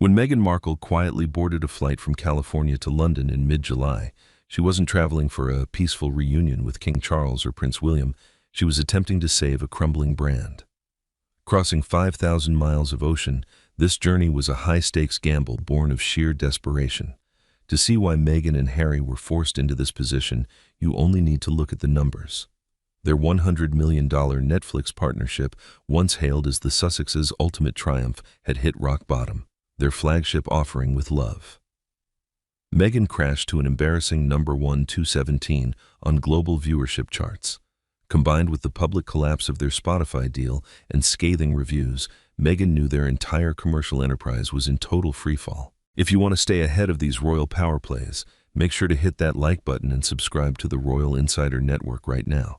When Meghan Markle quietly boarded a flight from California to London in mid-July, she wasn't traveling for a peaceful reunion with King Charles or Prince William. She was attempting to save a crumbling brand. Crossing 5,000 miles of ocean, this journey was a high-stakes gamble born of sheer desperation. To see why Meghan and Harry were forced into this position, you only need to look at the numbers. Their $100 million Netflix partnership, once hailed as the Sussexes' ultimate triumph, had hit rock bottom, their flagship offering with love. Meghan crashed to an embarrassing number 217 on global viewership charts. Combined with the public collapse of their Spotify deal and scathing reviews, Meghan knew their entire commercial enterprise was in total freefall. If you want to stay ahead of these royal power plays, make sure to hit that like button and subscribe to the Royal Insider Network right now.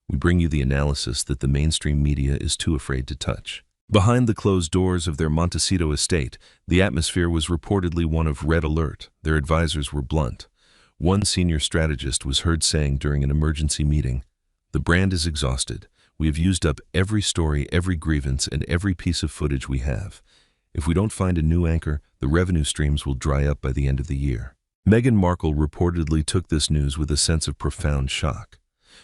We bring you the analysis that the mainstream media is too afraid to touch. Behind the closed doors of their Montecito estate, the atmosphere was reportedly one of red alert. Their advisors were blunt. One senior strategist was heard saying during an emergency meeting, "The brand is exhausted. We have used up every story, every grievance, and every piece of footage we have. If we don't find a new anchor, the revenue streams will dry up by the end of the year." Meghan Markle reportedly took this news with a sense of profound shock.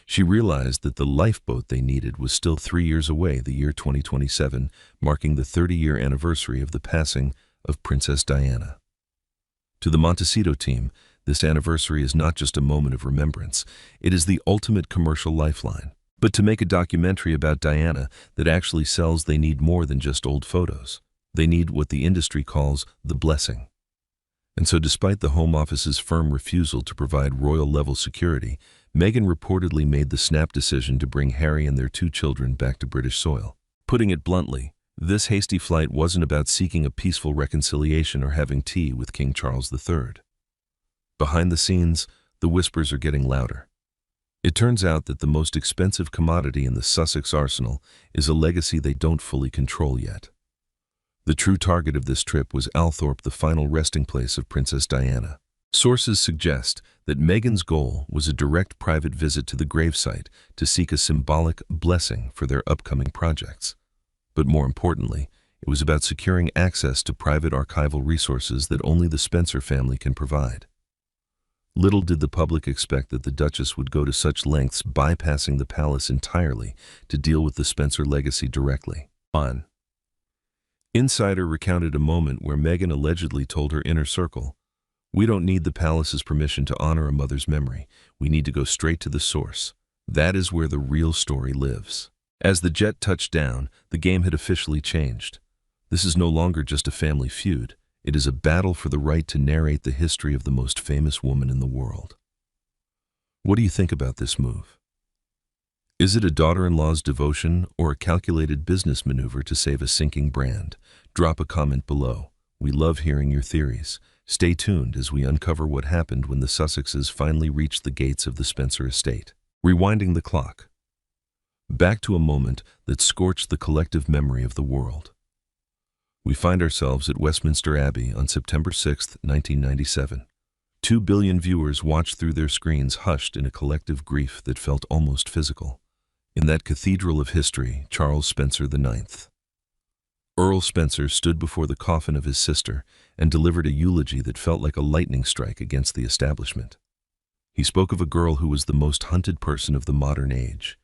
She realized that the lifeboat they needed was still 3 years away, the year 2027, marking the 30-year anniversary of the passing of Princess Diana. To the Montecito team, this anniversary is not just a moment of remembrance, it is the ultimate commercial lifeline. But to make a documentary about Diana that actually sells, they need more than just old photos. They need what the industry calls the blessing. And so despite the Home Office's firm refusal to provide royal-level security, Meghan reportedly made the snap decision to bring Harry and their 2 children back to British soil. Putting it bluntly, this hasty flight wasn't about seeking a peaceful reconciliation or having tea with King Charles III. Behind the scenes, the whispers are getting louder. It turns out that the most expensive commodity in the Sussex arsenal is a legacy they don't fully control yet. The true target of this trip was Althorp, the final resting place of Princess Diana. Sources suggest that Meghan's goal was a direct private visit to the gravesite to seek a symbolic blessing for their upcoming projects. But more importantly, it was about securing access to private archival resources that only the Spencer family can provide. Little did the public expect that the Duchess would go to such lengths, bypassing the palace entirely to deal with the Spencer legacy directly. Insider recounted a moment where Meghan allegedly told her inner circle, "We don't need the palace's permission to honor a mother's memory. We need to go straight to the source. That is where the real story lives." As the jet touched down, the game had officially changed. This is no longer just a family feud. It is a battle for the right to narrate the history of the most famous woman in the world. What do you think about this move? Is it a daughter-in-law's devotion or a calculated business maneuver to save a sinking brand? Drop a comment below. We love hearing your theories. Stay tuned as we uncover what happened when the Sussexes finally reached the gates of the Spencer estate. Rewinding the clock. Back to a moment that scorched the collective memory of the world. We find ourselves at Westminster Abbey on September 6, 1997. 2 billion viewers watched through their screens, hushed in a collective grief that felt almost physical. In that cathedral of history, Charles Spencer IX. Earl Spencer stood before the coffin of his sister and delivered a eulogy that felt like a lightning strike against the establishment. He spoke of a girl who was the most hunted person of the modern age,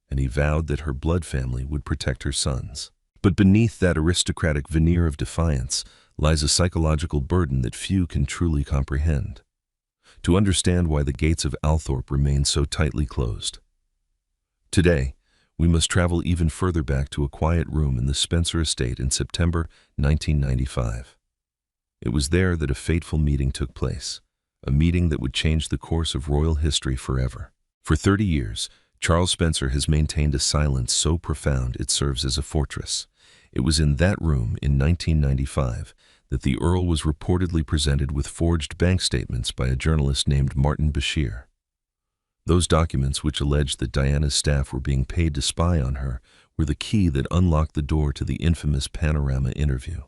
and he vowed that her blood family would protect her sons. But beneath that aristocratic veneer of defiance lies a psychological burden that few can truly comprehend. To understand why the gates of Althorp remain so tightly closed. Today, we must travel even further back to a quiet room in the Spencer estate in September 1995. It was there that a fateful meeting took place, a meeting that would change the course of royal history forever. For 30 years, Charles Spencer has maintained a silence so profound it serves as a fortress. It was in that room in 1995 that the Earl was reportedly presented with forged bank statements by a journalist named Martin Bashir. Those documents, which alleged that Diana's staff were being paid to spy on her, were the key that unlocked the door to the infamous Panorama interview.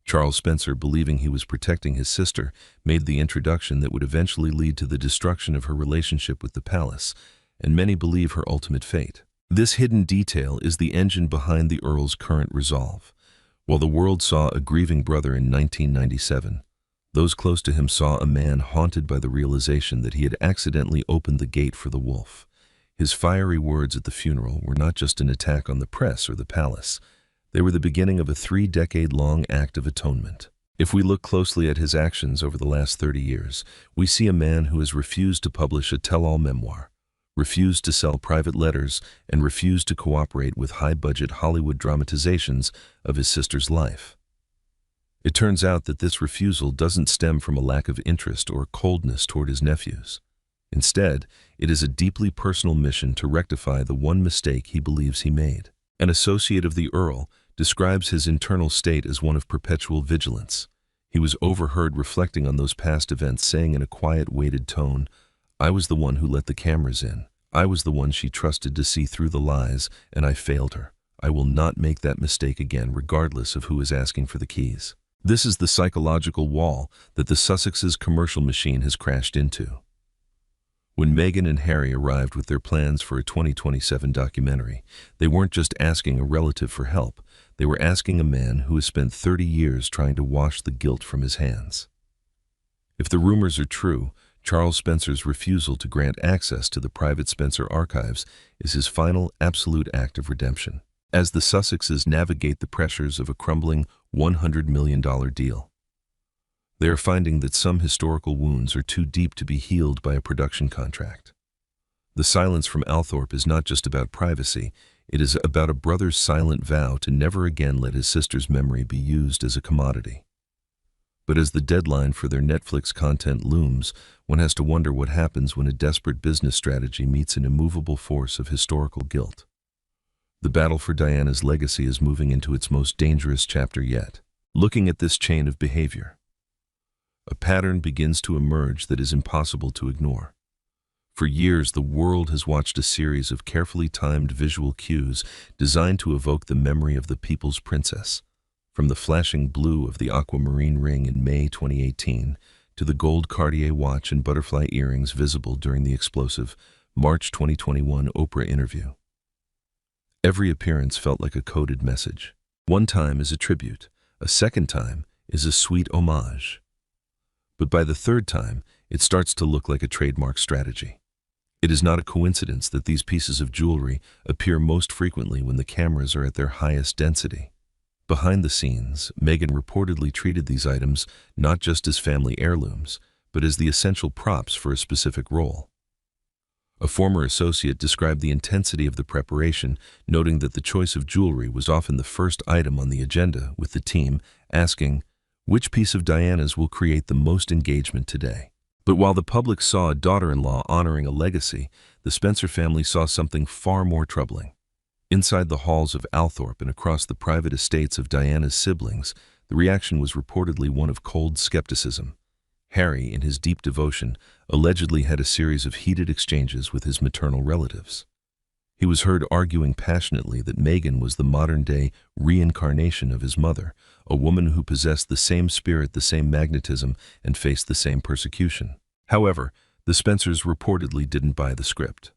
Charles Spencer, believing he was protecting his sister, made the introduction that would eventually lead to the destruction of her relationship with the palace, and many believe her ultimate fate. This hidden detail is the engine behind the Earl's current resolve. While the world saw a grieving brother in 1997, those close to him saw a man haunted by the realization that he had accidentally opened the gate for the wolf. His fiery words at the funeral were not just an attack on the press or the palace. They were the beginning of a 3-decade-long act of atonement. If we look closely at his actions over the last 30 years, we see a man who has refused to publish a tell-all memoir, refused to sell private letters, and refused to cooperate with high-budget Hollywood dramatizations of his sister's life. It turns out that this refusal doesn't stem from a lack of interest or coldness toward his nephews. Instead, it is a deeply personal mission to rectify the one mistake he believes he made. An associate of the Earl describes his internal state as one of perpetual vigilance. He was overheard reflecting on those past events, saying in a quiet, weighted tone, "I was the one who let the cameras in. I was the one she trusted to see through the lies, and I failed her. I will not make that mistake again, regardless of who is asking for the keys." This is the psychological wall that the Sussexes commercial machine has crashed into. When Meghan and Harry arrived with their plans for a 2027 documentary, they weren't just asking a relative for help. They were asking a man who has spent 30 years trying to wash the guilt from his hands. If the rumors are true, Charles Spencer's refusal to grant access to the private Spencer archives is his final, absolute act of redemption. As the Sussexes navigate the pressures of a crumbling $100 million deal, they are finding that some historical wounds are too deep to be healed by a production contract. The silence from Althorp is not just about privacy, it is about a brother's silent vow to never again let his sister's memory be used as a commodity. But as the deadline for their Netflix content looms, one has to wonder what happens when a desperate business strategy meets an immovable force of historical guilt. The battle for Diana's legacy is moving into its most dangerous chapter yet. Looking at this chain of behavior, a pattern begins to emerge that is impossible to ignore. For years, the world has watched a series of carefully timed visual cues designed to evoke the memory of the people's princess. From the flashing blue of the aquamarine ring in May 2018 to the gold Cartier watch and butterfly earrings visible during the explosive March 2021 Oprah interview. Every appearance felt like a coded message. One time is a tribute, a second time is a sweet homage. But by the third time, it starts to look like a trademark strategy. It is not a coincidence that these pieces of jewelry appear most frequently when the cameras are at their highest density. Behind the scenes, Meghan reportedly treated these items not just as family heirlooms, but as the essential props for a specific role. A former associate described the intensity of the preparation, noting that the choice of jewelry was often the first item on the agenda, with the team asking, "Which piece of Diana's will create the most engagement today?" But while the public saw a daughter-in-law honoring a legacy, the Spencer family saw something far more troubling. Inside the halls of Althorp and across the private estates of Diana's siblings, the reaction was reportedly one of cold skepticism. Harry, in his deep devotion, allegedly had a series of heated exchanges with his maternal relatives. He was heard arguing passionately that Meghan was the modern-day reincarnation of his mother, a woman who possessed the same spirit, the same magnetism, and faced the same persecution. However, the Spencers reportedly didn't buy the script.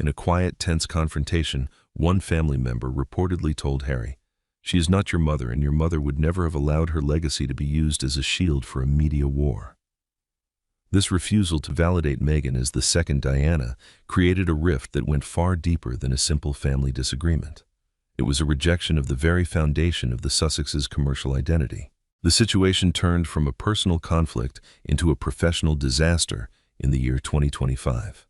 In a quiet, tense confrontation, one family member reportedly told Harry, "She is not your mother, and your mother would never have allowed her legacy to be used as a shield for a media war." This refusal to validate Meghan as the second Diana created a rift that went far deeper than a simple family disagreement. It was a rejection of the very foundation of the Sussexes' commercial identity. The situation turned from a personal conflict into a professional disaster in the year 2025.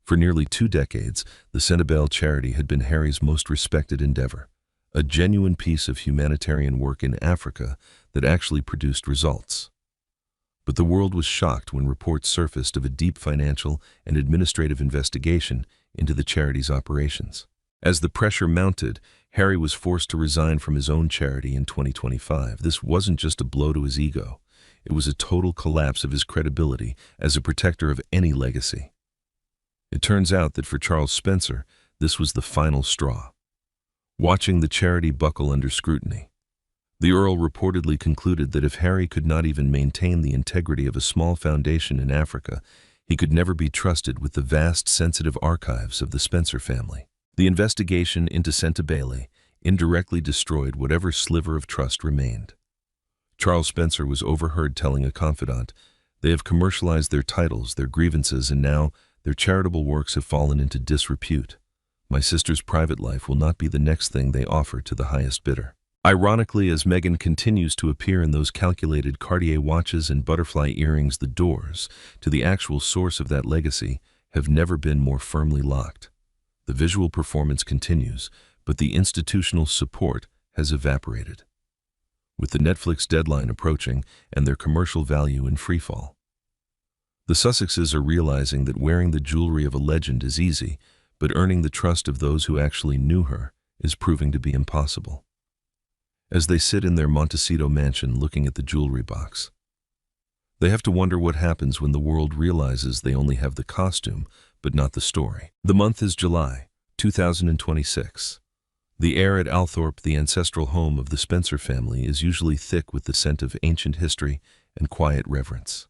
For nearly 2 decades, the Centabelle charity had been Harry's most respected endeavor, a genuine piece of humanitarian work in Africa that actually produced results. But the world was shocked when reports surfaced of a deep financial and administrative investigation into the charity's operations. As the pressure mounted, Harry was forced to resign from his own charity in 2025. This wasn't just a blow to his ego. It was a total collapse of his credibility as a protector of any legacy. It turns out that for Charles Spencer, this was the final straw. Watching the charity buckle under scrutiny, the Earl reportedly concluded that if Harry could not even maintain the integrity of a small foundation in Africa, he could never be trusted with the vast, sensitive archives of the Spencer family. The investigation into Centabelle, indirectly destroyed whatever sliver of trust remained. Charles Spencer was overheard telling a confidant, "They have commercialized their titles, their grievances, and now their charitable works have fallen into disrepute. My sister's private life will not be the next thing they offer to the highest bidder." Ironically, as Meghan continues to appear in those calculated Cartier watches and butterfly earrings, the doors to the actual source of that legacy have never been more firmly locked. The visual performance continues, but the institutional support has evaporated. With the Netflix deadline approaching and their commercial value in freefall, the Sussexes are realizing that wearing the jewelry of a legend is easy, but earning the trust of those who actually knew her is proving to be impossible. As they sit in their Montecito mansion looking at the jewelry box, they have to wonder what happens when the world realizes they only have the costume, but not the story. The month is July, 2026. The air at Althorp, the ancestral home of the Spencer family, is usually thick with the scent of ancient history and quiet reverence.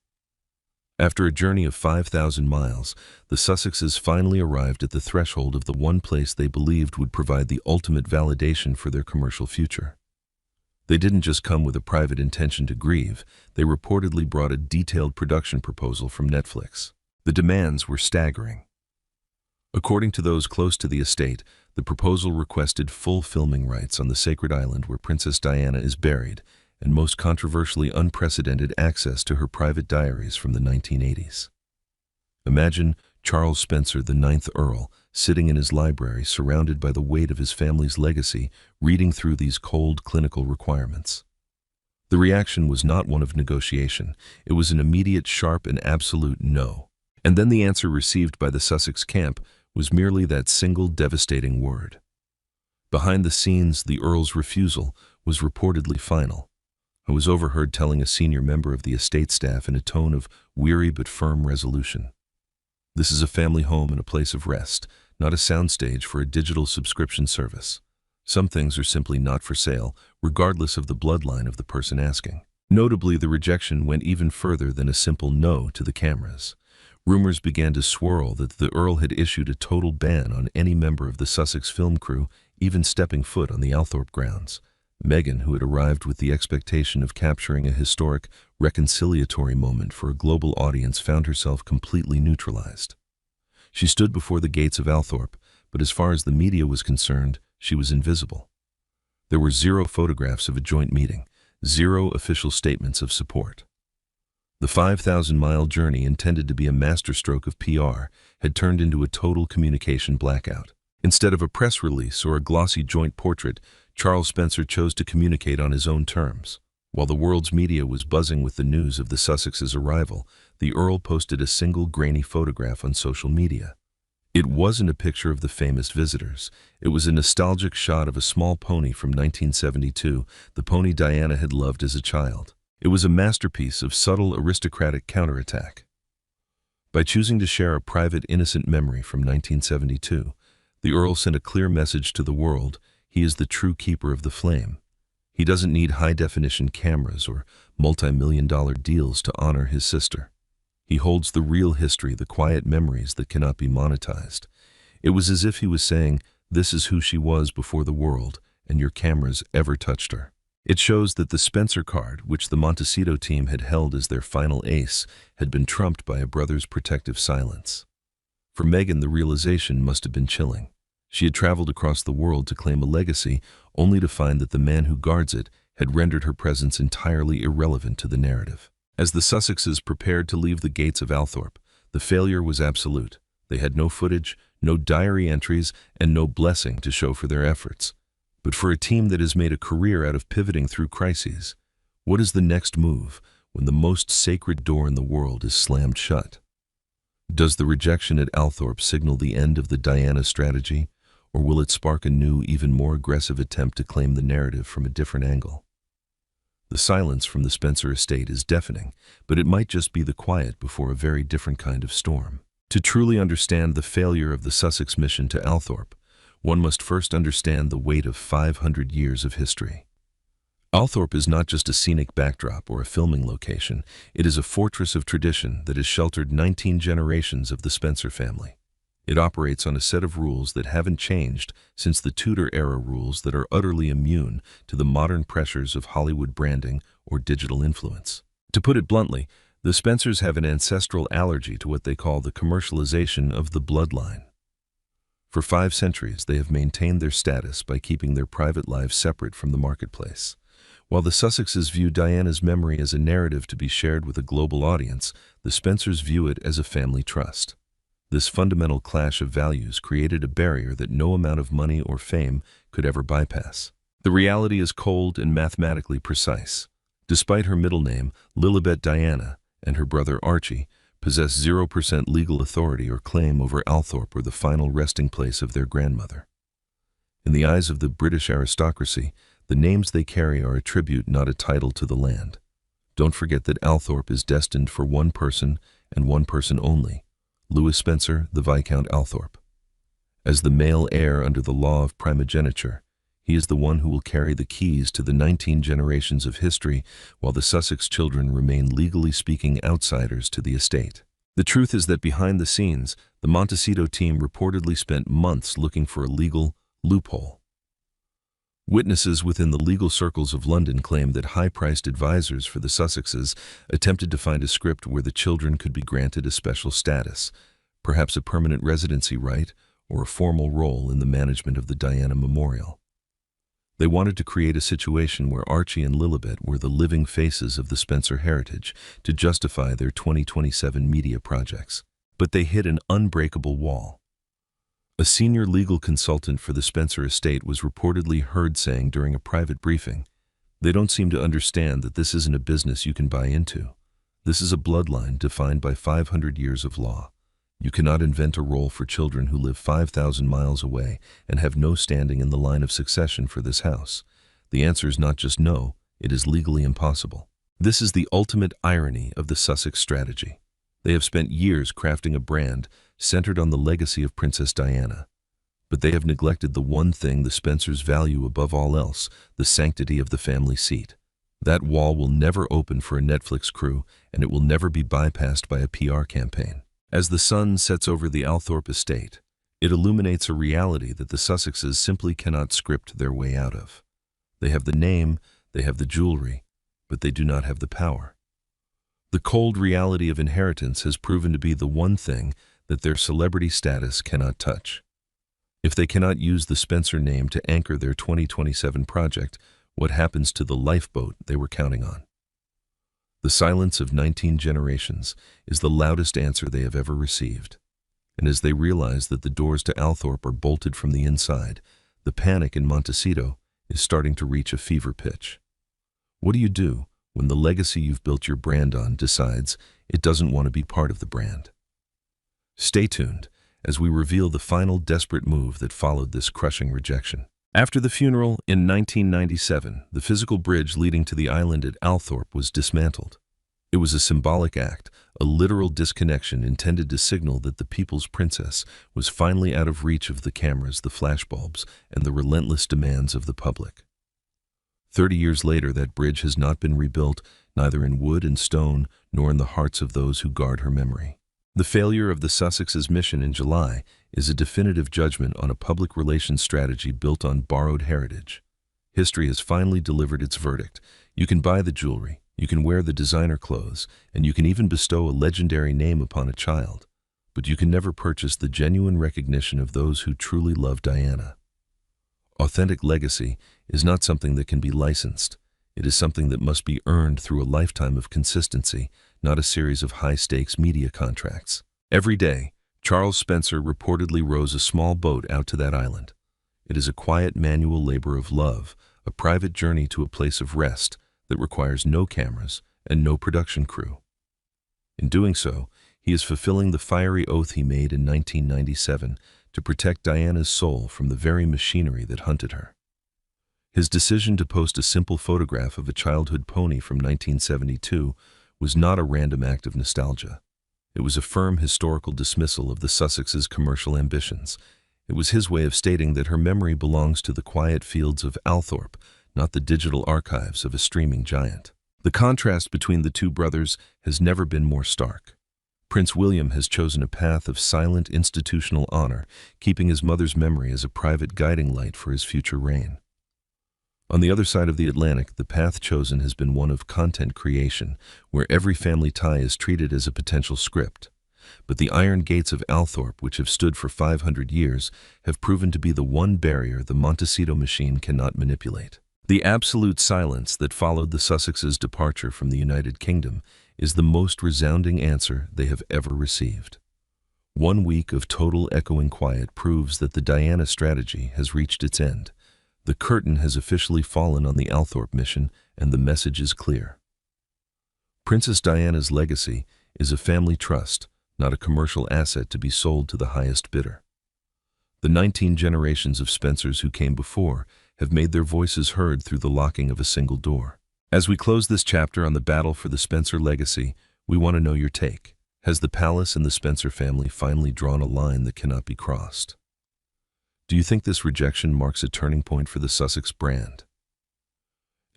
After a journey of 5,000 miles, the Sussexes finally arrived at the threshold of the one place they believed would provide the ultimate validation for their commercial future. They didn't just come with a private intention to grieve, they reportedly brought a detailed production proposal from Netflix. The demands were staggering. According to those close to the estate, the proposal requested full filming rights on the sacred island where Princess Diana is buried, and most controversially unprecedented access to her private diaries from the 1980s. Imagine Charles Spencer, the 9th Earl, sitting in his library surrounded by the weight of his family's legacy, reading through these cold clinical requirements. The reaction was not one of negotiation. It was an immediate, sharp, and absolute no. And then the answer received by the Sussex camp was merely that single devastating word. Behind the scenes, the Earl's refusal was reportedly final. I was overheard telling a senior member of the estate staff in a tone of weary but firm resolution, "This is a family home and a place of rest, not a soundstage for a digital subscription service. Some things are simply not for sale, regardless of the bloodline of the person asking." Notably, the rejection went even further than a simple no to the cameras. Rumors began to swirl that the Earl had issued a total ban on any member of the Sussex film crew even stepping foot on the Althorp grounds. Meghan, who had arrived with the expectation of capturing a historic, reconciliatory moment for a global audience, found herself completely neutralized. She stood before the gates of Althorp, but as far as the media was concerned, she was invisible. There were 0 photographs of a joint meeting, 0 official statements of support. The 5,000-mile journey, intended to be a masterstroke of PR, had turned into a total communication blackout. Instead of a press release or a glossy joint portrait, Charles Spencer chose to communicate on his own terms. While the world's media was buzzing with the news of the Sussexes' arrival, the Earl posted a single grainy photograph on social media. It wasn't a picture of the famous visitors. It was a nostalgic shot of a small pony from 1972, the pony Diana had loved as a child. It was a masterpiece of subtle aristocratic counterattack. By choosing to share a private, innocent memory from 1972, the Earl sent a clear message to the world: he is the true keeper of the flame. He doesn't need high-definition cameras or multi-million-dollar deals to honor his sister. He holds the real history, the quiet memories that cannot be monetized. It was as if he was saying, "This is who she was before the world, and your cameras ever touched her." It shows that the Spencer card, which the Montecito team had held as their final ace, had been trumped by a brother's protective silence. For Meghan, the realization must have been chilling. She had traveled across the world to claim a legacy, only to find that the man who guards it had rendered her presence entirely irrelevant to the narrative. As the Sussexes prepared to leave the gates of Althorp, the failure was absolute. They had no footage, no diary entries, and no blessing to show for their efforts. But for a team that has made a career out of pivoting through crises, what is the next move when the most sacred door in the world is slammed shut? Does the rejection at Althorp signal the end of the Diana strategy, or will it spark a new, even more aggressive attempt to claim the narrative from a different angle? The silence from the Spencer estate is deafening, but it might just be the quiet before a very different kind of storm. To truly understand the failure of the Sussex mission to Althorp, one must first understand the weight of 500 years of history. Althorp is not just a scenic backdrop or a filming location. It is a fortress of tradition that has sheltered 19 generations of the Spencer family. It operates on a set of rules that haven't changed since the Tudor-era rules that are utterly immune to the modern pressures of Hollywood branding or digital influence. To put it bluntly, the Spencers have an ancestral allergy to what they call the commercialization of the bloodline. For 5 centuries, they have maintained their status by keeping their private lives separate from the marketplace. While the Sussexes view Diana's memory as a narrative to be shared with a global audience, the Spencers view it as a family trust. This fundamental clash of values created a barrier that no amount of money or fame could ever bypass. The reality is cold and mathematically precise. Despite her middle name, Lilibet Diana, and her brother Archie, possess 0% legal authority or claim over Althorp or the final resting place of their grandmother. In the eyes of the British aristocracy, the names they carry are a tribute, not a title to the land. Don't forget that Althorp is destined for one person and one person only, Louis Spencer, the Viscount Althorp. As the male heir under the law of primogeniture, he is the one who will carry the keys to the 19 generations of history, while the Sussex children remain legally speaking outsiders to the estate. The truth is that behind the scenes, the Montecito team reportedly spent months looking for a legal loophole. Witnesses within the legal circles of London claim that high-priced advisors for the Sussexes attempted to find a script where the children could be granted a special status, perhaps a permanent residency right or a formal role in the management of the Diana Memorial. They wanted to create a situation where Archie and Lilibet were the living faces of the Spencer heritage to justify their 2027 media projects. But they hit an unbreakable wall. A senior legal consultant for the Spencer estate was reportedly heard saying during a private briefing, "They don't seem to understand that this isn't a business you can buy into. This is a bloodline defined by 500 years of law. You cannot invent a role for children who live 5,000 miles away and have no standing in the line of succession for this house. The answer is not just no, it is legally impossible." This is the ultimate irony of the Sussex strategy. They have spent years crafting a brand centered on the legacy of Princess Diana, but they have neglected the one thing the Spencers value above all else, the sanctity of the family seat. That wall will never open for a Netflix crew, and it will never be bypassed by a PR campaign. As the sun sets over the Althorp estate, it illuminates a reality that the Sussexes simply cannot script their way out of. They have the name, they have the jewelry, but they do not have the power. The cold reality of inheritance has proven to be the one thing that their celebrity status cannot touch. If they cannot use the Spencer name to anchor their 2027 project, what happens to the lifeboat they were counting on? The silence of 19 generations is the loudest answer they have ever received. And as they realize that the doors to Althorp are bolted from the inside, the panic in Montecito is starting to reach a fever pitch. What do you do when the legacy you've built your brand on decides it doesn't want to be part of the brand? Stay tuned as we reveal the final desperate move that followed this crushing rejection. After the funeral in 1997, the physical bridge leading to the island at Althorp was dismantled. It was a symbolic act, a literal disconnection intended to signal that the people's princess was finally out of reach of the cameras, the flashbulbs, and the relentless demands of the public. 30 years later, that bridge has not been rebuilt, neither in wood and stone, nor in the hearts of those who guard her memory. The failure of the Sussexes' mission in July is a definitive judgment on a public relations strategy built on borrowed heritage. History has finally delivered its verdict. You can buy the jewelry, you can wear the designer clothes, and you can even bestow a legendary name upon a child, but you can never purchase the genuine recognition of those who truly love Diana. Authentic legacy is not something that can be licensed. It is something that must be earned through a lifetime of consistency, not a series of high-stakes media contracts. Every day, Charles Spencer reportedly rows a small boat out to that island. It is a quiet manual labor of love, a private journey to a place of rest that requires no cameras and no production crew. In doing so, he is fulfilling the fiery oath he made in 1997 to protect Diana's soul from the very machinery that hunted her. His decision to post a simple photograph of a childhood pony from 1972 was not a random act of nostalgia. It was a firm historical dismissal of the Sussexes' commercial ambitions. It was his way of stating that her memory belongs to the quiet fields of Althorp, not the digital archives of a streaming giant. The contrast between the two brothers has never been more stark. Prince William has chosen a path of silent institutional honor, keeping his mother's memory as a private guiding light for his future reign. On the other side of the Atlantic, the path chosen has been one of content creation, where every family tie is treated as a potential script. But the iron gates of Althorp, which have stood for 500 years, have proven to be the one barrier the Montecito machine cannot manipulate. The absolute silence that followed the Sussexes' departure from the United Kingdom is the most resounding answer they have ever received. 1 week of total echoing quiet proves that the Diana strategy has reached its end. The curtain has officially fallen on the Althorp mission, and the message is clear. Princess Diana's legacy is a family trust, not a commercial asset to be sold to the highest bidder. The 19 generations of Spencers who came before have made their voices heard through the locking of a single door. As we close this chapter on the battle for the Spencer legacy, we want to know your take. Has the palace and the Spencer family finally drawn a line that cannot be crossed? Do you think this rejection marks a turning point for the Sussex brand?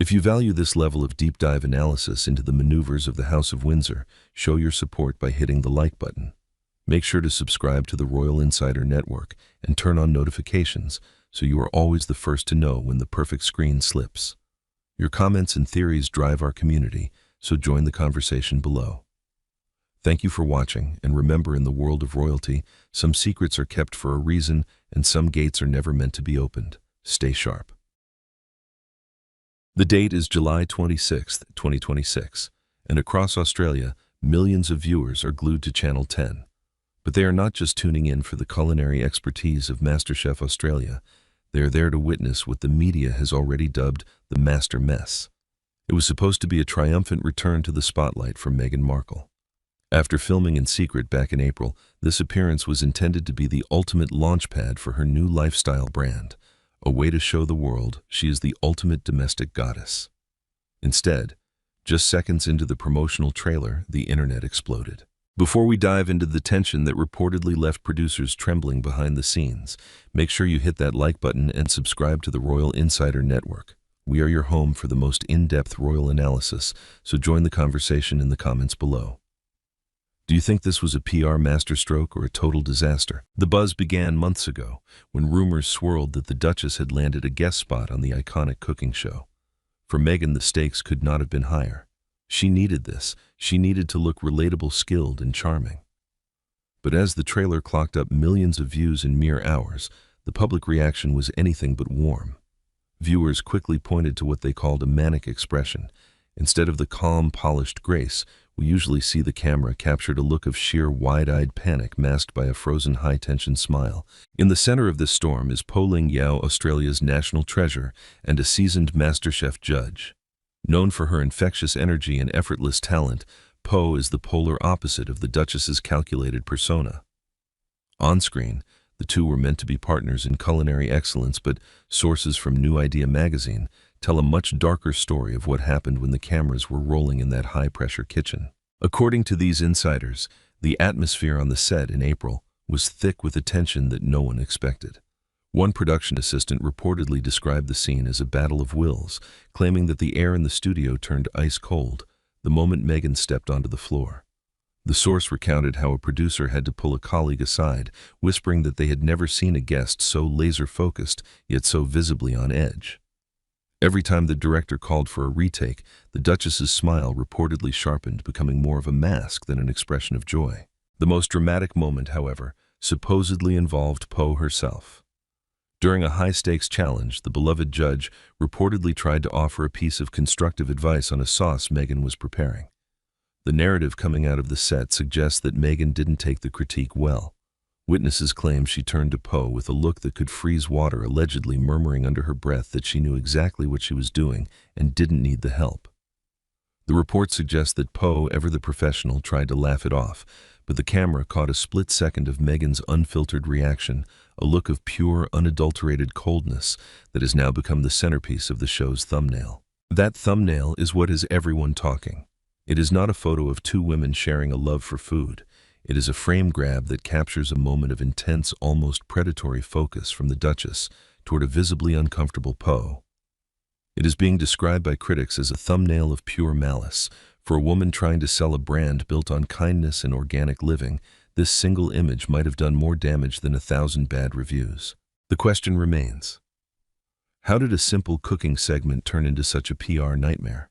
If you value this level of deep dive analysis into the maneuvers of the House of Windsor, show your support by hitting the like button. Make sure to subscribe to the Royal Insider Network and turn on notifications so you are always the first to know when the perfect screen slips. Your comments and theories drive our community, so join the conversation below. Thank you for watching, and remember, in the world of royalty, some secrets are kept for a reason and some gates are never meant to be opened. Stay sharp. The date is July 26, 2026, and across Australia, millions of viewers are glued to Channel 10. But they are not just tuning in for the culinary expertise of MasterChef Australia. They are there to witness what the media has already dubbed the Master Mess. It was supposed to be a triumphant return to the spotlight for Meghan Markle. After filming in secret back in April, this appearance was intended to be the ultimate launchpad for her new lifestyle brand, a way to show the world she is the ultimate domestic goddess. Instead, just seconds into the promotional trailer, the internet exploded. Before we dive into the tension that reportedly left producers trembling behind the scenes, make sure you hit that like button and subscribe to the Royal Insider Network. We are your home for the most in-depth royal analysis, so join the conversation in the comments below. Do you think this was a PR masterstroke or a total disaster? The buzz began months ago, when rumors swirled that the Duchess had landed a guest spot on the iconic cooking show. For Meghan, the stakes could not have been higher. She needed this. She needed to look relatable, skilled, and charming. But as the trailer clocked up millions of views in mere hours, the public reaction was anything but warm. Viewers quickly pointed to what they called a manic expression. Instead of the calm, polished grace, we usually see the camera captured a look of sheer wide-eyed panic masked by a frozen high-tension smile. In the center of this storm is Po Ling Yao, Australia's national treasure and a seasoned MasterChef judge. Known for her infectious energy and effortless talent, Po is the polar opposite of the Duchess's calculated persona. On-screen, the two were meant to be partners in culinary excellence, but sources from New Idea magazine tell a much darker story of what happened when the cameras were rolling in that high-pressure kitchen. According to these insiders, the atmosphere on the set in April was thick with a tension that no one expected. One production assistant reportedly described the scene as a battle of wills, claiming that the air in the studio turned ice cold the moment Meghan stepped onto the floor. The source recounted how a producer had to pull a colleague aside, whispering that they had never seen a guest so laser-focused, yet so visibly on edge. Every time the director called for a retake, the Duchess's smile reportedly sharpened, becoming more of a mask than an expression of joy. The most dramatic moment, however, supposedly involved Po herself. During a high-stakes challenge, the beloved judge reportedly tried to offer a piece of constructive advice on a sauce Meghan was preparing. The narrative coming out of the set suggests that Meghan didn't take the critique well. Witnesses claim she turned to Po with a look that could freeze water, allegedly murmuring under her breath that she knew exactly what she was doing and didn't need the help. The report suggests that Po, ever the professional, tried to laugh it off, but the camera caught a split second of Meghan's unfiltered reaction, a look of pure, unadulterated coldness that has now become the centerpiece of the show's thumbnail. That thumbnail is what has everyone talking. It is not a photo of two women sharing a love for food. It is a frame grab that captures a moment of intense, almost predatory focus from the Duchess toward a visibly uncomfortable Po. It is being described by critics as a thumbnail of pure malice, For a woman trying to sell a brand built on kindness and organic living, this single image might have done more damage than 1,000 bad reviews. The question remains, how did a simple cooking segment turn into such a PR nightmare?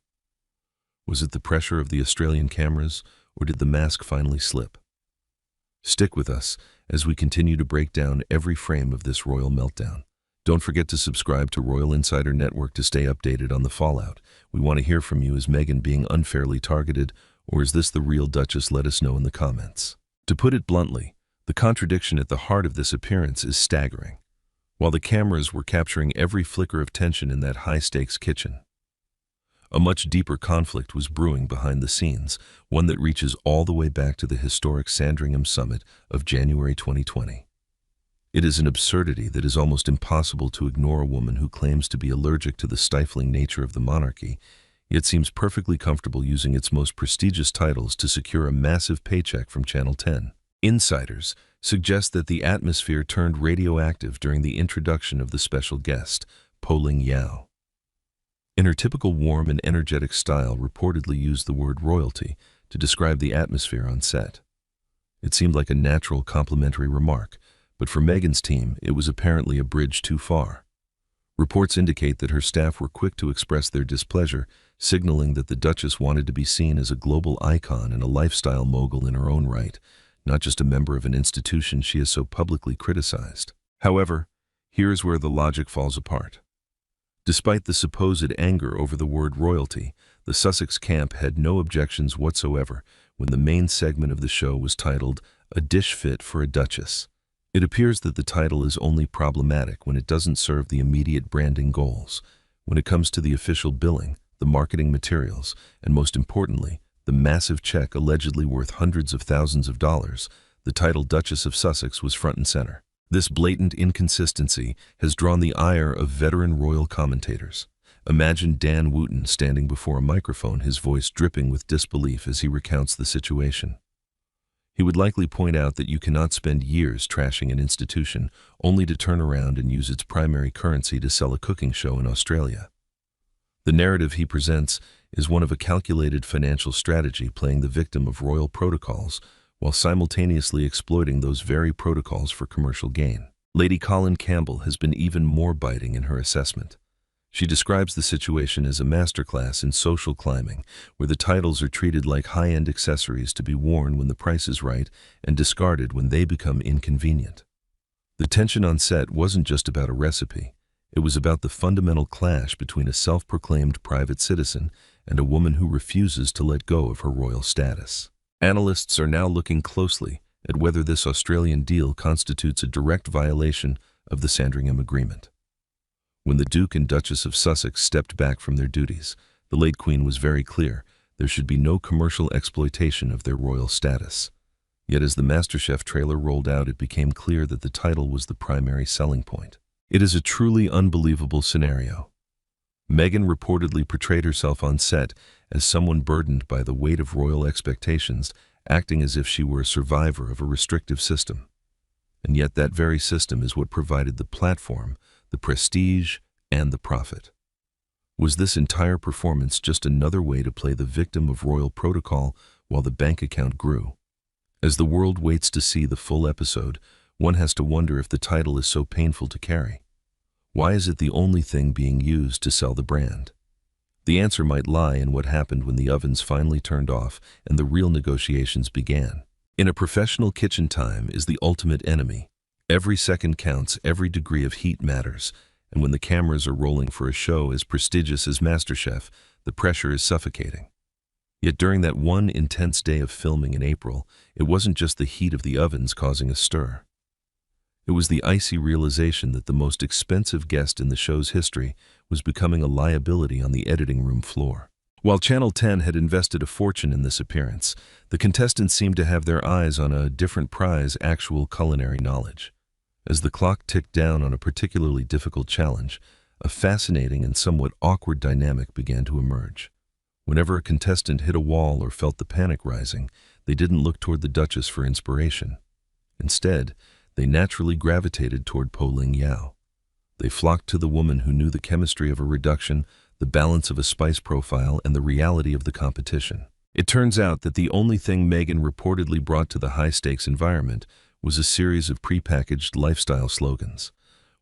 Was it the pressure of the Australian cameras, or did the mask finally slip? Stick with us as we continue to break down every frame of this royal meltdown. Don't forget to subscribe to Royal Insider Network to stay updated on the fallout. We want to hear from you. Is Meghan being unfairly targeted, or is this the real Duchess? Let us know in the comments. To put it bluntly, the contradiction at the heart of this appearance is staggering. While the cameras were capturing every flicker of tension in that high-stakes kitchen, a much deeper conflict was brewing behind the scenes, one that reaches all the way back to the historic Sandringham Summit of January 2020. It is an absurdity that is almost impossible to ignore. A woman who claims to be allergic to the stifling nature of the monarchy, yet seems perfectly comfortable using its most prestigious titles to secure a massive paycheck from Channel 10. Insiders suggest that the atmosphere turned radioactive during the introduction of the special guest, Po Ling Yao. In her typical warm and energetic style, reportedly used the word royalty to describe the atmosphere on set. It seemed like a natural complimentary remark, but for Meghan's team, it was apparently a bridge too far. Reports indicate that her staff were quick to express their displeasure, signaling that the Duchess wanted to be seen as a global icon and a lifestyle mogul in her own right, not just a member of an institution she has so publicly criticized. However, here's where the logic falls apart. Despite the supposed anger over the word royalty, the Sussex camp had no objections whatsoever when the main segment of the show was titled "A Dish Fit for a Duchess." It appears that the title is only problematic when it doesn't serve the immediate branding goals. When it comes to the official billing, the marketing materials, and most importantly, the massive check allegedly worth hundreds of thousands of dollars, the title Duchess of Sussex was front and center. This blatant inconsistency has drawn the ire of veteran royal commentators. Imagine Dan Wootton standing before a microphone, his voice dripping with disbelief as he recounts the situation. He would likely point out that you cannot spend years trashing an institution only to turn around and use its primary currency to sell a cooking show in Australia. The narrative he presents is one of a calculated financial strategy, playing the victim of royal protocols while simultaneously exploiting those very protocols for commercial gain. Lady Colin Campbell has been even more biting in her assessment. She describes the situation as a masterclass in social climbing, where the titles are treated like high-end accessories to be worn when the price is right and discarded when they become inconvenient. The tension on set wasn't just about a recipe. It was about the fundamental clash between a self-proclaimed private citizen and a woman who refuses to let go of her royal status. Analysts are now looking closely at whether this Australian deal constitutes a direct violation of the Sandringham Agreement. When the Duke and Duchess of Sussex stepped back from their duties, the late Queen was very clear there should be no commercial exploitation of their royal status. Yet as the MasterChef trailer rolled out, it became clear that the title was the primary selling point. It is a truly unbelievable scenario. Meghan reportedly portrayed herself on set as someone burdened by the weight of royal expectations, acting as if she were a survivor of a restrictive system. And yet that very system is what provided the platform, the prestige, and the profit. Was this entire performance just another way to play the victim of royal protocol while the bank account grew? As the world waits to see the full episode, one has to wonder if the title is so painful to carry. Why is it the only thing being used to sell the brand? The answer might lie in what happened when the ovens finally turned off and the real negotiations began. In a professional kitchen, time is the ultimate enemy. Every second counts, every degree of heat matters, and when the cameras are rolling for a show as prestigious as MasterChef, the pressure is suffocating. Yet during that one intense day of filming in April, it wasn't just the heat of the ovens causing a stir. It was the icy realization that the most expensive guest in the show's history was becoming a liability on the editing room floor. While Channel 10 had invested a fortune in this appearance, the contestants seemed to have their eyes on a different prize: actual culinary knowledge. As the clock ticked down on a particularly difficult challenge, a fascinating and somewhat awkward dynamic began to emerge. Whenever a contestant hit a wall or felt the panic rising, they didn't look toward the Duchess for inspiration. Instead, they naturally gravitated toward Po Ling Yao. They flocked to the woman who knew the chemistry of a reduction, the balance of a spice profile, and the reality of the competition. It turns out that the only thing Meghan reportedly brought to the high-stakes environment was a series of prepackaged lifestyle slogans.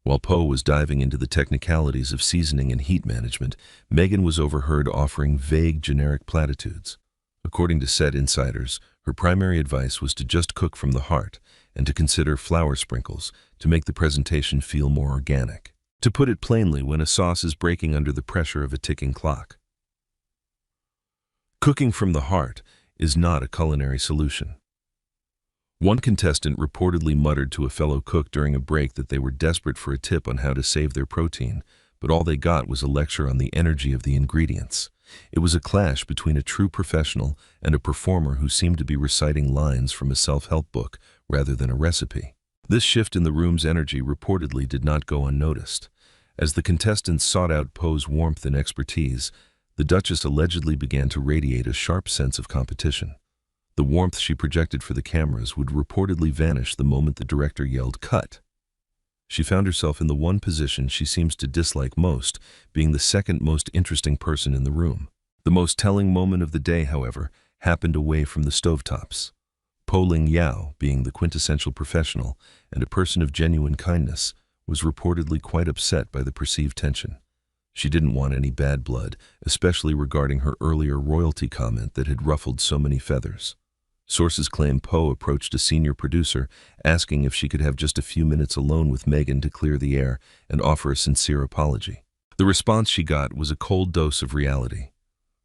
While Poe was diving into the technicalities of seasoning and heat management, Meghan was overheard offering vague, generic platitudes. According to said insiders, her primary advice was to just cook from the heart and to consider flour sprinkles to make the presentation feel more organic. To put it plainly, when a sauce is breaking under the pressure of a ticking clock. Cooking from the heart is not a culinary solution. One contestant reportedly muttered to a fellow cook during a break that they were desperate for a tip on how to save their protein, but all they got was a lecture on the energy of the ingredients. It was a clash between a true professional and a performer who seemed to be reciting lines from a self-help book rather than a recipe. This shift in the room's energy reportedly did not go unnoticed. As the contestants sought out Poe's warmth and expertise, the Duchess allegedly began to radiate a sharp sense of competition. The warmth she projected for the cameras would reportedly vanish the moment the director yelled, "Cut!" She found herself in the one position she seems to dislike most, being the second most interesting person in the room. The most telling moment of the day, however, happened away from the stovetops. Po Ling Yao, being the quintessential professional and a person of genuine kindness, was reportedly quite upset by the perceived tension. She didn't want any bad blood, especially regarding her earlier royalty comment that had ruffled so many feathers. Sources claim Poe approached a senior producer, asking if she could have just a few minutes alone with Meghan to clear the air and offer a sincere apology. The response she got was a cold dose of reality.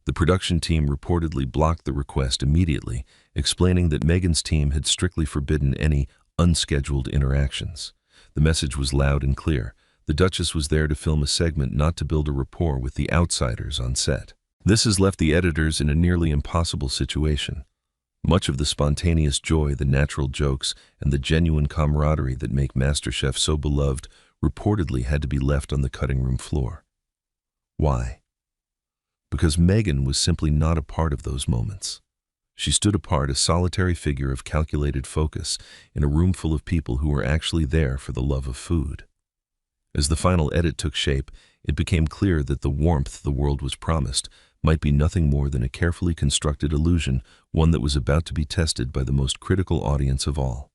The production team reportedly blocked the request immediately, explaining that Meghan's team had strictly forbidden any unscheduled interactions. The message was loud and clear. The Duchess was there to film a segment, not to build a rapport with the outsiders on set. This has left the editors in a nearly impossible situation. Much of the spontaneous joy, the natural jokes, and the genuine camaraderie that make MasterChef so beloved reportedly had to be left on the cutting room floor. Why? Because Meghan was simply not a part of those moments. She stood apart, a solitary figure of calculated focus in a room full of people who were actually there for the love of food. As the final edit took shape, it became clear that the warmth the world was promised might be nothing more than a carefully constructed illusion, one that was about to be tested by the most critical audience of all.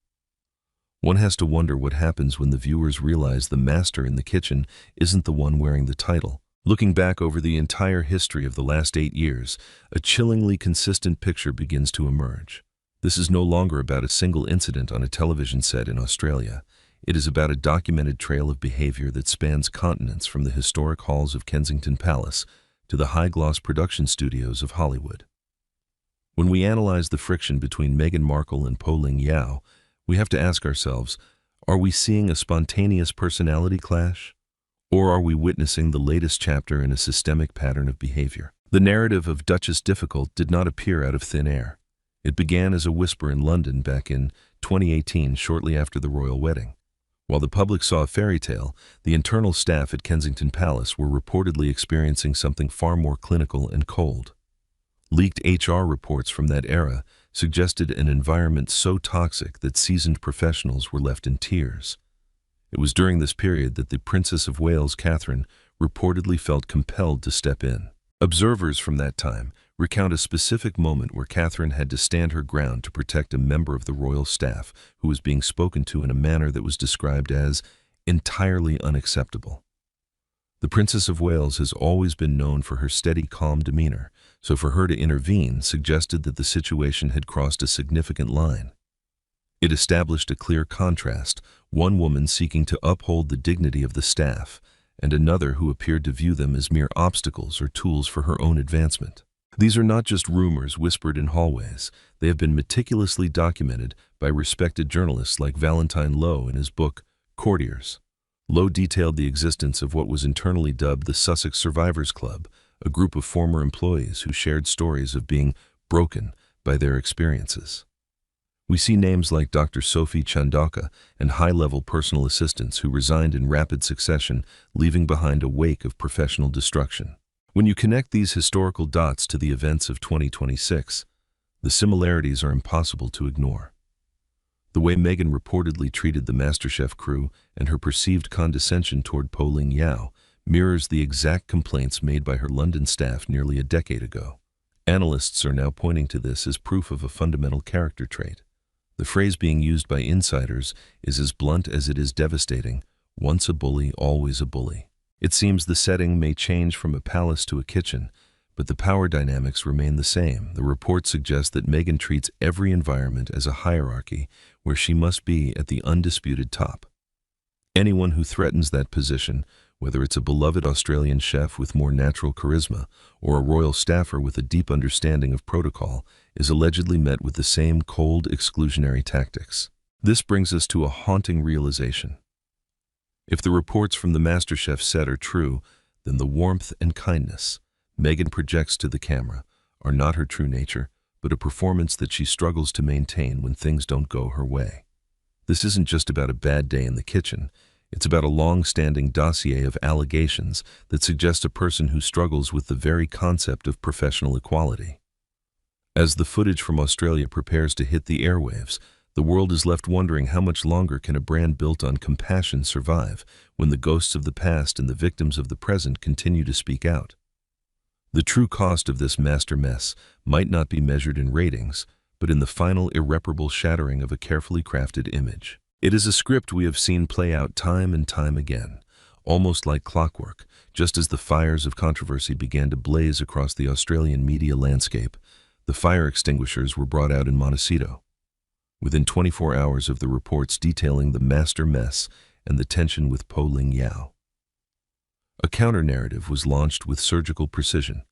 One has to wonder what happens when the viewers realize the master in the kitchen isn't the one wearing the title. Looking back over the entire history of the last 8 years, a chillingly consistent picture begins to emerge. This is no longer about a single incident on a television set in Australia. It is about a documented trail of behavior that spans continents, from the historic halls of Kensington Palace to the high-gloss production studios of Hollywood. When we analyze the friction between Meghan Markle and Po Ling Yao, we have to ask ourselves, are we seeing a spontaneous personality clash? Or are we witnessing the latest chapter in a systemic pattern of behavior? The narrative of Duchess Difficult did not appear out of thin air. It began as a whisper in London back in 2018, shortly after the royal wedding. While the public saw a fairy tale, the internal staff at Kensington Palace were reportedly experiencing something far more clinical and cold. Leaked HR reports from that era suggested an environment so toxic that seasoned professionals were left in tears. It was during this period that the Princess of Wales, Catherine, reportedly felt compelled to step in. Observers from that time recount a specific moment where Catherine had to stand her ground to protect a member of the royal staff who was being spoken to in a manner that was described as entirely unacceptable. The Princess of Wales has always been known for her steady, calm demeanor, so for her to intervene suggested that the situation had crossed a significant line. It established a clear contrast, one woman seeking to uphold the dignity of the staff, and another who appeared to view them as mere obstacles or tools for her own advancement. These are not just rumors whispered in hallways. They have been meticulously documented by respected journalists like Valentine Lowe in his book, Courtiers. Lowe detailed the existence of what was internally dubbed the Sussex Survivors Club, a group of former employees who shared stories of being broken by their experiences. We see names like Dr. Sophie Chandoka and high-level personal assistants who resigned in rapid succession, leaving behind a wake of professional destruction. When you connect these historical dots to the events of 2026, the similarities are impossible to ignore. The way Meghan reportedly treated the MasterChef crew and her perceived condescension toward Po Ling Yao mirrors the exact complaints made by her London staff nearly a decade ago. Analysts are now pointing to this as proof of a fundamental character trait. The phrase being used by insiders is as blunt as it is devastating: once a bully, always a bully. It seems the setting may change from a palace to a kitchen, but the power dynamics remain the same. The report suggests that Meghan treats every environment as a hierarchy where she must be at the undisputed top. Anyone who threatens that position, whether it's a beloved Australian chef with more natural charisma or a royal staffer with a deep understanding of protocol, is allegedly met with the same cold, exclusionary tactics. This brings us to a haunting realization. If the reports from the MasterChef set are true, then the warmth and kindness Meghan projects to the camera are not her true nature, but a performance that she struggles to maintain when things don't go her way. This isn't just about a bad day in the kitchen. It's about a long-standing dossier of allegations that suggest a person who struggles with the very concept of professional equality. As the footage from Australia prepares to hit the airwaves, the world is left wondering how much longer can a brand built on compassion survive when the ghosts of the past and the victims of the present continue to speak out. The true cost of this master mess might not be measured in ratings, but in the final irreparable shattering of a carefully crafted image. It is a script we have seen play out time and time again, almost like clockwork. Just as the fires of controversy began to blaze across the Australian media landscape, the fire extinguishers were brought out in Montecito. Within 24 hours of the reports detailing the master mess and the tension with Po Ling Yao, a counter-narrative was launched with surgical precision.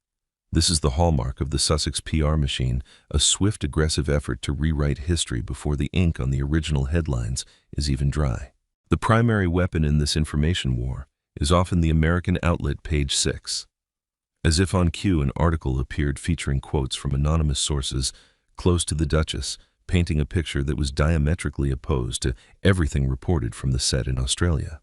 This is the hallmark of the Sussex PR machine, a swift, aggressive effort to rewrite history before the ink on the original headlines is even dry. The primary weapon in this information war is often the American outlet Page 6. As if on cue, an article appeared featuring quotes from anonymous sources close to the Duchess, painting a picture that was diametrically opposed to everything reported from the set in Australia.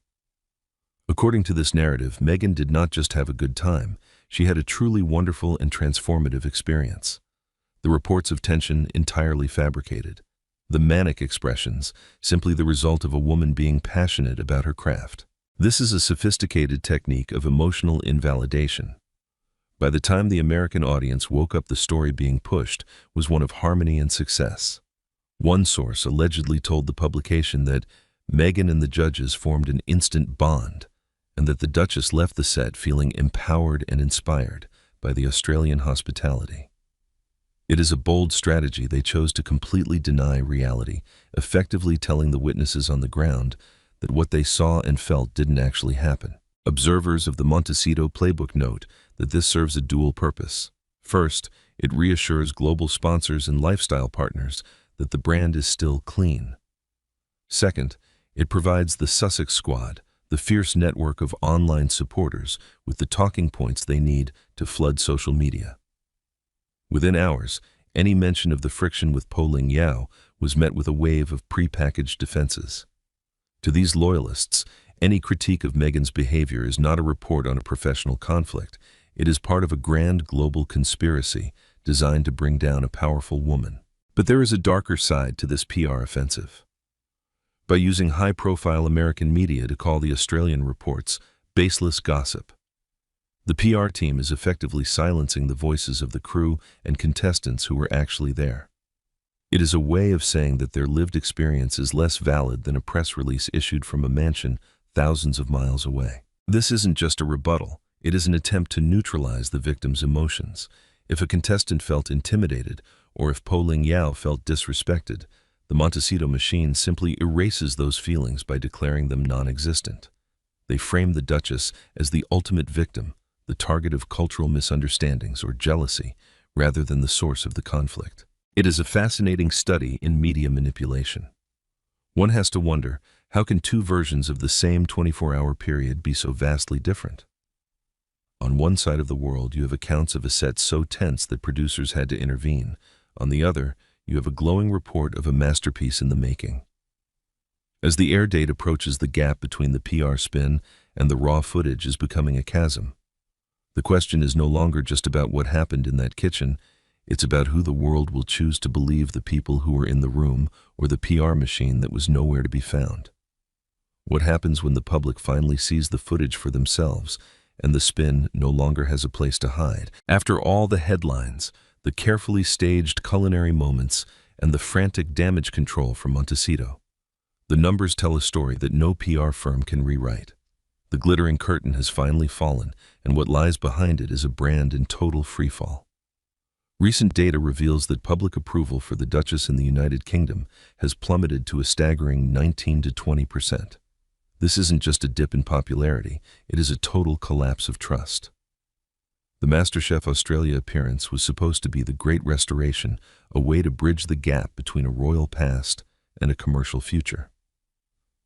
According to this narrative, Meghan did not just have a good time, she had a truly wonderful and transformative experience. The reports of tension entirely fabricated. The manic expressions, simply the result of a woman being passionate about her craft. This is a sophisticated technique of emotional invalidation. By the time the American audience woke up, the story being pushed was one of harmony and success. One source allegedly told the publication that Meghan and the judges formed an instant bond, and that the Duchess left the set feeling empowered and inspired by the Australian hospitality. It is a bold strategy. They chose to completely deny reality, effectively telling the witnesses on the ground that what they saw and felt didn't actually happen. Observers of the Montecito playbook note that this serves a dual purpose. First, it reassures global sponsors and lifestyle partners that the brand is still clean. Second, it provides the Sussex Squad, the fierce network of online supporters, with the talking points they need to flood social media. Within hours, any mention of the friction with Po Ling Yao was met with a wave of prepackaged defenses. To these loyalists, any critique of Meghan's behavior is not a report on a professional conflict. It is part of a grand global conspiracy designed to bring down a powerful woman. But there is a darker side to this PR offensive. By using high-profile American media to call the Australian reports baseless gossip, the PR team is effectively silencing the voices of the crew and contestants who were actually there. It is a way of saying that their lived experience is less valid than a press release issued from a mansion thousands of miles away. This isn't just a rebuttal. It is an attempt to neutralize the victim's emotions. If a contestant felt intimidated, or if Po Ling Yao felt disrespected, the Montecito machine simply erases those feelings by declaring them non-existent. They frame the Duchess as the ultimate victim, the target of cultural misunderstandings or jealousy, rather than the source of the conflict. It is a fascinating study in media manipulation. One has to wonder, how can two versions of the same 24-hour period be so vastly different? On one side of the world, you have accounts of a set so tense that producers had to intervene. On the other, you have a glowing report of a masterpiece in the making. As the air date approaches, the gap between the PR spin and the raw footage is becoming a chasm. The question is no longer just about what happened in that kitchen. It's about who the world will choose to believe, the people who were in the room or the PR machine that was nowhere to be found. What happens when the public finally sees the footage for themselves and the spin no longer has a place to hide? After all the headlines, the carefully staged culinary moments, and the frantic damage control from Montecito. The numbers tell a story that no PR firm can rewrite. The glittering curtain has finally fallen, and what lies behind it is a brand in total freefall. Recent data reveals that public approval for the Duchess in the United Kingdom has plummeted to a staggering 19 to 20%. This isn't just a dip in popularity, it is a total collapse of trust. The MasterChef Australia appearance was supposed to be the great restoration, a way to bridge the gap between a royal past and a commercial future.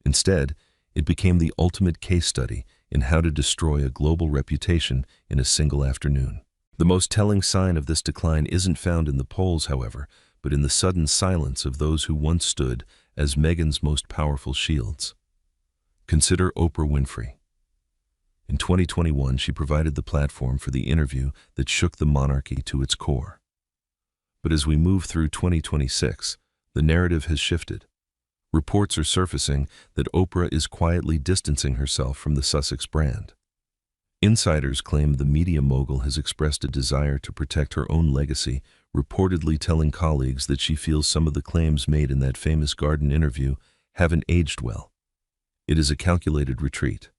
Instead, it became the ultimate case study in how to destroy a global reputation in a single afternoon. The most telling sign of this decline isn't found in the polls, however, but in the sudden silence of those who once stood as Meghan's most powerful shields. Consider Oprah Winfrey. In 2021, she provided the platform for the interview that shook the monarchy to its core. But as we move through 2026, the narrative has shifted. Reports are surfacing that Oprah is quietly distancing herself from the Sussex brand. Insiders claim the media mogul has expressed a desire to protect her own legacy, reportedly telling colleagues that she feels some of the claims made in that famous Garden interview haven't aged well. It is a calculated retreat.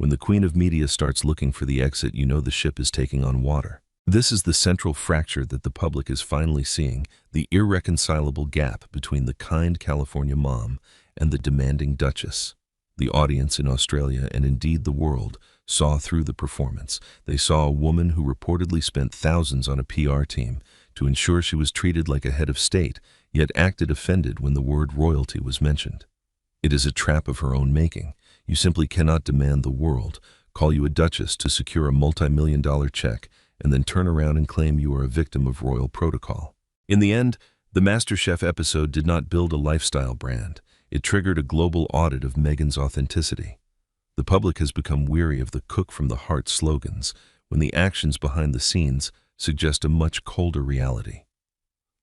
When the Queen of Media starts looking for the exit, you know the ship is taking on water. This is the central fracture that the public is finally seeing, the irreconcilable gap between the kind California mom and the demanding Duchess. The audience in Australia, and indeed the world, saw through the performance. They saw a woman who reportedly spent thousands on a PR team to ensure she was treated like a head of state, yet acted offended when the word royalty was mentioned. It is a trap of her own making. You simply cannot demand the world call you a duchess to secure a multi-million-dollar check and then turn around and claim you are a victim of royal protocol. In the end, the MasterChef episode did not build a lifestyle brand. It triggered a global audit of Meghan's authenticity. The public has become weary of the cook from the heart slogans when the actions behind the scenes suggest a much colder reality.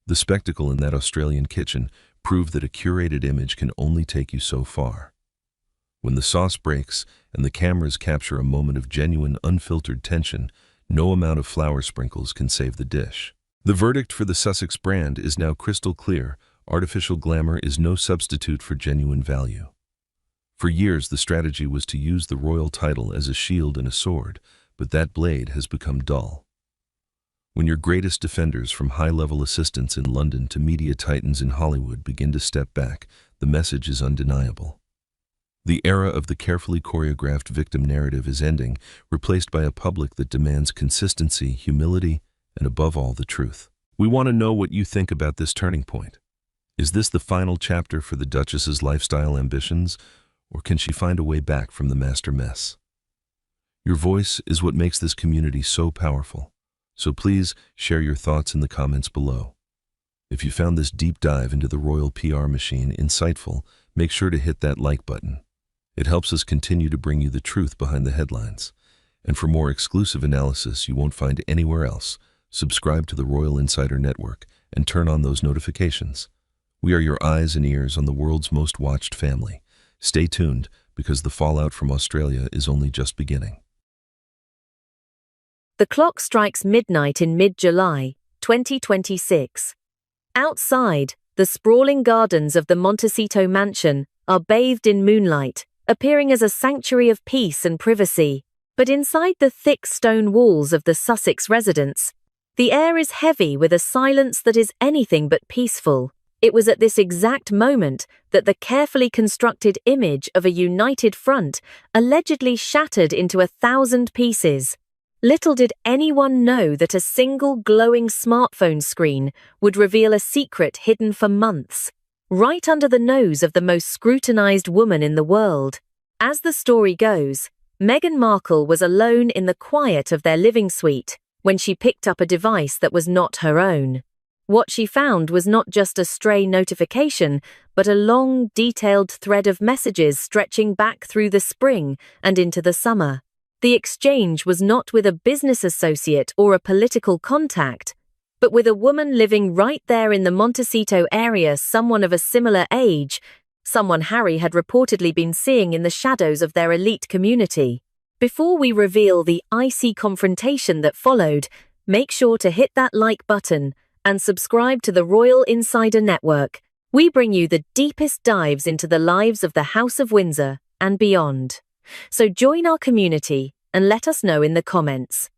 The spectacle in that Australian kitchen proved that a curated image can only take you so far. When the sauce breaks and the cameras capture a moment of genuine, unfiltered tension, no amount of flour sprinkles can save the dish. The verdict for the Sussex brand is now crystal clear. Artificial glamour is no substitute for genuine value. For years, the strategy was to use the royal title as a shield and a sword, but that blade has become dull. When your greatest defenders, from high-level assistants in London to media titans in Hollywood, begin to step back, the message is undeniable. The era of the carefully choreographed victim narrative is ending, replaced by a public that demands consistency, humility, and above all, the truth. We want to know what you think about this turning point. Is this the final chapter for the Duchess's lifestyle ambitions, or can she find a way back from the master mess? Your voice is what makes this community so powerful, so please share your thoughts in the comments below. If you found this deep dive into the royal PR machine insightful, make sure to hit that like button. It helps us continue to bring you the truth behind the headlines. And for more exclusive analysis you won't find anywhere else, subscribe to the Royal Insider Network and turn on those notifications. We are your eyes and ears on the world's most watched family. Stay tuned, because the fallout from Australia is only just beginning. The clock strikes midnight in mid-July, 2026. Outside, the sprawling gardens of the Montecito mansion are bathed in moonlight, appearing as a sanctuary of peace and privacy. But inside the thick stone walls of the Sussex residence, the air is heavy with a silence that is anything but peaceful. It was at this exact moment that the carefully constructed image of a united front allegedly shattered into 1,000 pieces. Little did anyone know that a single glowing smartphone screen would reveal a secret hidden for months, right under the nose of the most scrutinized woman in the world. As the story goes, Meghan Markle was alone in the quiet of their living suite when she picked up a device that was not her own. What she found was not just a stray notification, but a long, detailed thread of messages stretching back through the spring and into the summer. The exchange was not with a business associate or a political contact, but with a woman living right there in the Montecito area, someone of a similar age, someone Harry had reportedly been seeing in the shadows of their elite community. Before we reveal the icy confrontation that followed, make sure to hit that like button and subscribe to the Royal Insider Network. We bring you the deepest dives into the lives of the House of Windsor and beyond. So join our community and let us know in the comments.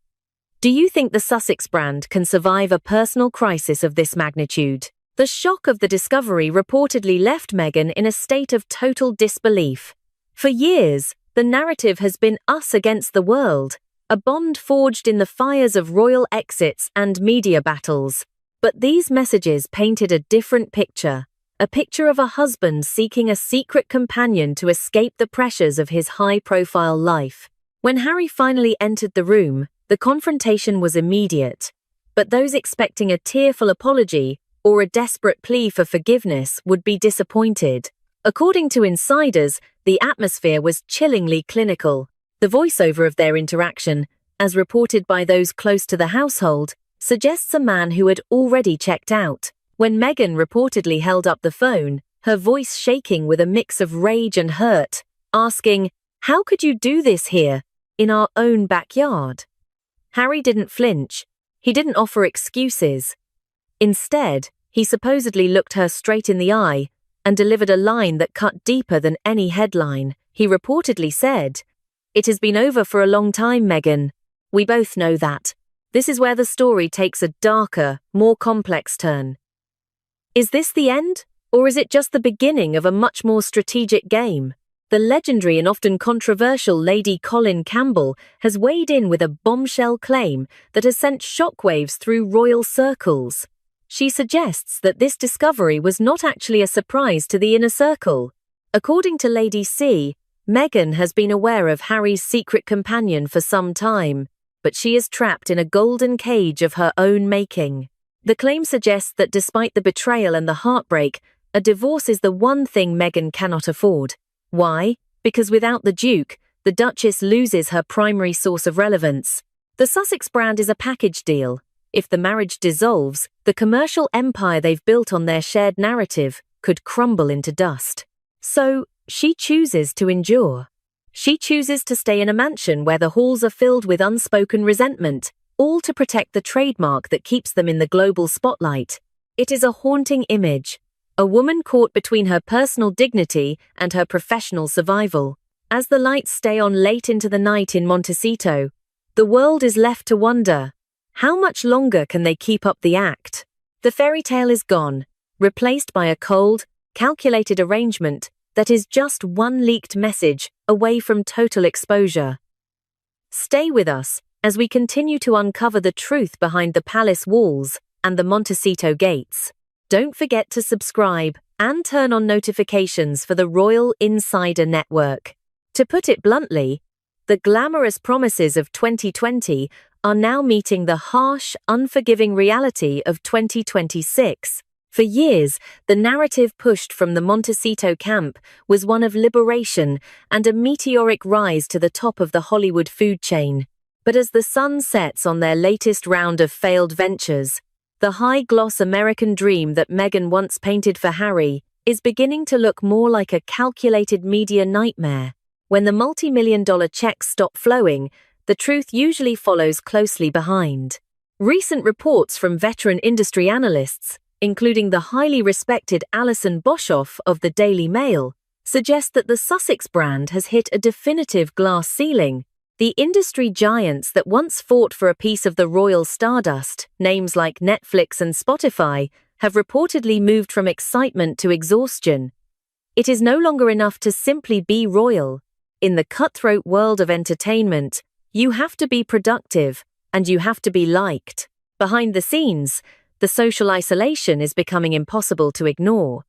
Do you think the Sussex brand can survive a personal crisis of this magnitude? The shock of the discovery reportedly left Meghan in a state of total disbelief. For years, the narrative has been us against the world, a bond forged in the fires of royal exits and media battles. But these messages painted a different picture, a picture of a husband seeking a secret companion to escape the pressures of his high-profile life. When Harry finally entered the room, the confrontation was immediate. But those expecting a tearful apology or a desperate plea for forgiveness would be disappointed. According to insiders, the atmosphere was chillingly clinical. The voiceover of their interaction, as reported by those close to the household, suggests a man who had already checked out. When Meghan reportedly held up the phone, her voice shaking with a mix of rage and hurt, asking, "How could you do this here, in our own backyard?" Harry didn't flinch. He didn't offer excuses. Instead, he supposedly looked her straight in the eye and delivered a line that cut deeper than any headline. He reportedly said, "It has been over for a long time, Meghan. We both know that." This is where the story takes a darker, more complex turn. Is this the end, or is it just the beginning of a much more strategic game? The legendary and often controversial Lady Colin Campbell has weighed in with a bombshell claim that has sent shockwaves through royal circles. She suggests that this discovery was not actually a surprise to the inner circle. According to Lady C, Meghan has been aware of Harry's secret companion for some time, but she is trapped in a golden cage of her own making. The claim suggests that despite the betrayal and the heartbreak, a divorce is the one thing Meghan cannot afford. Why? Because without the Duke, the Duchess loses her primary source of relevance. The Sussex brand is a package deal. If the marriage dissolves, the commercial empire they've built on their shared narrative could crumble into dust. So, she chooses to endure. She chooses to stay in a mansion where the halls are filled with unspoken resentment, all to protect the trademark that keeps them in the global spotlight. It is a haunting image. A woman caught between her personal dignity and her professional survival. As the lights stay on late into the night in Montecito, the world is left to wonder, how much longer can they keep up the act? The fairy tale is gone, replaced by a cold, calculated arrangement that is just one leaked message away from total exposure. Stay with us as we continue to uncover the truth behind the palace walls and the Montecito gates. Don't forget to subscribe and turn on notifications for the Royal Insider Network. To put it bluntly, the glamorous promises of 2020 are now meeting the harsh, unforgiving reality of 2026. For years, the narrative pushed from the Montecito camp was one of liberation and a meteoric rise to the top of the Hollywood food chain. But as the sun sets on their latest round of failed ventures, the high-gloss American dream that Meghan once painted for Harry is beginning to look more like a calculated media nightmare. When the multi-million-dollar checks stop flowing, the truth usually follows closely behind. Recent reports from veteran industry analysts, including the highly respected Alison Boshoff of the Daily Mail, suggest that the Sussex brand has hit a definitive glass ceiling. The industry giants that once fought for a piece of the royal stardust, names like Netflix and Spotify, have reportedly moved from excitement to exhaustion. It is no longer enough to simply be royal. In the cutthroat world of entertainment, you have to be productive, and you have to be liked. Behind the scenes, the social isolation is becoming impossible to ignore.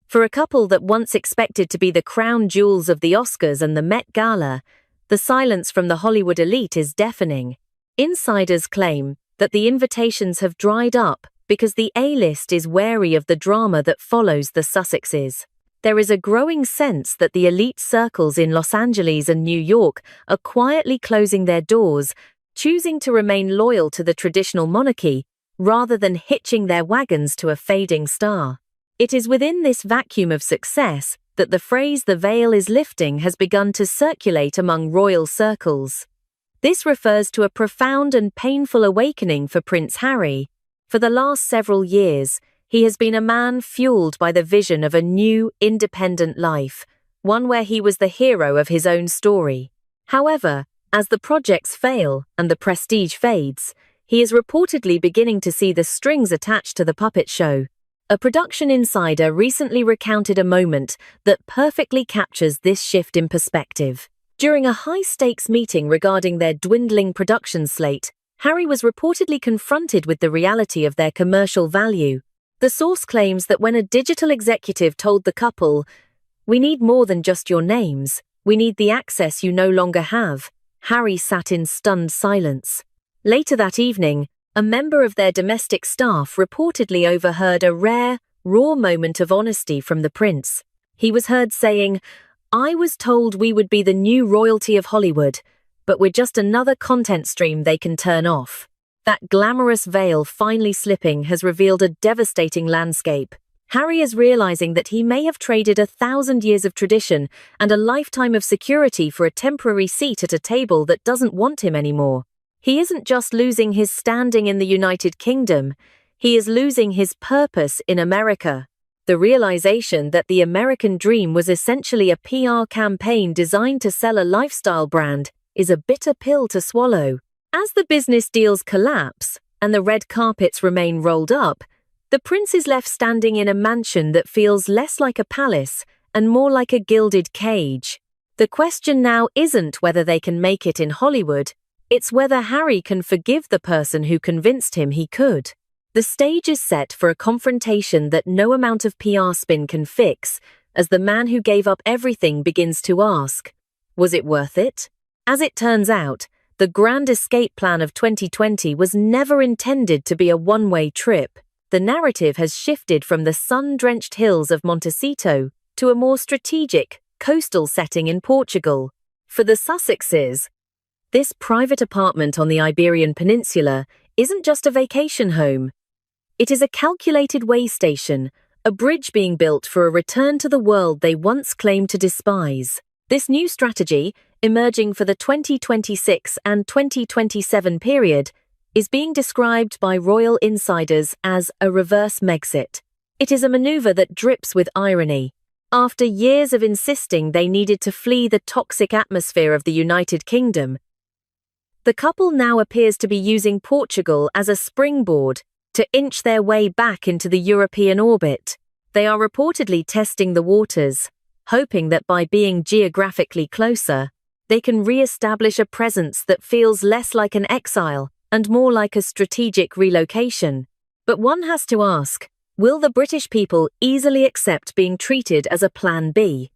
For a couple that once expected to be the crown jewels of the Oscars and the Met Gala, the silence from the Hollywood elite is deafening. Insiders claim that the invitations have dried up because the A-list is wary of the drama that follows the Sussexes. There is a growing sense that the elite circles in Los Angeles and New York are quietly closing their doors, choosing to remain loyal to the traditional monarchy rather than hitching their wagons to a fading star. It is within this vacuum of success that the phrase "the veil is lifting" has begun to circulate among royal circles. This refers to a profound and painful awakening for Prince Harry. For the last several years, he has been a man fueled by the vision of a new, independent life, one where he was the hero of his own story. However, as the projects fail and the prestige fades, he is reportedly beginning to see the strings attached to the puppet show. A production insider recently recounted a moment that perfectly captures this shift in perspective. During a high-stakes meeting regarding their dwindling production slate, Harry was reportedly confronted with the reality of their commercial value. The source claims that when a digital executive told the couple, "We need more than just your names, we need the access you no longer have," Harry sat in stunned silence. Later that evening, a member of their domestic staff reportedly overheard a rare, raw moment of honesty from the prince. He was heard saying, "I was told we would be the new royalty of Hollywood, but we're just another content stream they can turn off." That glamorous veil finally slipping has revealed a devastating landscape. Harry is realizing that he may have traded 1,000 years of tradition and a lifetime of security for a temporary seat at a table that doesn't want him anymore. He isn't just losing his standing in the United Kingdom, he is losing his purpose in America. The realization that the American dream was essentially a PR campaign designed to sell a lifestyle brand is a bitter pill to swallow. As the business deals collapse and the red carpets remain rolled up, the prince is left standing in a mansion that feels less like a palace and more like a gilded cage. The question now isn't whether they can make it in Hollywood, it's whether Harry can forgive the person who convinced him he could. The stage is set for a confrontation that no amount of PR spin can fix, as the man who gave up everything begins to ask, was it worth it? As it turns out, the grand escape plan of 2020 was never intended to be a one-way trip. The narrative has shifted from the sun-drenched hills of Montecito to a more strategic, coastal setting in Portugal. For the Sussexes, this private apartment on the Iberian Peninsula isn't just a vacation home. It is a calculated way station, a bridge being built for a return to the world they once claimed to despise. This new strategy, emerging for the 2026 and 2027 period, is being described by royal insiders as a reverse Megxit. It is a maneuver that drips with irony. After years of insisting they needed to flee the toxic atmosphere of the United Kingdom, the couple now appears to be using Portugal as a springboard to inch their way back into the European orbit. They are reportedly testing the waters, hoping that by being geographically closer, they can re-establish a presence that feels less like an exile and more like a strategic relocation. But one has to ask, will the British people easily accept being treated as a Plan B?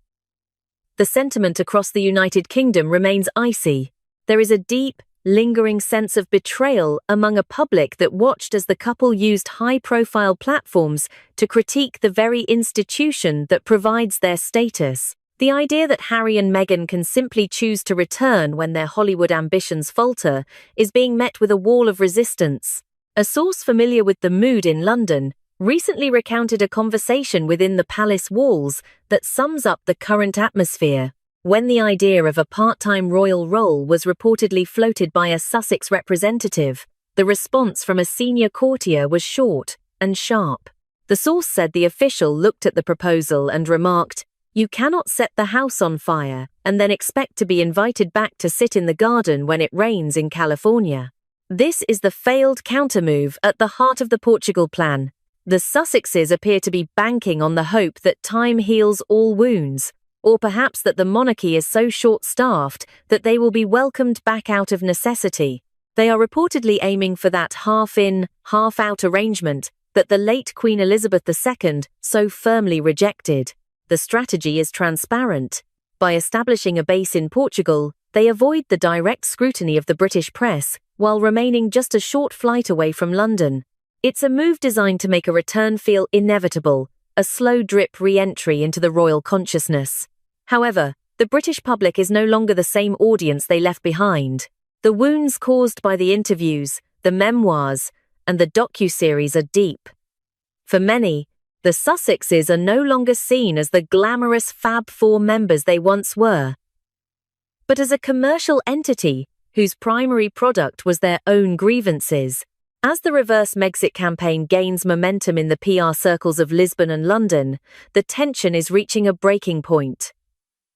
The sentiment across the United Kingdom remains icy. There is a deep, lingering sense of betrayal among a public that watched as the couple used high-profile platforms to critique the very institution that provides their status. The idea that Harry and Meghan can simply choose to return when their Hollywood ambitions falter is being met with a wall of resistance. A source familiar with the mood in London recently recounted a conversation within the palace walls that sums up the current atmosphere. When the idea of a part-time royal role was reportedly floated by a Sussex representative, the response from a senior courtier was short and sharp. The source said the official looked at the proposal and remarked, "You cannot set the house on fire and then expect to be invited back to sit in the garden when it rains in California." This is the failed countermove at the heart of the Portugal plan. The Sussexes appear to be banking on the hope that time heals all wounds, or perhaps that the monarchy is so short-staffed that they will be welcomed back out of necessity. They are reportedly aiming for that half-in, half-out arrangement that the late Queen Elizabeth II so firmly rejected. The strategy is transparent. By establishing a base in Portugal, they avoid the direct scrutiny of the British press while remaining just a short flight away from London. It's a move designed to make a return feel inevitable, a slow drip re-entry into the royal consciousness. However, the British public is no longer the same audience they left behind. The wounds caused by the interviews, the memoirs, and the docuseries are deep. For many, the Sussexes are no longer seen as the glamorous Fab Four members they once were, but as a commercial entity whose primary product was their own grievances. As the reverse Megxit campaign gains momentum in the PR circles of Lisbon and London, the tension is reaching a breaking point.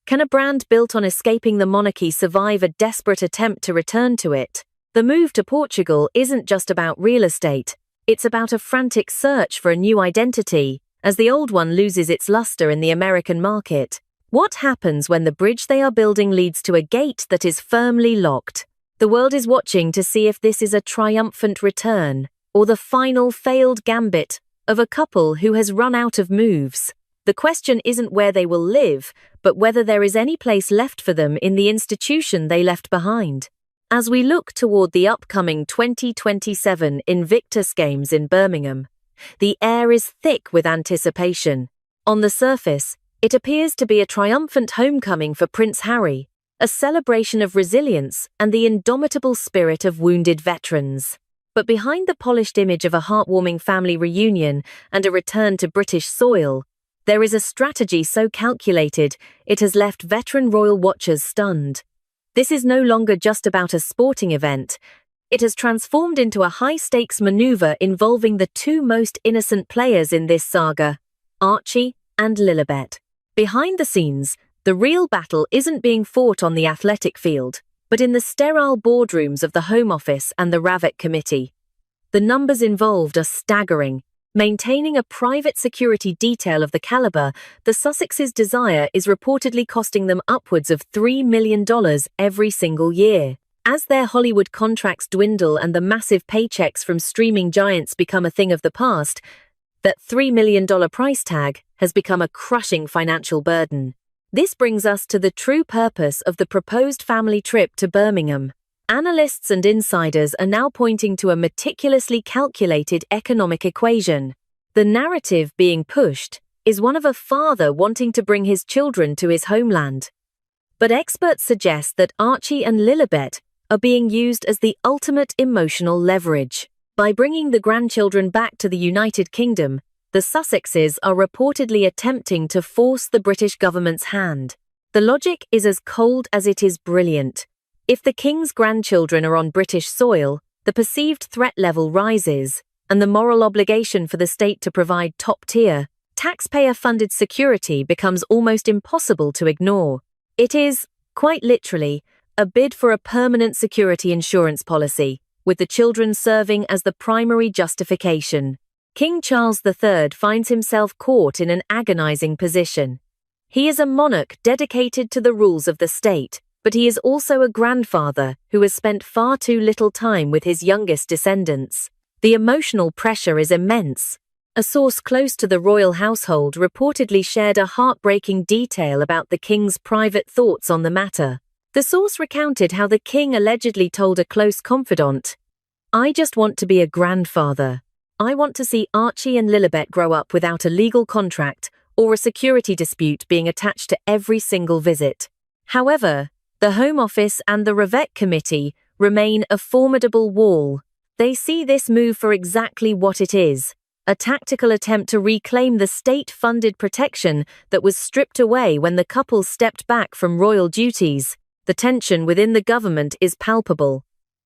Can a brand built on escaping the monarchy survive a desperate attempt to return to it? The move to Portugal isn't just about real estate, it's about a frantic search for a new identity, as the old one loses its luster in the American market. What happens when the bridge they are building leads to a gate that is firmly locked? The world is watching to see if this is a triumphant return, or the final failed gambit of a couple who has run out of moves. The question isn't where they will live, but whether there is any place left for them in the institution they left behind. As we look toward the upcoming 2027 Invictus Games in Birmingham, the air is thick with anticipation. On the surface, it appears to be a triumphant homecoming for Prince Harry, a celebration of resilience and the indomitable spirit of wounded veterans. But behind the polished image of a heartwarming family reunion and a return to British soil, there is a strategy so calculated it has left veteran royal watchers stunned. This is no longer just about a sporting event. It has transformed into a high-stakes maneuver involving the two most innocent players in this saga, Archie and Lilibet. Behind the scenes, the real battle isn't being fought on the athletic field, but in the sterile boardrooms of the Home Office and the Ravet Committee. The numbers involved are staggering. Maintaining a private security detail of the caliber the Sussexes desire is reportedly costing them upwards of $3 million every single year. As their Hollywood contracts dwindle and the massive paychecks from streaming giants become a thing of the past, that $3 million price tag has become a crushing financial burden. This brings us to the true purpose of the proposed family trip to Birmingham. Analysts and insiders are now pointing to a meticulously calculated economic equation. The narrative being pushed is one of a father wanting to bring his children to his homeland. But experts suggest that Archie and Lilibet are being used as the ultimate emotional leverage. By bringing the grandchildren back to the United Kingdom, the Sussexes are reportedly attempting to force the British government's hand. The logic is as cold as it is brilliant. If the King's grandchildren are on British soil, the perceived threat level rises, and the moral obligation for the state to provide top-tier, taxpayer-funded security becomes almost impossible to ignore. It is, quite literally, a bid for a permanent security insurance policy, with the children serving as the primary justification. King Charles III finds himself caught in an agonizing position. He is a monarch dedicated to the rules of the state, but he is also a grandfather who has spent far too little time with his youngest descendants. The emotional pressure is immense. A source close to the royal household reportedly shared a heartbreaking detail about the king's private thoughts on the matter. The source recounted how the king allegedly told a close confidant, "I just want to be a grandfather. I want to see Archie and Lilibet grow up without a legal contract or a security dispute being attached to every single visit." However, the Home Office and the Ravet Committee remain a formidable wall. They see this move for exactly what it is, a tactical attempt to reclaim the state-funded protection that was stripped away when the couple stepped back from royal duties. The tension within the government is palpable.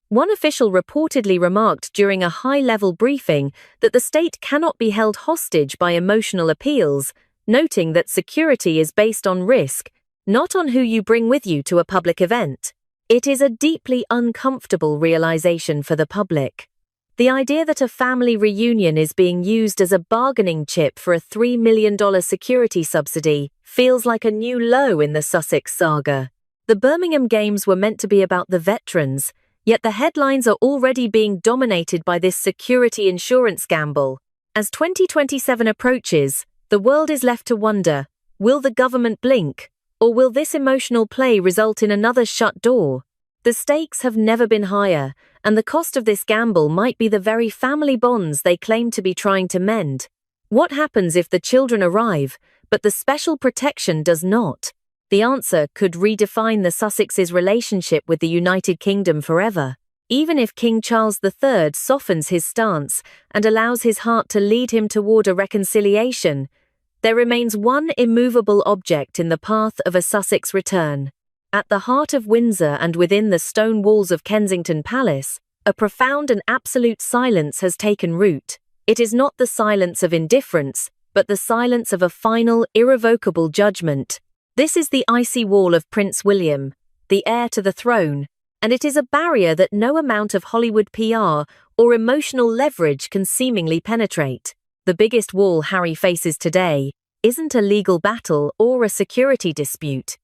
One official reportedly remarked during a high-level briefing that the state cannot be held hostage by emotional appeals, noting that security is based on risk, not on who you bring with you to a public event. It is a deeply uncomfortable realization for the public. The idea that a family reunion is being used as a bargaining chip for a $3 million security subsidy feels like a new low in the Sussex saga. The Birmingham Games were meant to be about the veterans, yet the headlines are already being dominated by this security insurance gamble. As 2027 approaches, the world is left to wonder, will the government blink, or will this emotional play result in another shut door? The stakes have never been higher, and the cost of this gamble might be the very family bonds they claim to be trying to mend. What happens if the children arrive, but the special protection does not? The answer could redefine the Sussexes' relationship with the United Kingdom forever. Even if King Charles III softens his stance and allows his heart to lead him toward a reconciliation, there remains one immovable object in the path of a Sussex return: At the heart of Windsor and within the stone walls of Kensington Palace, a profound and absolute silence has taken root. It is not the silence of indifference, but the silence of a final, irrevocable judgment. This is the icy wall of Prince William, the heir to the throne, and it is a barrier that no amount of Hollywood PR or emotional leverage can seemingly penetrate. The biggest wall Harry faces today isn't a legal battle or a security dispute.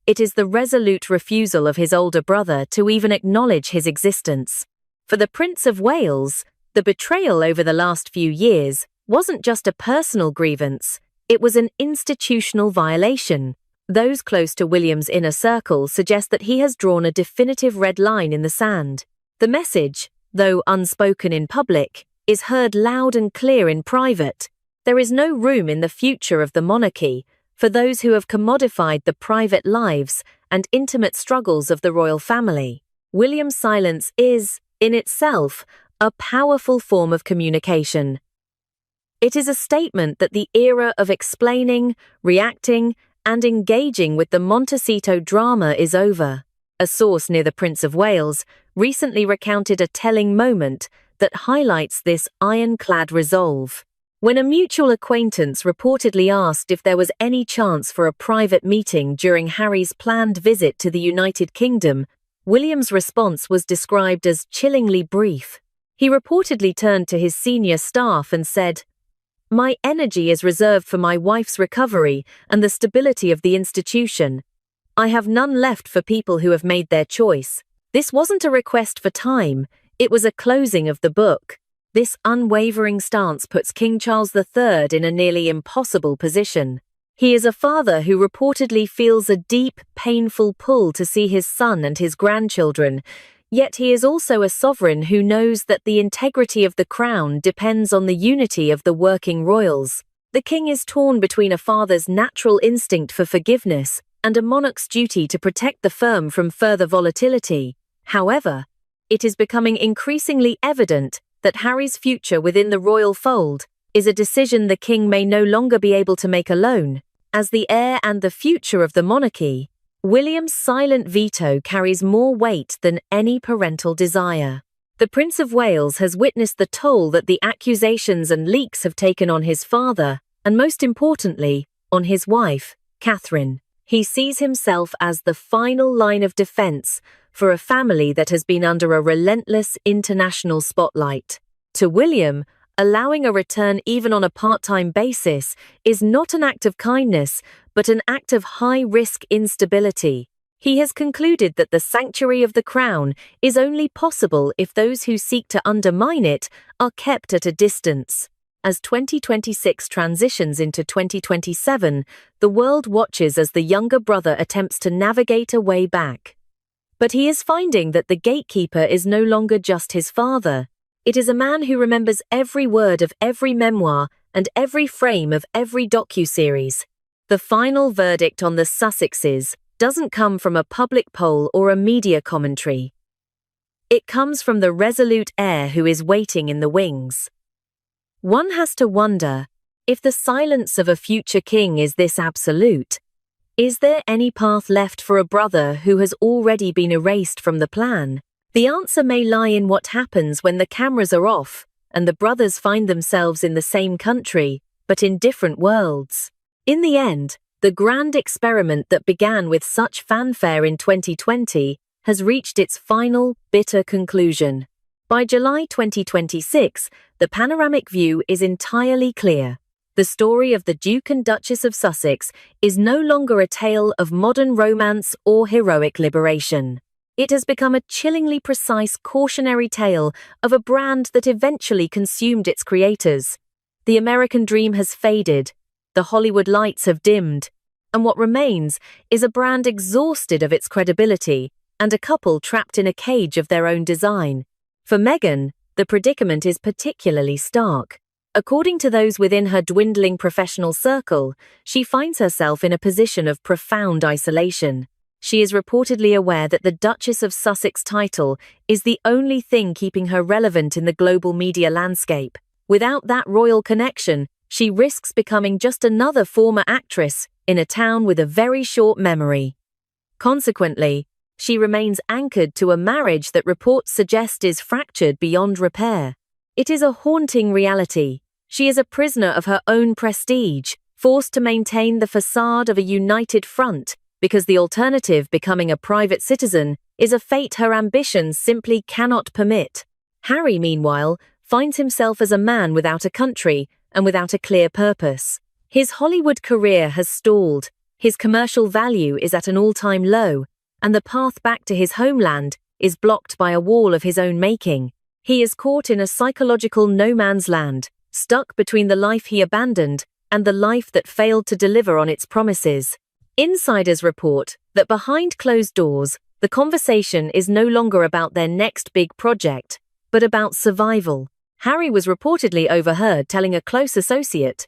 It is the resolute refusal of his older brother to even acknowledge his existence. For the Prince of Wales, the betrayal over the last few years wasn't just a personal grievance, it was an institutional violation. Those close to William's inner circle suggest that he has drawn a definitive red line in the sand. The message, though unspoken in public, is heard loud and clear in private. There is no room in the future of the monarchy for those who have commodified the private lives and intimate struggles of the royal family. William's silence is, in itself, a powerful form of communication. It is a statement that the era of explaining, reacting, and engaging with the Montecito drama is over. A source near the Prince of Wales recently recounted a telling moment that highlights this ironclad resolve. When a mutual acquaintance reportedly asked if there was any chance for a private meeting during Harry's planned visit to the United Kingdom, William's response was described as chillingly brief. He reportedly turned to his senior staff and said, "My energy is reserved for my wife's recovery and the stability of the institution. I have none left for people who have made their choice." This wasn't a request for time, it was a closing of the book. This unwavering stance puts King Charles III in a nearly impossible position. He is a father who reportedly feels a deep, painful pull to see his son and his grandchildren, yet he is also a sovereign who knows that the integrity of the crown depends on the unity of the working royals. The king is torn between a father's natural instinct for forgiveness and a monarch's duty to protect the firm from further volatility. However, it is becoming increasingly evident that Harry's future within the royal fold is a decision the king may no longer be able to make alone. As the heir and the future of the monarchy, William's silent veto carries more weight than any parental desire. The Prince of Wales has witnessed the toll that the accusations and leaks have taken on his father, and most importantly, on his wife, Catherine. He sees himself as the final line of defense for a family that has been under a relentless international spotlight. To William, allowing a return even on a part-time basis is not an act of kindness, but an act of high-risk instability. He has concluded that the sanctuary of the crown is only possible if those who seek to undermine it are kept at a distance. As 2026 transitions into 2027, the world watches as the younger brother attempts to navigate a way back. But he is finding that the gatekeeper is no longer just his father. It is a man who remembers every word of every memoir and every frame of every docuseries. The final verdict on the Sussexes doesn't come from a public poll or a media commentary. It comes from the resolute heir who is waiting in the wings. One has to wonder, if the silence of a future king is this absolute, is there any path left for a brother who has already been erased from the plan? The answer may lie in what happens when the cameras are off and the brothers find themselves in the same country, but in different worlds. In the end, the grand experiment that began with such fanfare in 2020 has reached its final, bitter conclusion. By July 2026, the panoramic view is entirely clear. The story of the Duke and Duchess of Sussex is no longer a tale of modern romance or heroic liberation. It has become a chillingly precise cautionary tale of a brand that eventually consumed its creators. The American dream has faded, the Hollywood lights have dimmed, and what remains is a brand exhausted of its credibility and a couple trapped in a cage of their own design. For Meghan, the predicament is particularly stark. According to those within her dwindling professional circle, she finds herself in a position of profound isolation. She is reportedly aware that the Duchess of Sussex title is the only thing keeping her relevant in the global media landscape. Without that royal connection, she risks becoming just another former actress in a town with a very short memory. Consequently, she remains anchored to a marriage that reports suggest is fractured beyond repair. It is a haunting reality. She is a prisoner of her own prestige, forced to maintain the facade of a united front, because the alternative, becoming a private citizen, is a fate her ambitions simply cannot permit. Harry, meanwhile, finds himself as a man without a country and without a clear purpose. His Hollywood career has stalled, his commercial value is at an all-time low, and the path back to his homeland is blocked by a wall of his own making. He is caught in a psychological no-man's land, stuck between the life he abandoned and the life that failed to deliver on its promises. Insiders report that behind closed doors, the conversation is no longer about their next big project, but about survival. Harry was reportedly overheard telling a close associate,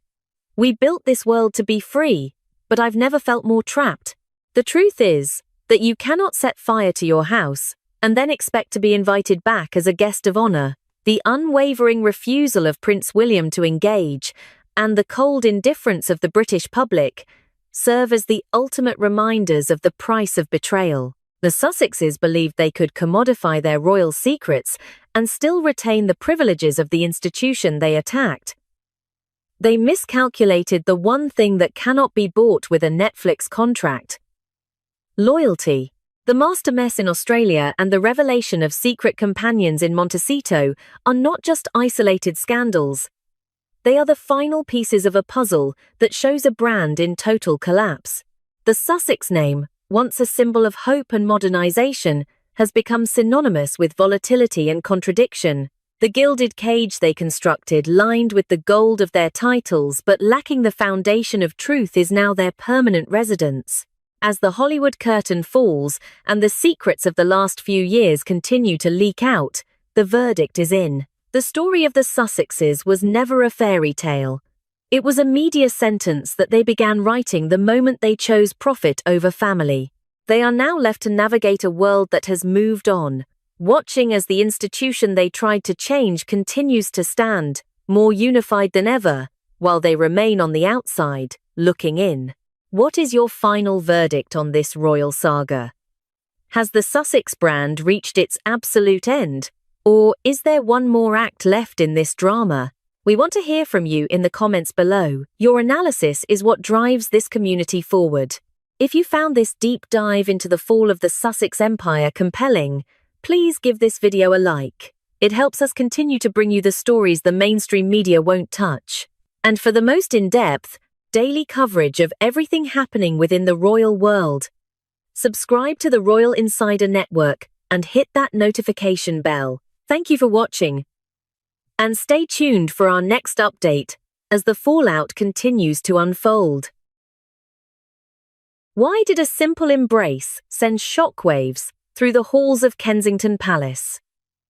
"We built this world to be free, but I've never felt more trapped." The truth is that you cannot set fire to your house and then expect to be invited back as a guest of honor. The unwavering refusal of Prince William to engage and the cold indifference of the British public serve as the ultimate reminders of the price of betrayal. The Sussexes believed they could commodify their royal secrets and still retain the privileges of the institution they attacked. They miscalculated the one thing that cannot be bought with a Netflix contract: loyalty. The master mess in Australia and the revelation of secret companions in Montecito are not just isolated scandals. They are the final pieces of a puzzle that shows a brand in total collapse. The Sussex name, once a symbol of hope and modernization, has become synonymous with volatility and contradiction. The gilded cage they constructed, lined with the gold of their titles but lacking the foundation of truth, is now their permanent residence. As the Hollywood curtain falls and the secrets of the last few years continue to leak out, the verdict is in. The story of the Sussexes was never a fairy tale. It was a media sentence that they began writing the moment they chose profit over family. They are now left to navigate a world that has moved on, watching as the institution they tried to change continues to stand, more unified than ever, while they remain on the outside, looking in. What is your final verdict on this royal saga? Has the Sussex brand reached its absolute end? Or is there one more act left in this drama? We want to hear from you in the comments below. Your analysis is what drives this community forward. If you found this deep dive into the fall of the Sussex Empire compelling, please give this video a like. It helps us continue to bring you the stories the mainstream media won't touch. And for the most in-depth, daily coverage of everything happening within the royal world, subscribe to the Royal Insider Network and hit that notification bell. Thank you for watching. And stay tuned for our next update as the fallout continues to unfold. Why did a simple embrace send shockwaves through the halls of Kensington Palace?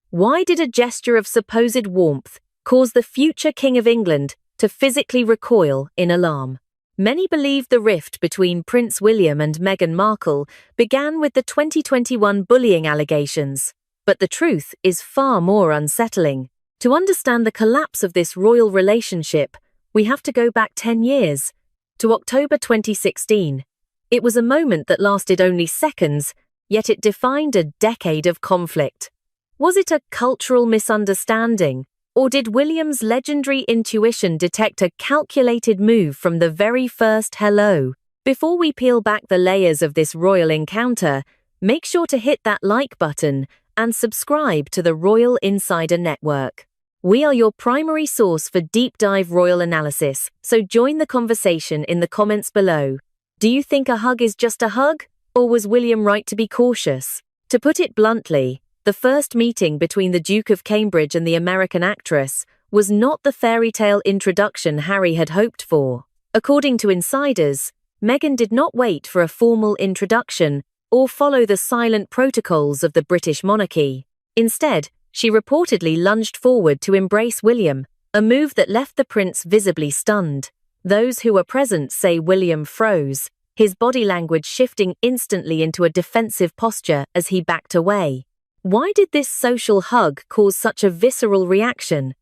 Why did a gesture of supposed warmth cause the future King of England to physically recoil in alarm? Many believe the rift between Prince William and Meghan Markle began with the 2021 bullying allegations, but the truth is far more unsettling. To understand the collapse of this royal relationship, we have to go back 10 years, to October 2016. It was a moment that lasted only seconds, yet it defined a decade of conflict. Was it a cultural misunderstanding, or did William's legendary intuition detect a calculated move from the very first hello? Before we peel back the layers of this royal encounter, make sure to hit that like button and subscribe to the Royal Insider Network. We are your primary source for deep dive royal analysis, so join the conversation in the comments below. Do you think a hug is just a hug, or was William right to be cautious? To put it bluntly, the first meeting between the Duke of Cambridge and the American actress was not the fairy tale introduction Harry had hoped for. According to insiders, Meghan did not wait for a formal introduction or follow the silent protocols of the British monarchy. Instead, she reportedly lunged forward to embrace William, a move that left the prince visibly stunned. Those who were present say William froze, his body language shifting instantly into a defensive posture as he backed away. Why did this social hug cause such a visceral reaction?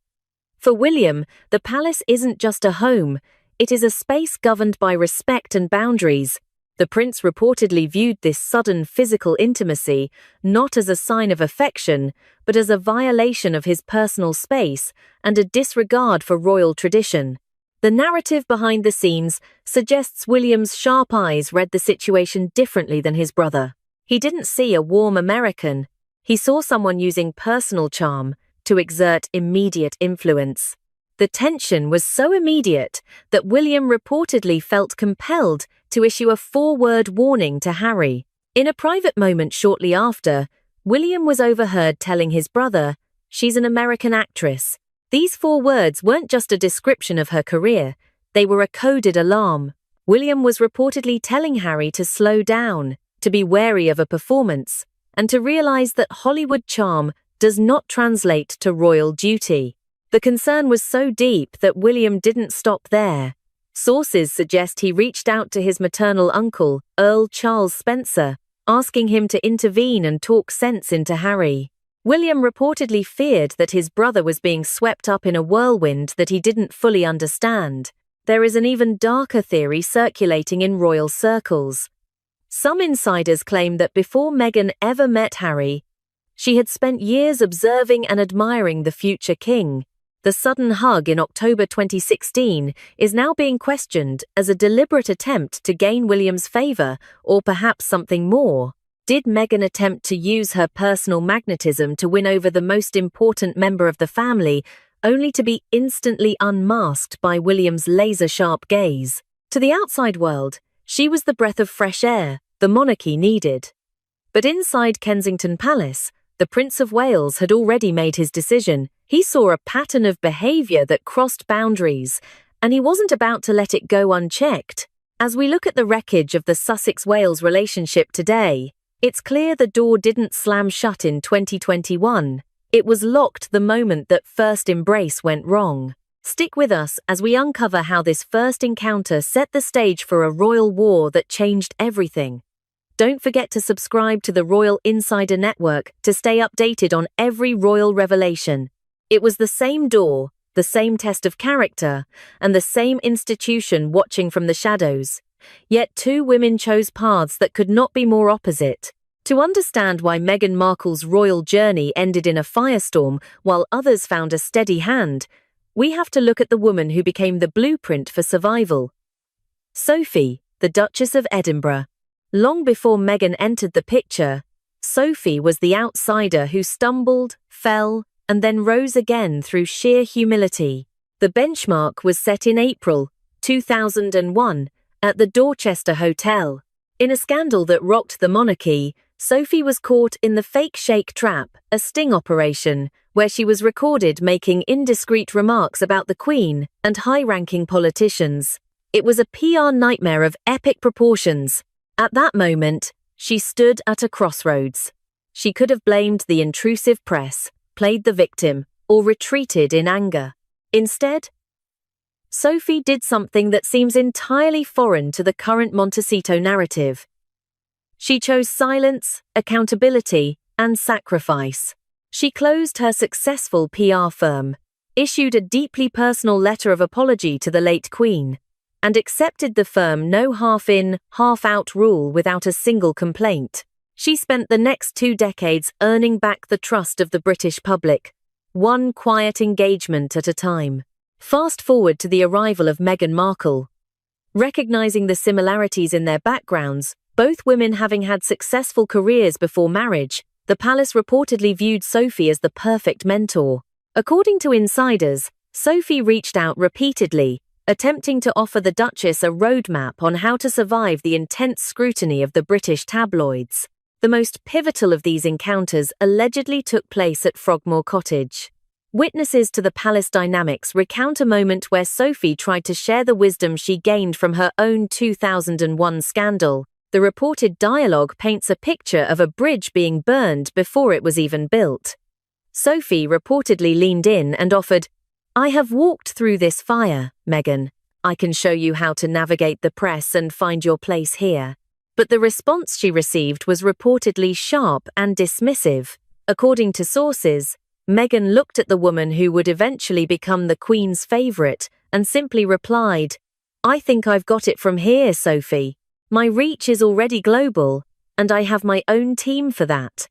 For William, the palace isn't just a home, it is a space governed by respect and boundaries. The prince reportedly viewed this sudden physical intimacy not as a sign of affection, but as a violation of his personal space and a disregard for royal tradition. The narrative behind the scenes suggests William's sharp eyes read the situation differently than his brother. He didn't see a warm American. He saw someone using personal charm to exert immediate influence. The tension was so immediate that William reportedly felt compelled to issue a 4-word warning to Harry. In a private moment shortly after, William was overheard telling his brother, "She's an American actress." These 4 words weren't just a description of her career, they were a coded alarm. William was reportedly telling Harry to slow down, to be wary of a performance, and to realize that Hollywood charm does not translate to royal duty. The concern was so deep that William didn't stop there. Sources suggest he reached out to his maternal uncle, Earl Charles Spencer, asking him to intervene and talk sense into Harry. William reportedly feared that his brother was being swept up in a whirlwind that he didn't fully understand. There is an even darker theory circulating in royal circles. Some insiders claim that before Meghan ever met Harry, she had spent years observing and admiring the future king. The sudden hug in October 2016 is now being questioned as a deliberate attempt to gain William's favor, or perhaps something more. Did Meghan attempt to use her personal magnetism to win over the most important member of the family, only to be instantly unmasked by William's laser-sharp gaze? To the outside world, she was the breath of fresh air the monarchy needed. But inside Kensington Palace, the Prince of Wales had already made his decision. He saw a pattern of behavior that crossed boundaries, and he wasn't about to let it go unchecked. As we look at the wreckage of the Sussex-Wales relationship today, it's clear the door didn't slam shut in 2021. It was locked the moment that first embrace went wrong. Stick with us as we uncover how this first encounter set the stage for a royal war that changed everything. Don't forget to subscribe to the Royal Insider Network to stay updated on every royal revelation. It was the same door, the same test of character, and the same institution watching from the shadows. Yet 2 women chose paths that could not be more opposite. To understand why Meghan Markle's royal journey ended in a firestorm while others found a steady hand, we have to look at the woman who became the blueprint for survival. Sophie, the Duchess of Edinburgh. Long before Meghan entered the picture, Sophie was the outsider who stumbled, fell, and then rose again through sheer humility. The benchmark was set in April 2001 at the Dorchester Hotel. In a scandal that rocked the monarchy, Sophie was caught in the fake shake trap, a sting operation, where she was recorded making indiscreet remarks about the Queen and high-ranking politicians. It was a PR nightmare of epic proportions. At that moment, she stood at a crossroads. She could have blamed the intrusive press, played the victim, or retreated in anger. Instead, Sophie did something that seems entirely foreign to the current Montecito narrative. She chose silence, accountability, and sacrifice. She closed her successful PR firm, issued a deeply personal letter of apology to the late Queen, and accepted the firm no half-in, half-out rule without a single complaint. She spent the next 2 decades earning back the trust of the British public, one quiet engagement at a time. Fast forward to the arrival of Meghan Markle. Recognizing the similarities in their backgrounds, both women having had successful careers before marriage, the palace reportedly viewed Sophie as the perfect mentor. According to insiders, Sophie reached out repeatedly, attempting to offer the Duchess a roadmap on how to survive the intense scrutiny of the British tabloids. The most pivotal of these encounters allegedly took place at Frogmore Cottage. Witnesses to the palace dynamics recount a moment where Sophie tried to share the wisdom she gained from her own 2001 scandal. The reported dialogue paints a picture of a bridge being burned before it was even built. Sophie reportedly leaned in and offered, "I have walked through this fire, Meghan. I can show you how to navigate the press and find your place here." But the response she received was reportedly sharp and dismissive. According to sources, Meghan looked at the woman who would eventually become the Queen's favourite and simply replied, "I think I've got it from here, Sophie." My reach is already global, and I have my own team for that.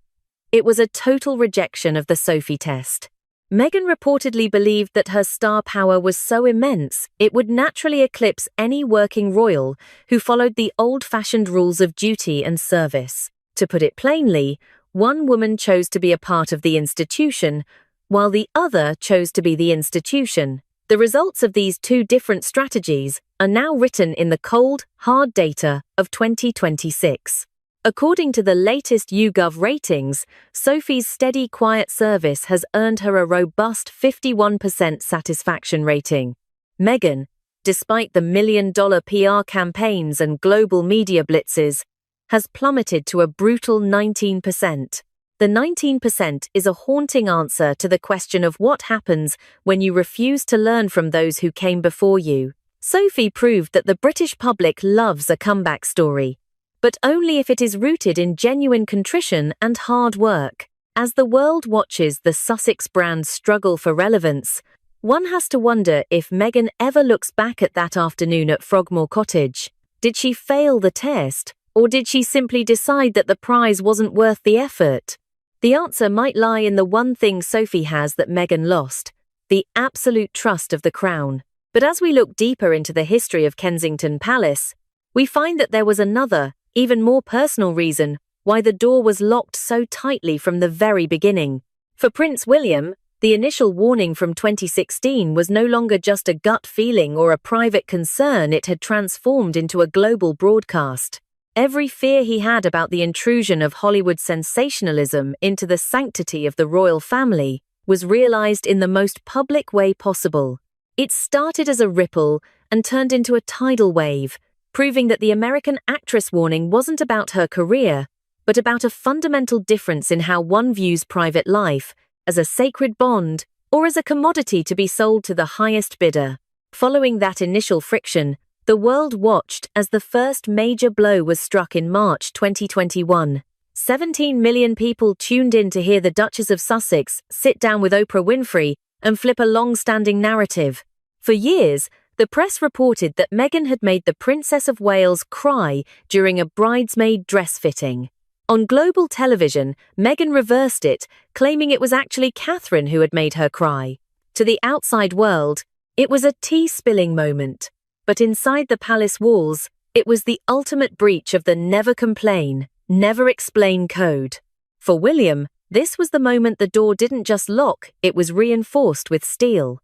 It was a total rejection of the Sophie test. Meghan reportedly believed that her star power was so immense it would naturally eclipse any working royal who followed the old-fashioned rules of duty and service. To put it plainly, one woman chose to be a part of the institution, while the other chose to be the institution. The results of these two different strategies are now written in the cold, hard data of 2026. According to the latest YouGov ratings, Sophie's steady, quiet service has earned her a robust 51% satisfaction rating. Meghan, despite the million-dollar PR campaigns and global media blitzes, has plummeted to a brutal 19%. The 19% is a haunting answer to the question of what happens when you refuse to learn from those who came before you. Sophie proved that the British public loves a comeback story, but only if it is rooted in genuine contrition and hard work. As the world watches the Sussex brand struggle for relevance, one has to wonder if Meghan ever looks back at that afternoon at Frogmore Cottage. Did she fail the test, or did she simply decide that the prize wasn't worth the effort? The answer might lie in the one thing Sophie has that Meghan lost: the absolute trust of the crown. But as we look deeper into the history of Kensington Palace, we find that there was another, even more personal reason why the door was locked so tightly from the very beginning. For Prince William, the initial warning from 2016 was no longer just a gut feeling or a private concern. It had transformed into a global broadcast. Every fear he had about the intrusion of Hollywood sensationalism into the sanctity of the royal family was realized in the most public way possible. It started as a ripple and turned into a tidal wave, proving that the American actress warning wasn't about her career, but about a fundamental difference in how one views private life, as a sacred bond or as a commodity to be sold to the highest bidder. Following that initial friction, the world watched as the first major blow was struck in March 2021. 17 million people tuned in to hear the Duchess of Sussex sit down with Oprah Winfrey and flip a long-standing narrative. For years, the press reported that Meghan had made the Princess of Wales cry during a bridesmaid dress fitting. On global television, Meghan reversed it, claiming it was actually Catherine who had made her cry. To the outside world, it was a tea-spilling moment. But inside the palace walls, it was the ultimate breach of the never complain, never explain code. For William, this was the moment the door didn't just lock, it was reinforced with steel.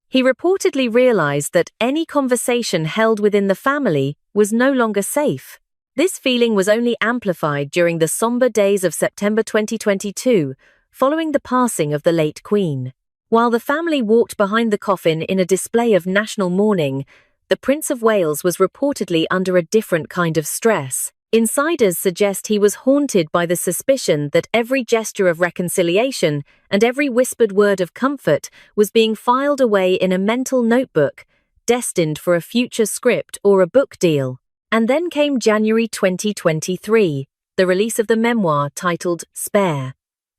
He reportedly realized that any conversation held within the family was no longer safe. This feeling was only amplified during the somber days of September 2022, following the passing of the late Queen. While the family walked behind the coffin in a display of national mourning, the Prince of Wales was reportedly under a different kind of stress. Insiders suggest he was haunted by the suspicion that every gesture of reconciliation and every whispered word of comfort was being filed away in a mental notebook, destined for a future script or a book deal. And then came January 2023, the release of the memoir titled Spare.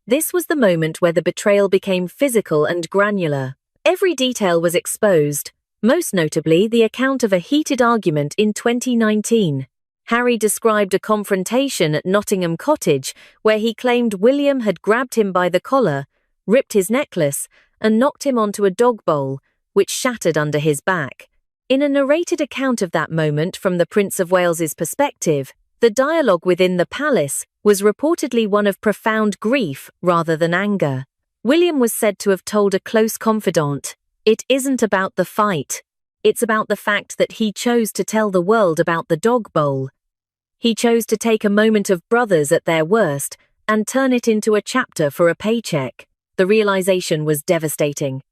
This was the moment where the betrayal became physical and granular. Every detail was exposed, most notably the account of a heated argument in 2019. Harry described a confrontation at Nottingham Cottage where he claimed William had grabbed him by the collar, ripped his necklace, and knocked him onto a dog bowl, which shattered under his back. In a narrated account of that moment from the Prince of Wales's perspective, the dialogue within the palace was reportedly one of profound grief rather than anger. William was said to have told a close confidant, "It isn't about the fight. It's about the fact that he chose to tell the world about the dog bowl. He chose to take a moment of brothers at their worst and turn it into a chapter for a paycheck." The realization was devastating.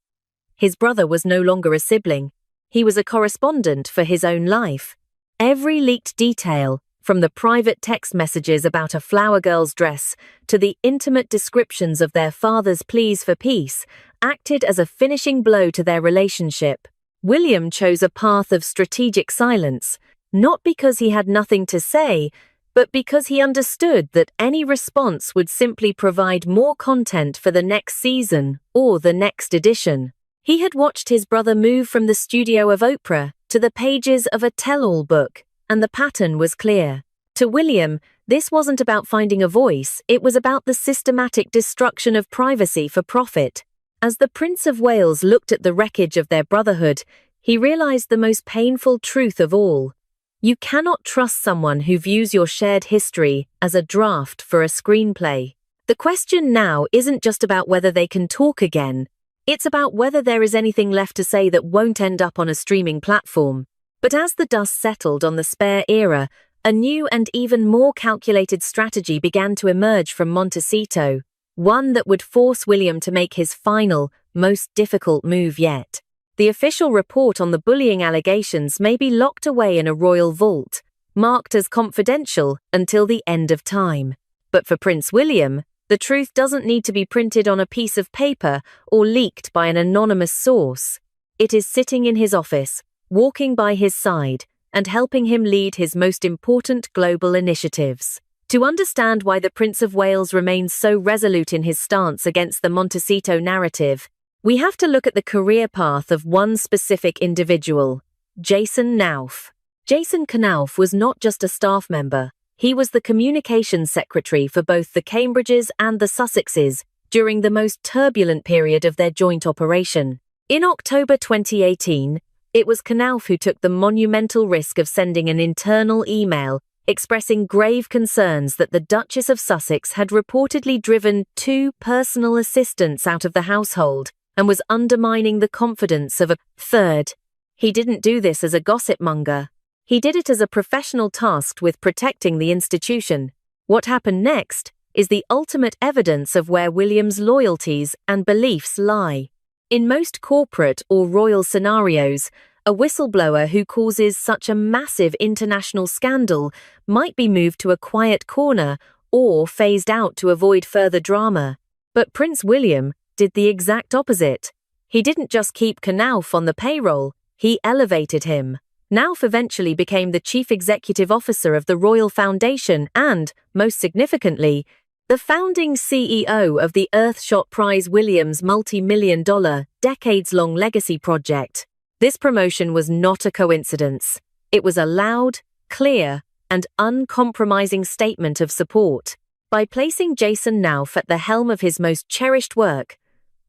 His brother was no longer a sibling. He was a correspondent for his own life. Every leaked detail, from the private text messages about a flower girl's dress to the intimate descriptions of their father's pleas for peace, acted as a finishing blow to their relationship. William chose a path of strategic silence, not because he had nothing to say, but because he understood that any response would simply provide more content for the next season or the next edition. He had watched his brother move from the studio of Oprah to the pages of a tell-all book, and the pattern was clear. To William, this wasn't about finding a voice, it was about the systematic destruction of privacy for profit. As the Prince of Wales looked at the wreckage of their brotherhood, he realized the most painful truth of all. You cannot trust someone who views your shared history as a draft for a screenplay. The question now isn't just about whether they can talk again. It's about whether there is anything left to say that won't end up on a streaming platform. But as the dust settled on the Spare era, a new and even more calculated strategy began to emerge from Montecito, one that would force William to make his final, most difficult move yet. The official report on the bullying allegations may be locked away in a royal vault, marked as confidential until the end of time. But for Prince William, the truth doesn't need to be printed on a piece of paper or leaked by an anonymous source. It is sitting in his office, walking by his side, and helping him lead his most important global initiatives. To understand why the Prince of Wales remains so resolute in his stance against the Montecito narrative, we have to look at the career path of one specific individual, Jason Knauf. Jason Knauf was not just a staff member, he was the communications secretary for both the Cambridges and the Sussexes during the most turbulent period of their joint operation. In October 2018, it was Knauf who took the monumental risk of sending an internal email expressing grave concerns that the Duchess of Sussex had reportedly driven 2 personal assistants out of the household and was undermining the confidence of a third. He didn't do this as a gossip monger. He did it as a professional tasked with protecting the institution. What happened next is the ultimate evidence of where William's loyalties and beliefs lie. In most corporate or royal scenarios, a whistleblower who causes such a massive international scandal might be moved to a quiet corner or phased out to avoid further drama. But Prince William did the exact opposite. He didn't just keep Knauf on the payroll, he elevated him. Knauf eventually became the chief executive officer of the Royal Foundation and, most significantly, the founding CEO of the Earthshot Prize Williams multi-million-dollar, decades-long legacy project. This promotion was not a coincidence. It was a loud, clear, and uncompromising statement of support. By placing Jason Knauf at the helm of his most cherished work,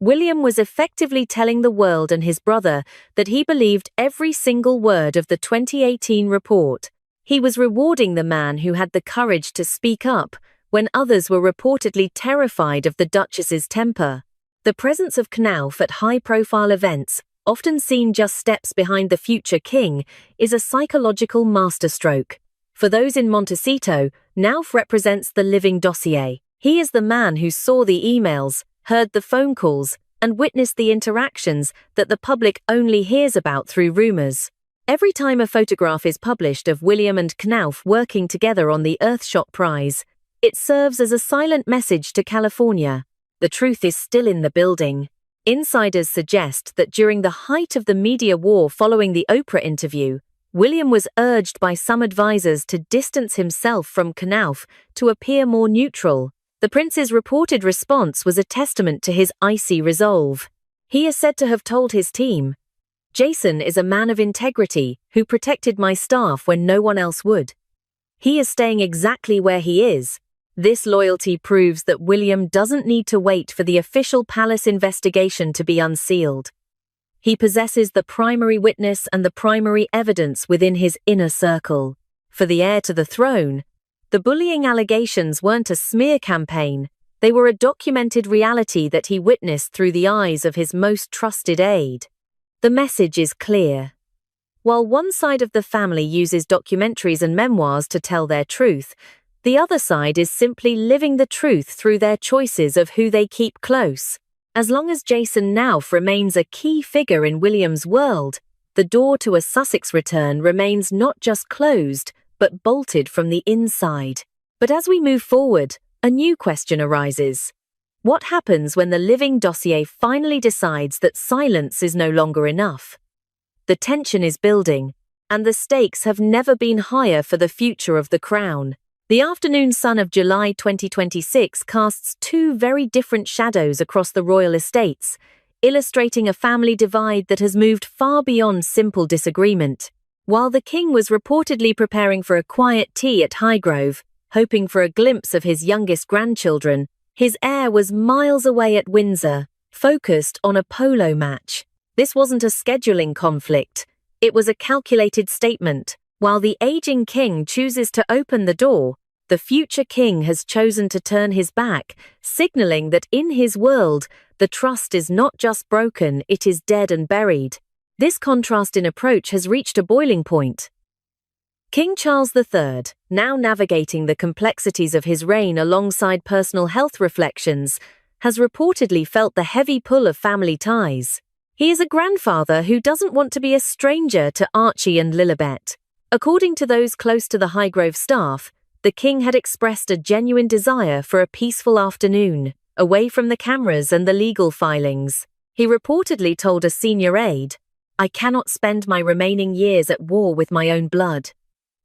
William was effectively telling the world and his brother that he believed every single word of the 2018 report. He was rewarding the man who had the courage to speak up when others were reportedly terrified of the Duchess's temper. The presence of Knauf at high-profile events, often seen just steps behind the future king, is a psychological masterstroke. For those in Montecito, Knauf represents the living dossier. He is the man who saw the emails, heard the phone calls, and witnessed the interactions that the public only hears about through rumors. Every time a photograph is published of William and Knauf working together on the Earthshot Prize, it serves as a silent message to California. The truth is still in the building. Insiders suggest that during the height of the media war following the Oprah interview, William was urged by some advisors to distance himself from Knauf to appear more neutral. The prince's reported response was a testament to his icy resolve. He is said to have told his team, "Jason is a man of integrity who protected my staff when no one else would. He is staying exactly where he is." This loyalty proves that William doesn't need to wait for the official palace investigation to be unsealed. He possesses the primary witness and the primary evidence within his inner circle. For the heir to the throne, the bullying allegations weren't a smear campaign, they were a documented reality that he witnessed through the eyes of his most trusted aide. The message is clear. While one side of the family uses documentaries and memoirs to tell their truth, the other side is simply living the truth through their choices of who they keep close. As long as Jason Knauf remains a key figure in William's world, the door to a Sussex return remains not just closed, but bolted from the inside. But as we move forward, a new question arises. What happens when the living dossier finally decides that silence is no longer enough? The tension is building, and the stakes have never been higher for the future of the crown. The afternoon sun of July 2026 casts 2 very different shadows across the royal estates, illustrating a family divide that has moved far beyond simple disagreement. While the king was reportedly preparing for a quiet tea at Highgrove, hoping for a glimpse of his youngest grandchildren, his heir was miles away at Windsor, focused on a polo match. This wasn't a scheduling conflict. It was a calculated statement. While the aging king chooses to open the door, the future king has chosen to turn his back, signaling that in his world, the trust is not just broken, it is dead and buried. This contrast in approach has reached a boiling point. King Charles III, now navigating the complexities of his reign alongside personal health reflections, has reportedly felt the heavy pull of family ties. He is a grandfather who doesn't want to be a stranger to Archie and Lilibet. According to those close to the Highgrove staff, the king had expressed a genuine desire for a peaceful afternoon, away from the cameras and the legal filings. He reportedly told a senior aide, "I cannot spend my remaining years at war with my own blood.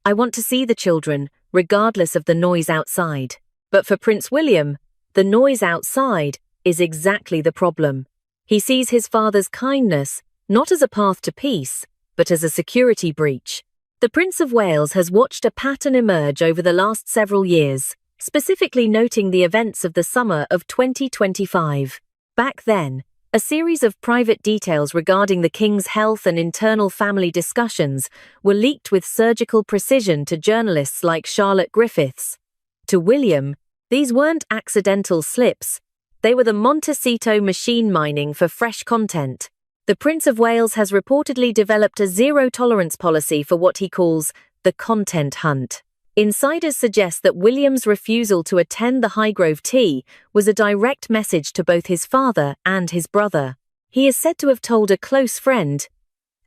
I want to see the children, regardless of the noise outside." But for Prince William, the noise outside is exactly the problem. He sees his father's kindness not as a path to peace, but as a security breach. The Prince of Wales has watched a pattern emerge over the last several years, specifically noting the events of the summer of 2025. Back then, a series of private details regarding the king's health and internal family discussions were leaked with surgical precision to journalists like Charlotte Griffiths. To William, these weren't accidental slips. They were the Montecito machine mining for fresh content. The Prince of Wales has reportedly developed a zero-tolerance policy for what he calls the content hunt. Insiders suggest that William's refusal to attend the Highgrove tea was a direct message to both his father and his brother. He is said to have told a close friend,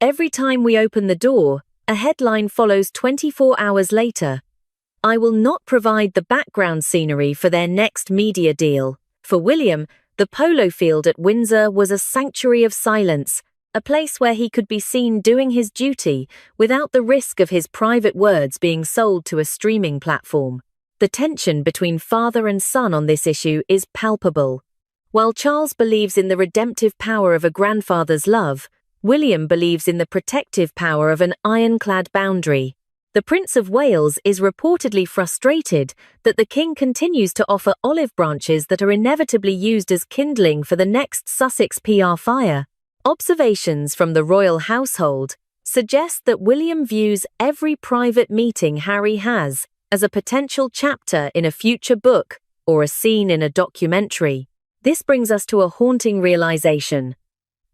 "Every time we open the door, a headline follows 24 hours later. I will not provide the background scenery for their next media deal." For William, the polo field at Windsor was a sanctuary of silence, a place where he could be seen doing his duty without the risk of his private words being sold to a streaming platform. The tension between father and son on this issue is palpable. While Charles believes in the redemptive power of a grandfather's love, William believes in the protective power of an ironclad boundary. The Prince of Wales is reportedly frustrated that the king continues to offer olive branches that are inevitably used as kindling for the next Sussex PR fire. Observations from the royal household suggest that William views every private meeting Harry has as a potential chapter in a future book or a scene in a documentary. This brings us to a haunting realization.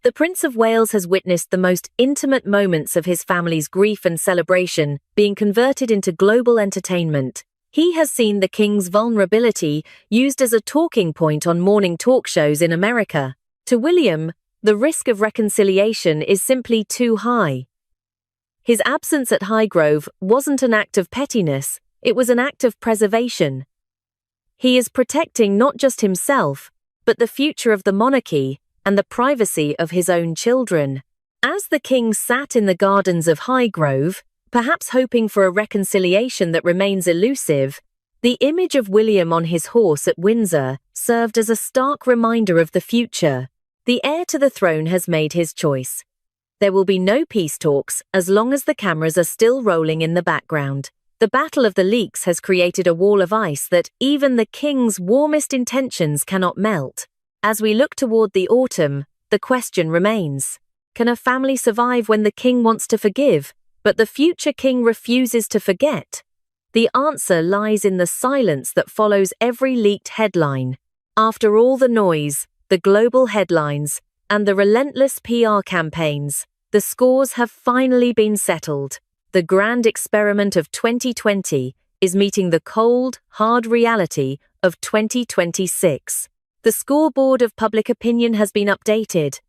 The Prince of Wales has witnessed the most intimate moments of his family's grief and celebration being converted into global entertainment. He has seen the king's vulnerability used as a talking point on morning talk shows in America. To William, the risk of reconciliation is simply too high. His absence at Highgrove wasn't an act of pettiness, it was an act of preservation. He is protecting not just himself, but the future of the monarchy and the privacy of his own children. As the king sat in the gardens of Highgrove, perhaps hoping for a reconciliation that remains elusive, the image of William on his horse at Windsor served as a stark reminder of the future. The heir to the throne has made his choice. There will be no peace talks as long as the cameras are still rolling in the background. The battle of the leaks has created a wall of ice that even the king's warmest intentions cannot melt. As we look toward the autumn, the question remains: can a family survive when the king wants to forgive, but the future king refuses to forget? The answer lies in the silence that follows every leaked headline. After all the noise, the global headlines, and the relentless PR campaigns, the scores have finally been settled. The grand experiment of 2020 is meeting the cold, hard reality of 2026. The scoreboard of public opinion has been updated,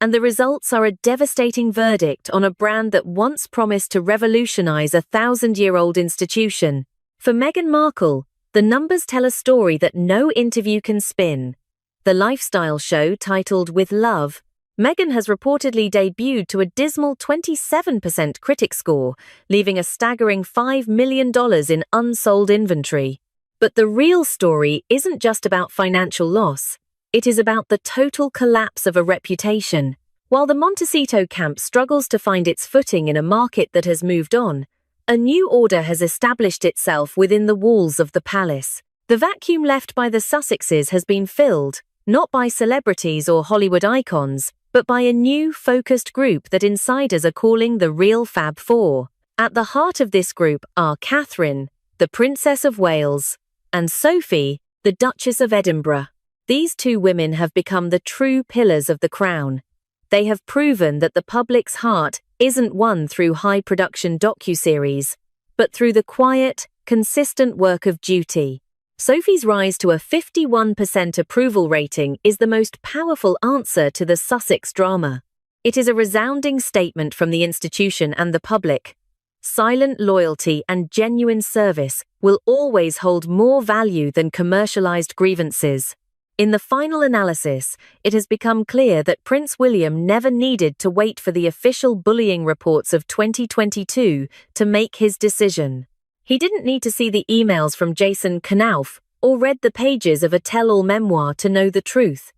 and the results are a devastating verdict on a brand that once promised to revolutionize a 1,000-year-old institution. For Meghan Markle, the numbers tell a story that no interview can spin. The lifestyle show titled With Love, Meghan has reportedly debuted to a dismal 27% critic score, leaving a staggering $5 million in unsold inventory. But the real story isn't just about financial loss. It is about the total collapse of a reputation. While the Montecito camp struggles to find its footing in a market that has moved on, a new order has established itself within the walls of the palace. The vacuum left by the Sussexes has been filled, not by celebrities or Hollywood icons, but by a new, focused group that insiders are calling the Real Fab Four. At the heart of this group are Catherine, the Princess of Wales, and Sophie, the Duchess of Edinburgh. These two women have become the true pillars of the crown. They have proven that the public's heart isn't won through high-production docuseries, but through the quiet, consistent work of duty. Sophie's rise to a 51% approval rating is the most powerful answer to the Sussex drama. It is a resounding statement from the institution and the public. Silent loyalty and genuine service will always hold more value than commercialized grievances. In the final analysis, it has become clear that Prince William never needed to wait for the official bullying reports of 2022 to make his decision. He didn't need to see the emails from Jason Knauf or read the pages of a tell-all memoir to know the truth.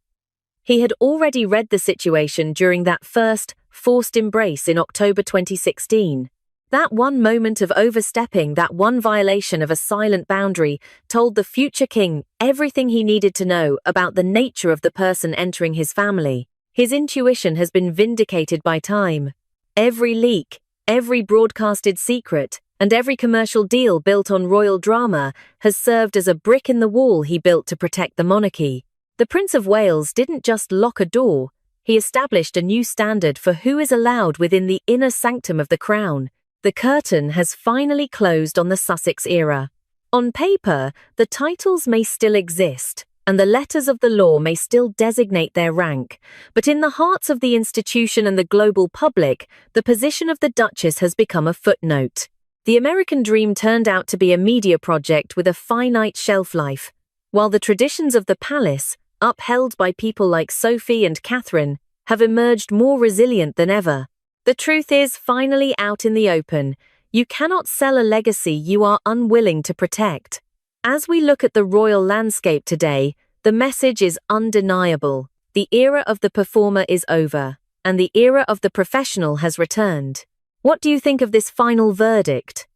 He had already read the situation during that first forced embrace in October 2016. That one moment of overstepping, that one violation of a silent boundary, told the future king everything he needed to know about the nature of the person entering his family. His intuition has been vindicated by time. Every leak, every broadcasted secret, and every commercial deal built on royal drama has served as a brick in the wall he built to protect the monarchy. The Prince of Wales didn't just lock a door, he established a new standard for who is allowed within the inner sanctum of the crown. The curtain has finally closed on the Sussex era. On paper, the titles may still exist, and the letters of the law may still designate their rank, but in the hearts of the institution and the global public, the position of the Duchess has become a footnote. The American dream turned out to be a media project with a finite shelf life, while the traditions of the palace, upheld by people like Sophie and Catherine, have emerged more resilient than ever. The truth is finally out in the open. You cannot sell a legacy you are unwilling to protect. As we look at the royal landscape today, the message is undeniable. The era of the performer is over, and the era of the professional has returned. What do you think of this final verdict?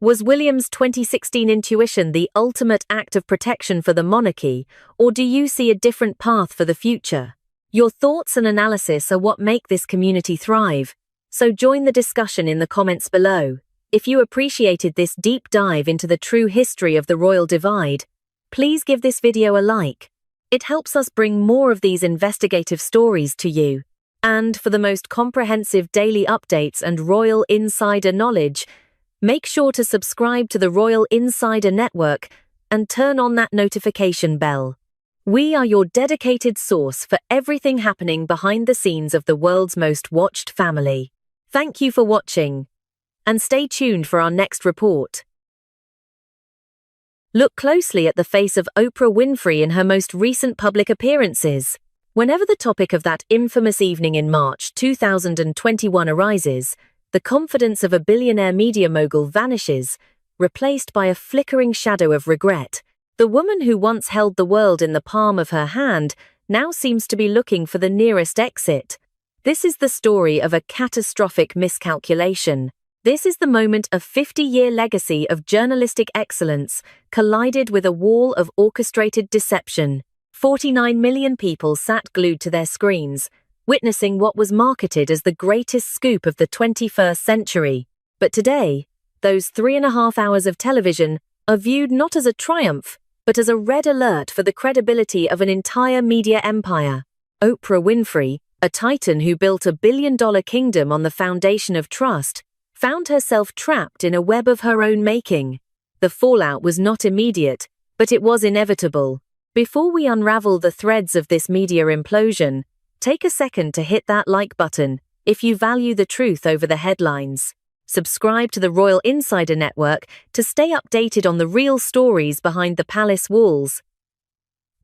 Was William's 2016 intuition the ultimate act of protection for the monarchy, or do you see a different path for the future? Your thoughts and analysis are what make this community thrive, so join the discussion in the comments below. If you appreciated this deep dive into the true history of the royal divide, please give this video a like. It helps us bring more of these investigative stories to you. And for the most comprehensive daily updates and royal insider knowledge, make sure to subscribe to the Royal Insider Network and turn on that notification bell. We are your dedicated source for everything happening behind the scenes of the world's most watched family. Thank you for watching, and stay tuned for our next report. Look closely at the face of Oprah Winfrey in her most recent public appearances. Whenever the topic of that infamous evening in March 2021 arises, the confidence of a billionaire media mogul vanishes, replaced by a flickering shadow of regret. The woman who once held the world in the palm of her hand now seems to be looking for the nearest exit. This is the story of a catastrophic miscalculation. This is the moment a 50-year legacy of journalistic excellence collided with a wall of orchestrated deception. 49 million people sat glued to their screens, witnessing what was marketed as the greatest scoop of the 21st century. But today, those 3.5 hours of television are viewed not as a triumph, but as a red alert for the credibility of an entire media empire. Oprah Winfrey, a titan who built a billion-dollar kingdom on the foundation of trust, found herself trapped in a web of her own making. The fallout was not immediate, but it was inevitable. Before we unravel the threads of this media implosion, take a second to hit that like button if you value the truth over the headlines. Subscribe to the Royal Insider Network to stay updated on the real stories behind the palace walls.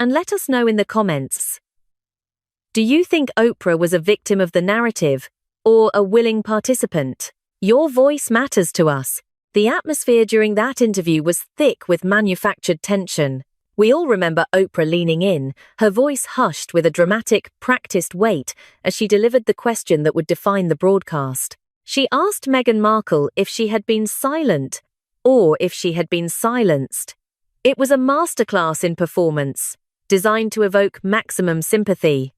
And let us know in the comments. Do you think Oprah was a victim of the narrative, or a willing participant? Your voice matters to us. The atmosphere during that interview was thick with manufactured tension. We all remember Oprah leaning in, her voice hushed with a dramatic, practiced weight as she delivered the question that would define the broadcast. She asked Meghan Markle if she had been silent or if she had been silenced. It was a masterclass in performance, designed to evoke maximum sympathy.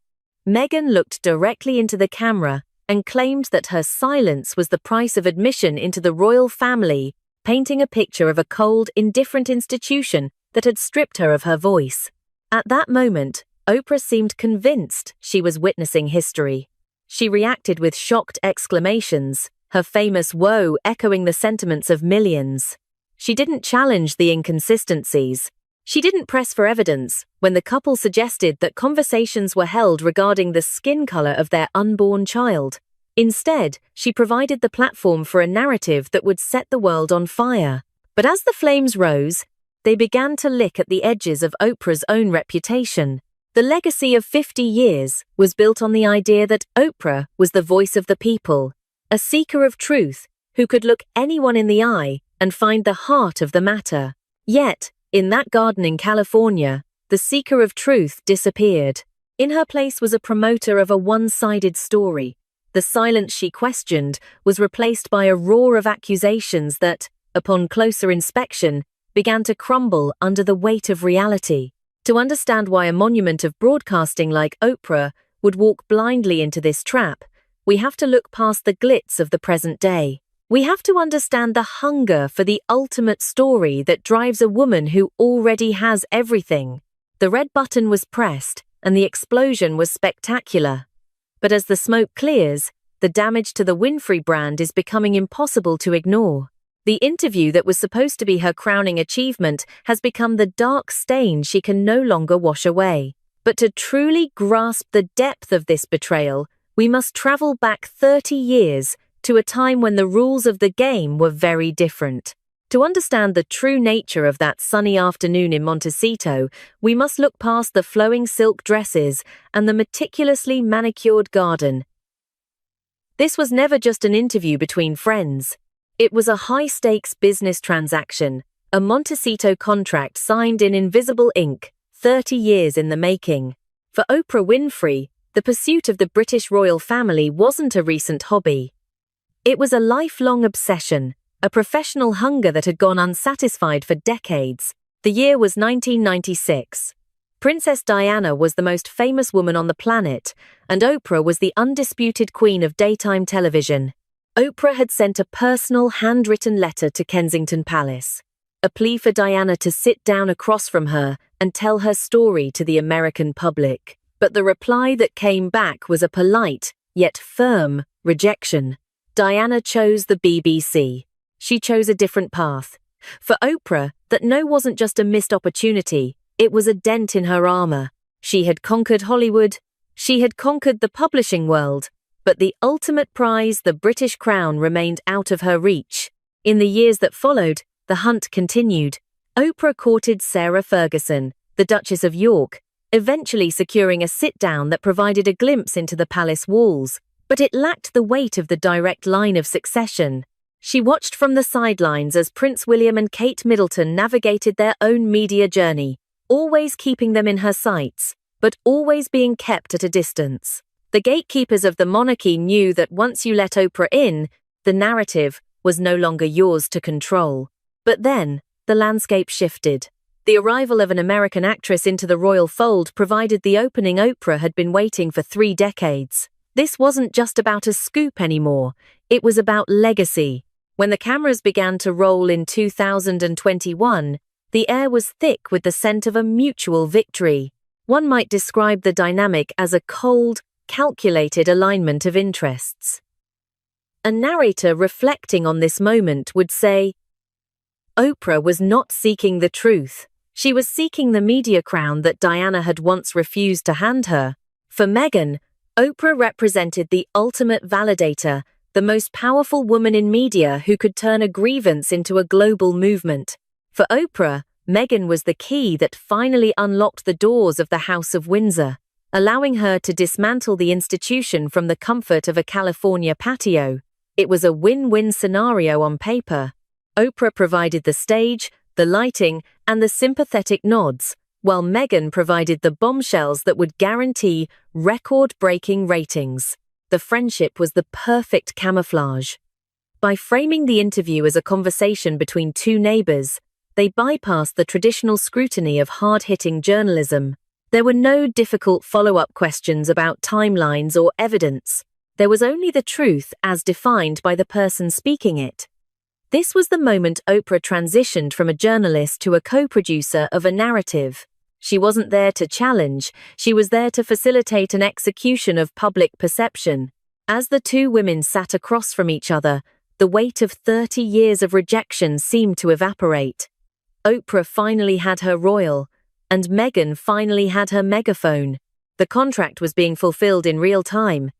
Meghan looked directly into the camera and claimed that her silence was the price of admission into the royal family, painting a picture of a cold, indifferent institution that had stripped her of her voice. At that moment, Oprah seemed convinced she was witnessing history. She reacted with shocked exclamations, her famous "whoa" echoing the sentiments of millions. She didn't challenge the inconsistencies. She didn't press for evidence when the couple suggested that conversations were held regarding the skin color of their unborn child. Instead, she provided the platform for a narrative that would set the world on fire. But as the flames rose, they began to lick at the edges of Oprah's own reputation. The legacy of 50 years was built on the idea that Oprah was the voice of the people, a seeker of truth who could look anyone in the eye and find the heart of the matter. Yet, in that garden in California, the seeker of truth disappeared. In her place was a promoter of a one-sided story. The silence she questioned was replaced by a roar of accusations that, upon closer inspection, began to crumble under the weight of reality. To understand why a monument of broadcasting like Oprah would walk blindly into this trap, we have to look past the glitz of the present day. We have to understand the hunger for the ultimate story that drives a woman who already has everything. The red button was pressed, and the explosion was spectacular. But as the smoke clears, the damage to the Winfrey brand is becoming impossible to ignore. The interview that was supposed to be her crowning achievement has become the dark stain she can no longer wash away. But to truly grasp the depth of this betrayal, we must travel back 30 years to a time when the rules of the game were very different. To understand the true nature of that sunny afternoon in Montecito, we must look past the flowing silk dresses and the meticulously manicured garden. This was never just an interview between friends. It was a high-stakes business transaction, a Montecito contract signed in invisible ink, 30 years in the making. For Oprah Winfrey, the pursuit of the British royal family wasn't a recent hobby. It was a lifelong obsession, a professional hunger that had gone unsatisfied for decades. The year was 1996. Princess Diana was the most famous woman on the planet, and Oprah was the undisputed queen of daytime television. Oprah had sent a personal handwritten letter to Kensington Palace, a plea for Diana to sit down across from her and tell her story to the American public. But the reply that came back was a polite, yet firm, rejection. Diana chose the BBC. She chose a different path. For Oprah, that no wasn't just a missed opportunity, it was a dent in her armor. She had conquered Hollywood, she had conquered the publishing world, but the ultimate prize, the British crown, remained out of her reach. In the years that followed, the hunt continued. Oprah courted Sarah Ferguson, the Duchess of York, eventually securing a sit-down that provided a glimpse into the palace walls, but it lacked the weight of the direct line of succession. She watched from the sidelines as Prince William and Kate Middleton navigated their own media journey, always keeping them in her sights, but always being kept at a distance. The gatekeepers of the monarchy knew that once you let Oprah in, the narrative was no longer yours to control. But then, the landscape shifted. The arrival of an American actress into the royal fold provided the opening Oprah had been waiting for 3 decades. This wasn't just about a scoop anymore, it was about legacy. When the cameras began to roll in 2021, the air was thick with the scent of a mutual victory. One might describe the dynamic as a cold, calculated alignment of interests. A narrator reflecting on this moment would say, Oprah was not seeking the truth. She was seeking the media crown that Diana had once refused to hand her. For Meghan, Oprah represented the ultimate validator, the most powerful woman in media who could turn a grievance into a global movement. For Oprah, Meghan was the key that finally unlocked the doors of the House of Windsor, allowing her to dismantle the institution from the comfort of a California patio. It was a win-win scenario on paper. Oprah provided the stage, the lighting, and the sympathetic nods, while Meghan provided the bombshells that would guarantee record-breaking ratings. The friendship was the perfect camouflage. By framing the interview as a conversation between two neighbors, they bypassed the traditional scrutiny of hard-hitting journalism. There were no difficult follow-up questions about timelines or evidence. There was only the truth as defined by the person speaking it. This was the moment Oprah transitioned from a journalist to a co-producer of a narrative. She wasn't there to challenge, she was there to facilitate an execution of public perception. As the two women sat across from each other, the weight of 30 years of rejection seemed to evaporate. Oprah finally had her royal, and Meghan finally had her megaphone. The contract was being fulfilled in real time.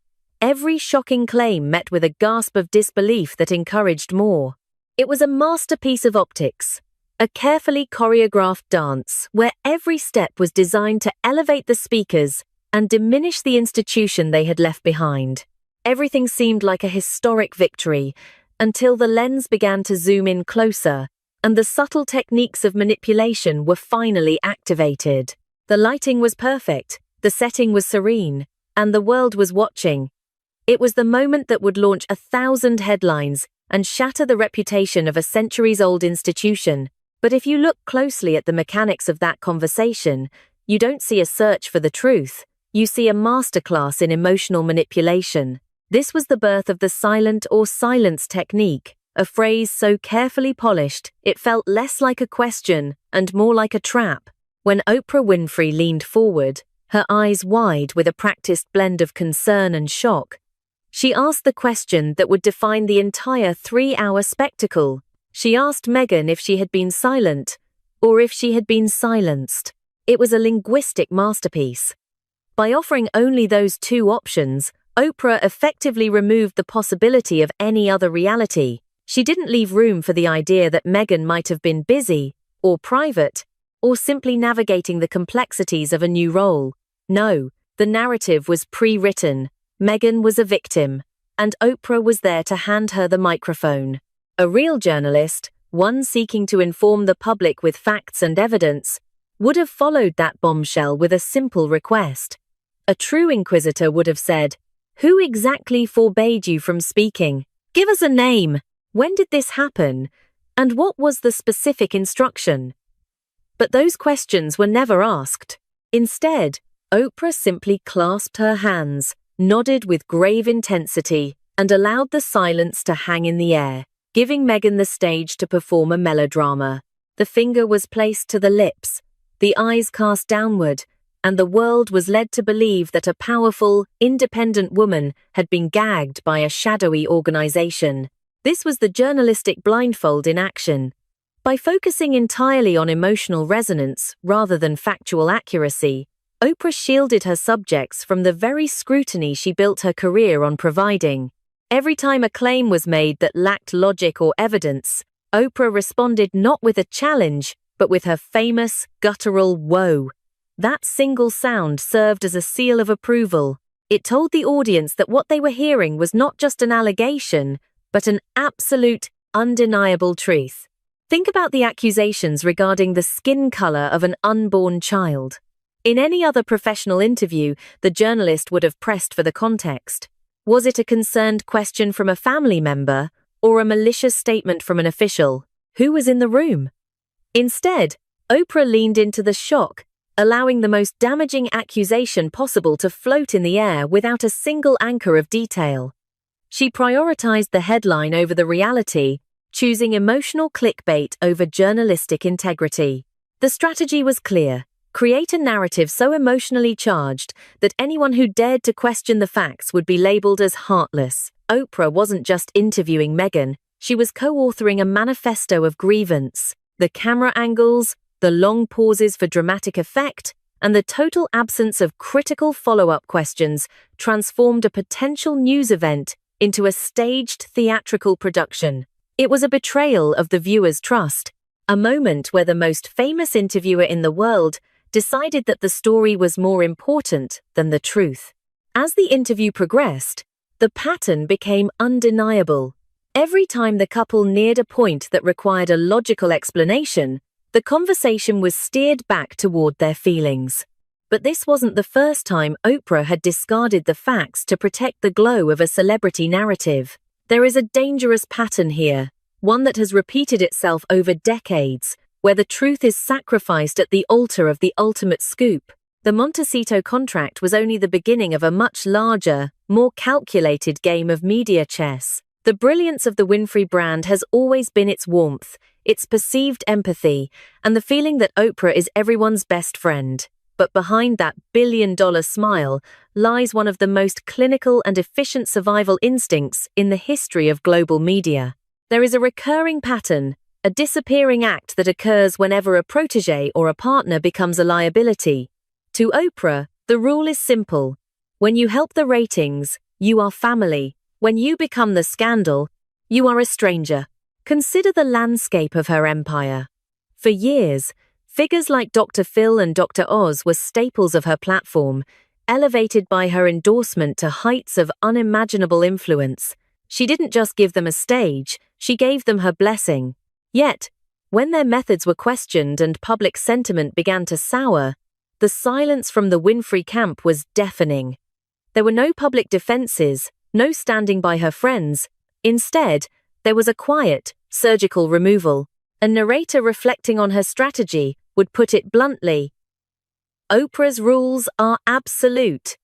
Every shocking claim met with a gasp of disbelief that encouraged more. It was a masterpiece of optics, a carefully choreographed dance where every step was designed to elevate the speakers and diminish the institution they had left behind. Everything seemed like a historic victory until the lens began to zoom in closer and the subtle techniques of manipulation were finally activated. The lighting was perfect, the setting was serene, and the world was watching. It was the moment that would launch 1,000 headlines and shatter the reputation of a centuries-old institution. But if you look closely at the mechanics of that conversation, you don't see a search for the truth. You see a masterclass in emotional manipulation. This was the birth of the silent or silence technique, a phrase so carefully polished it felt less like a question and more like a trap. When Oprah Winfrey leaned forward, her eyes wide with a practiced blend of concern and shock, she asked the question that would define the entire 3-hour spectacle. She asked Meghan if she had been silent, or if she had been silenced. It was a linguistic masterpiece. By offering only those two options, Oprah effectively removed the possibility of any other reality. She didn't leave room for the idea that Meghan might have been busy, or private, or simply navigating the complexities of a new role. No, the narrative was pre-written. Meghan was a victim, and Oprah was there to hand her the microphone. A real journalist, one seeking to inform the public with facts and evidence, would have followed that bombshell with a simple request. A true inquisitor would have said, "Who exactly forbade you from speaking? Give us a name. When did this happen? And what was the specific instruction?" But those questions were never asked. Instead, Oprah simply clasped her hands, nodded with grave intensity, and allowed the silence to hang in the air, giving Meghan the stage to perform a melodrama. The finger was placed to the lips, the eyes cast downward, and the world was led to believe that a powerful, independent woman had been gagged by a shadowy organization. This was the journalistic blindfold in action. By focusing entirely on emotional resonance rather than factual accuracy, Oprah shielded her subjects from the very scrutiny she built her career on providing. Every time a claim was made that lacked logic or evidence, Oprah responded not with a challenge, but with her famous, guttural "whoa." That single sound served as a seal of approval. It told the audience that what they were hearing was not just an allegation, but an absolute, undeniable truth. Think about the accusations regarding the skin color of an unborn child. In any other professional interview, the journalist would have pressed for the context. Was it a concerned question from a family member, or a malicious statement from an official? Who was in the room? Instead, Oprah leaned into the shock, allowing the most damaging accusation possible to float in the air without a single anchor of detail. She prioritized the headline over the reality, choosing emotional clickbait over journalistic integrity. The strategy was clear. Create a narrative so emotionally charged that anyone who dared to question the facts would be labeled as heartless. Oprah wasn't just interviewing Meghan, she was co-authoring a manifesto of grievance. The camera angles, the long pauses for dramatic effect, and the total absence of critical follow-up questions transformed a potential news event into a staged theatrical production. It was a betrayal of the viewer's trust, a moment where the most famous interviewer in the world decided that the story was more important than the truth. As the interview progressed, the pattern became undeniable. Every time the couple neared a point that required a logical explanation, The conversation was steered back toward their feelings. But this wasn't the first time Oprah had discarded the facts to protect the glow of a celebrity narrative. There is a dangerous pattern here, one that has repeated itself over decades, where the truth is sacrificed at the altar of the ultimate scoop. The Montecito contract was only the beginning of a much larger, more calculated game of media chess. The brilliance of the Winfrey brand has always been its warmth, its perceived empathy, and the feeling that Oprah is everyone's best friend. But behind that billion-dollar smile lies one of the most clinical and efficient survival instincts in the history of global media. There is a recurring pattern, a disappearing act that occurs whenever a protégé or a partner becomes a liability. To Oprah, the rule is simple. When you help the ratings, you are family. When you become the scandal, you are a stranger. Consider the landscape of her empire. For years, figures like Dr. Phil and Dr. Oz were staples of her platform, elevated by her endorsement to heights of unimaginable influence. She didn't just give them a stage, she gave them her blessing. Yet, when their methods were questioned and public sentiment began to sour, the silence from the Winfrey camp was deafening. There were no public defenses, no standing by her friends. Instead, there was a quiet, surgical removal. A narrator reflecting on her strategy would put it bluntly, Oprah's rules are absolute.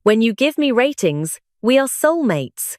When you give me ratings, we are soulmates.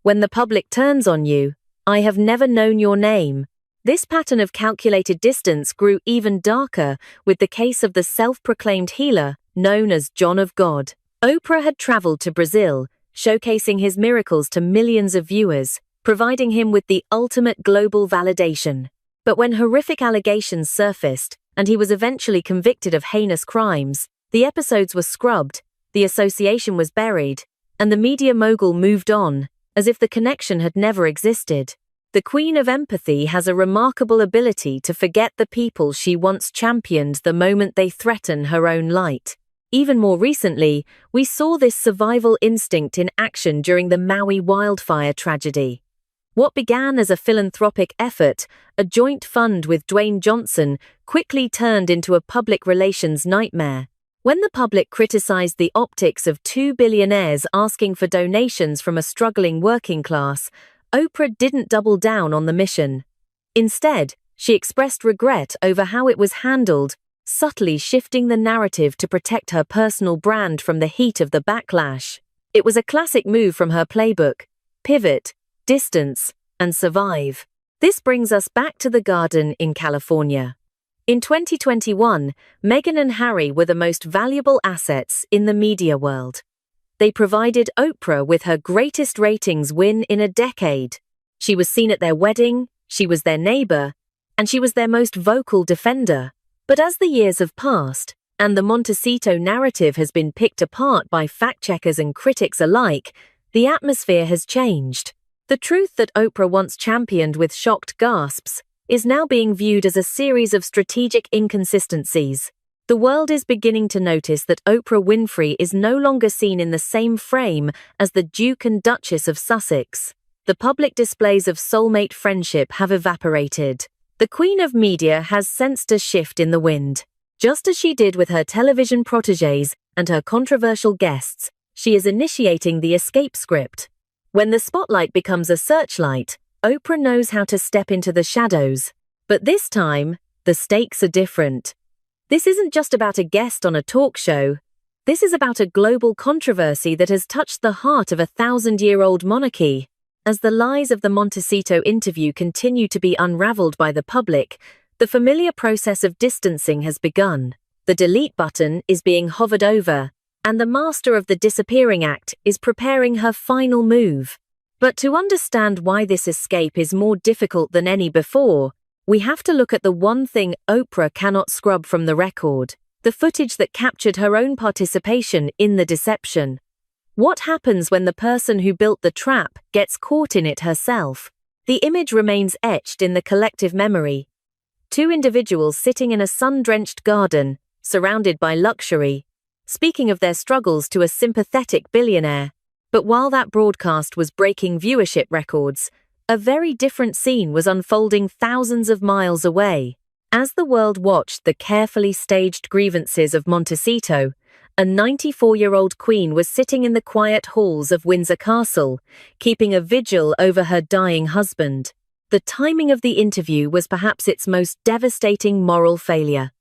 When the public turns on you, I have never known your name. This pattern of calculated distance grew even darker with the case of the self-proclaimed healer known as John of God. Oprah had traveled to Brazil, showcasing his miracles to millions of viewers, providing him with the ultimate global validation. But when horrific allegations surfaced, and he was eventually convicted of heinous crimes, the episodes were scrubbed, the association was buried, and the media mogul moved on, as if the connection had never existed. The Queen of Empathy has a remarkable ability to forget the people she once championed the moment they threaten her own light. Even more recently, we saw this survival instinct in action during the Maui wildfire tragedy. What began as a philanthropic effort, a joint fund with Dwayne Johnson, quickly turned into a public relations nightmare. When the public criticized the optics of two billionaires asking for donations from a struggling working class, Oprah didn't double down on the mission. Instead, she expressed regret over how it was handled, subtly shifting the narrative to protect her personal brand from the heat of the backlash. It was a classic move from her playbook: pivot, distance, and survive. This brings us back to the garden in California. In 2021, Meghan and Harry were the most valuable assets in the media world. They provided Oprah with her greatest ratings win in a decade. She was seen at their wedding, she was their neighbor, and she was their most vocal defender. But as the years have passed, and the Montecito narrative has been picked apart by fact-checkers and critics alike, the atmosphere has changed. The truth that Oprah once championed with shocked gasps is now being viewed as a series of strategic inconsistencies. The world is beginning to notice that Oprah Winfrey is no longer seen in the same frame as the Duke and Duchess of Sussex. The public displays of soulmate friendship have evaporated. The Queen of Media has sensed a shift in the wind. Just as she did with her television protégés and her controversial guests, she is initiating the escape script. When the spotlight becomes a searchlight, Oprah knows how to step into the shadows. But this time, the stakes are different. This isn't just about a guest on a talk show. This is about a global controversy that has touched the heart of a 1,000-year-old monarchy. As the lies of the Montecito interview continue to be unraveled by the public, the familiar process of distancing has begun. The delete button is being hovered over, and the master of the disappearing act is preparing her final move. But to understand why this escape is more difficult than any before, we have to look at the one thing Oprah cannot scrub from the record: the footage that captured her own participation in the deception. What happens when the person who built the trap gets caught in it herself? The image remains etched in the collective memory. Two individuals sitting in a sun-drenched garden, surrounded by luxury, speaking of their struggles to a sympathetic billionaire. But while that broadcast was breaking viewership records, a very different scene was unfolding thousands of miles away. As the world watched the carefully staged grievances of Montecito, a 94-year-old queen was sitting in the quiet halls of Windsor Castle, keeping a vigil over her dying husband. The timing of the interview was perhaps its most devastating moral failure.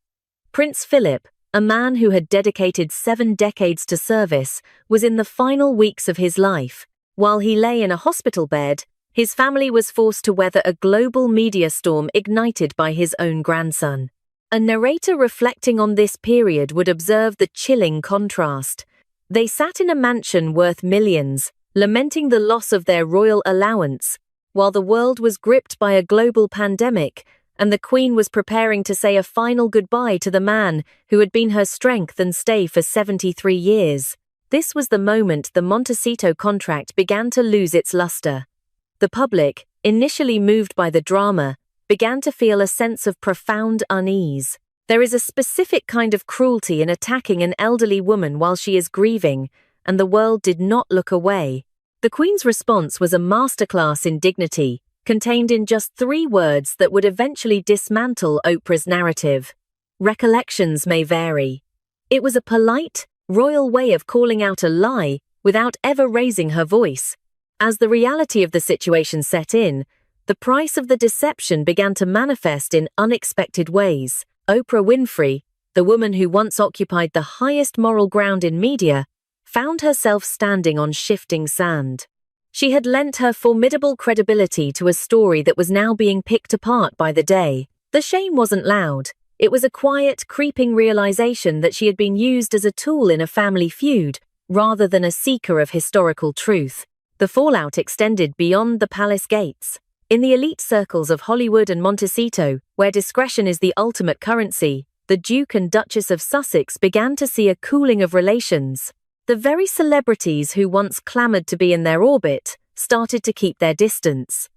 Prince Philip, a man who had dedicated 7 decades to service, was in the final weeks of his life. While he lay in a hospital bed, his family was forced to weather a global media storm ignited by his own grandson. A narrator reflecting on this period would observe the chilling contrast. They sat in a mansion worth millions, lamenting the loss of their royal allowance, while the world was gripped by a global pandemic, and the Queen was preparing to say a final goodbye to the man who had been her strength and stay for 73 years. This was the moment the Montecito contract began to lose its luster. The public, initially moved by the drama, began to feel a sense of profound unease. There is a specific kind of cruelty in attacking an elderly woman while she is grieving, and the world did not look away. The Queen's response was a masterclass in dignity, contained in just 3 words that would eventually dismantle Oprah's narrative. Recollections may vary. It was a polite, royal way of calling out a lie without ever raising her voice. As the reality of the situation set in, the price of the deception began to manifest in unexpected ways. Oprah Winfrey, the woman who once occupied the highest moral ground in media, found herself standing on shifting sand. She had lent her formidable credibility to a story that was now being picked apart by the day. The shame wasn't loud. It was a quiet, creeping realization that she had been used as a tool in a family feud, rather than a seeker of historical truth. The fallout extended beyond the palace gates. In the elite circles of Hollywood and Montecito, where discretion is the ultimate currency, the Duke and Duchess of Sussex began to see a cooling of relations. The very celebrities who once clamored to be in their orbit started to keep their distance.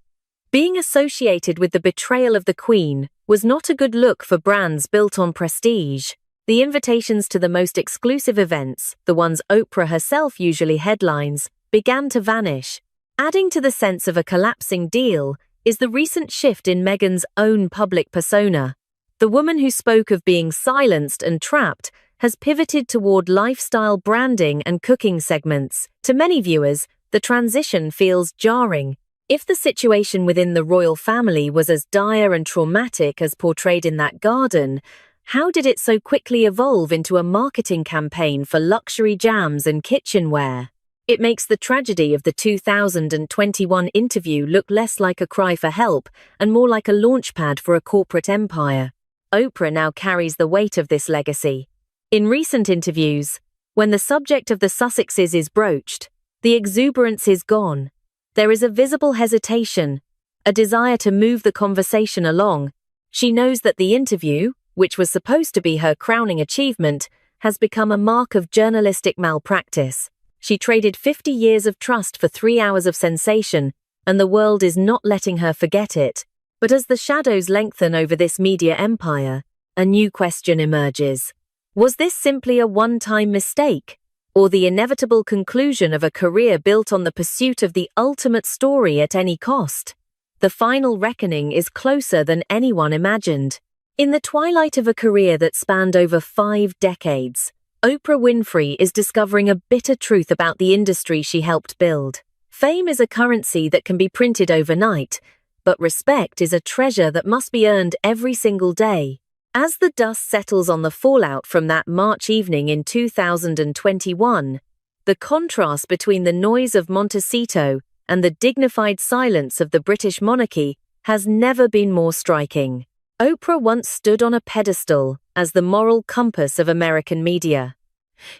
Being associated with the betrayal of the Queen was not a good look for brands built on prestige. The invitations to the most exclusive events, the ones Oprah herself usually headlines, began to vanish. Adding to the sense of a collapsing deal is the recent shift in Meghan's own public persona. The woman who spoke of being silenced and trapped has pivoted toward lifestyle branding and cooking segments. To many viewers, the transition feels jarring. If the situation within the royal family was as dire and traumatic as portrayed in that garden, how did it so quickly evolve into a marketing campaign for luxury jams and kitchenware? It makes the tragedy of the 2021 interview look less like a cry for help and more like a launchpad for a corporate empire. Oprah now carries the weight of this legacy. In recent interviews, when the subject of the Sussexes is broached, the exuberance is gone. There is a visible hesitation, a desire to move the conversation along. She knows that the interview, which was supposed to be her crowning achievement, has become a mark of journalistic malpractice. She traded 50 years of trust for 3 hours of sensation, and the world is not letting her forget it. But as the shadows lengthen over this media empire, a new question emerges. Was this simply a one-time mistake, or the inevitable conclusion of a career built on the pursuit of the ultimate story at any cost? The final reckoning is closer than anyone imagined. In the twilight of a career that spanned over 5 decades, Oprah Winfrey is discovering a bitter truth about the industry she helped build. Fame is a currency that can be printed overnight, but respect is a treasure that must be earned every single day. As the dust settles on the fallout from that March evening in 2021, the contrast between the noise of Montecito and the dignified silence of the British monarchy has never been more striking. Oprah once stood on a pedestal as the moral compass of American media.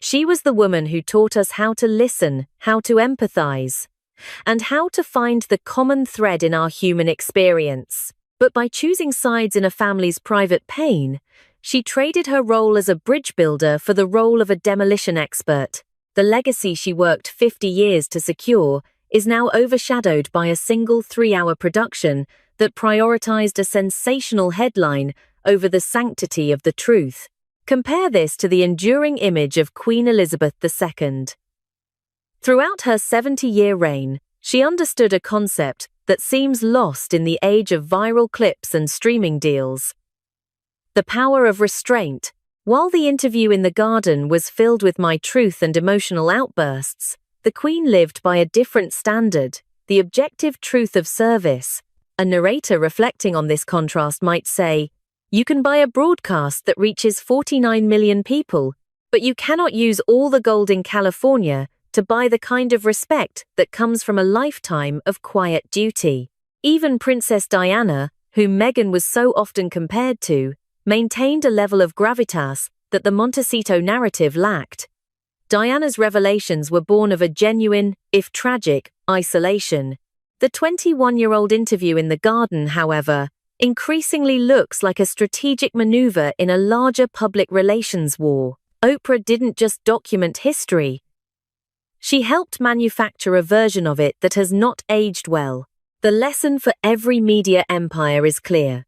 She was the woman who taught us how to listen, how to empathize, and how to find the common thread in our human experience. But by choosing sides in a family's private pain, she traded her role as a bridge builder for the role of a demolition expert. The legacy she worked 50 years to secure is now overshadowed by a single 3-hour production that prioritized a sensational headline over the sanctity of the truth. Compare this to the enduring image of Queen Elizabeth II. Throughout her 70-year reign, she understood a concept that seems lost in the age of viral clips and streaming deals. The power of restraint. While the interview in the garden was filled with my truth and emotional outbursts, the Queen lived by a different standard, the objective truth of service. A narrator reflecting on this contrast might say, "You can buy a broadcast that reaches 49 million people, but you cannot use all the gold in California to buy the kind of respect that comes from a lifetime of quiet duty." Even Princess Diana, whom Meghan was so often compared to, maintained a level of gravitas that the Montecito narrative lacked. Diana's revelations were born of a genuine, if tragic, isolation. The 21-year-old interview in the garden, however, increasingly looks like a strategic maneuver in a larger public relations war. Oprah didn't just document history. She helped manufacture a version of it that has not aged well. The lesson for every media empire is clear.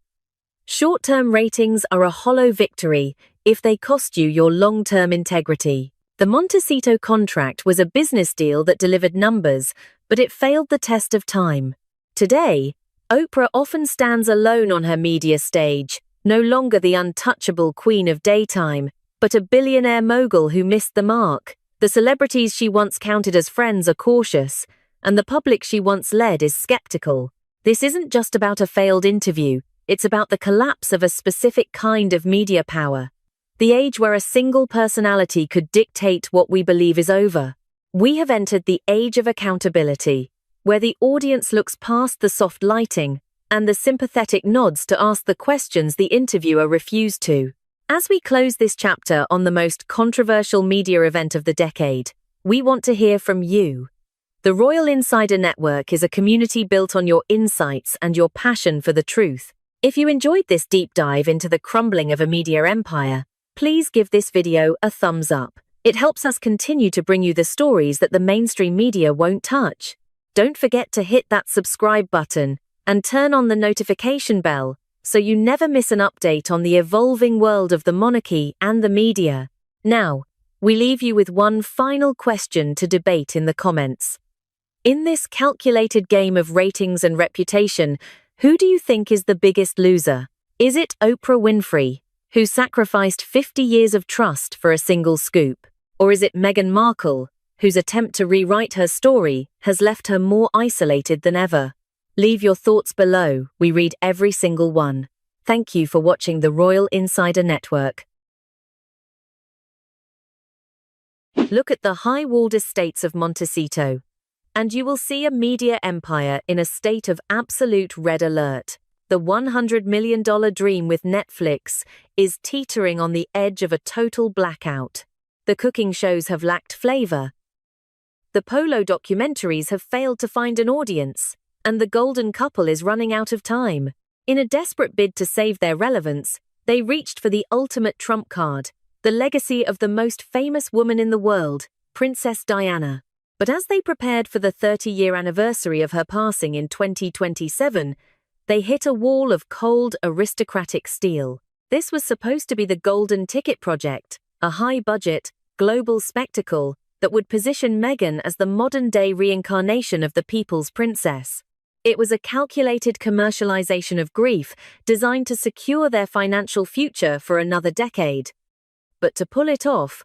Short-term ratings are a hollow victory if they cost you your long-term integrity. The Montecito contract was a business deal that delivered numbers, but it failed the test of time. Today, Oprah often stands alone on her media stage, no longer the untouchable queen of daytime, but a billionaire mogul who missed the mark. The celebrities she once counted as friends are cautious, and the public she once led is skeptical. This isn't just about a failed interview, it's about the collapse of a specific kind of media power. The age where a single personality could dictate what we believe is over. We have entered the age of accountability, where the audience looks past the soft lighting and the sympathetic nods to ask the questions the interviewer refused to. As we close this chapter on the most controversial media event of the decade, we want to hear from you. The Royal Insider Network is a community built on your insights and your passion for the truth. If you enjoyed this deep dive into the crumbling of a media empire, please give this video a thumbs up. It helps us continue to bring you the stories that the mainstream media won't touch. Don't forget to hit that subscribe button and turn on the notification bell so you never miss an update on the evolving world of the monarchy and the media. Now, we leave you with one final question to debate in the comments. In this calculated game of ratings and reputation, who do you think is the biggest loser? Is it Oprah Winfrey, who sacrificed 50 years of trust for a single scoop? Or is it Meghan Markle, whose attempt to rewrite her story has left her more isolated than ever? Leave your thoughts below, we read every single one. Thank you for watching the Royal Insider Network. Look at the high-walled estates of Montecito, and you will see a media empire in a state of absolute red alert. The $100 million dream with Netflix is teetering on the edge of a total blackout. The cooking shows have lacked flavor. The polo documentaries have failed to find an audience, and the golden couple is running out of time. In a desperate bid to save their relevance, they reached for the ultimate trump card, the legacy of the most famous woman in the world, Princess Diana. But as they prepared for the 30-year anniversary of her passing in 2027, they hit a wall of cold, aristocratic steel. This was supposed to be the Golden Ticket Project, a high-budget, global spectacle that would position Meghan as the modern-day reincarnation of the people's princess. It was a calculated commercialization of grief designed to secure their financial future for another decade. But to pull it off,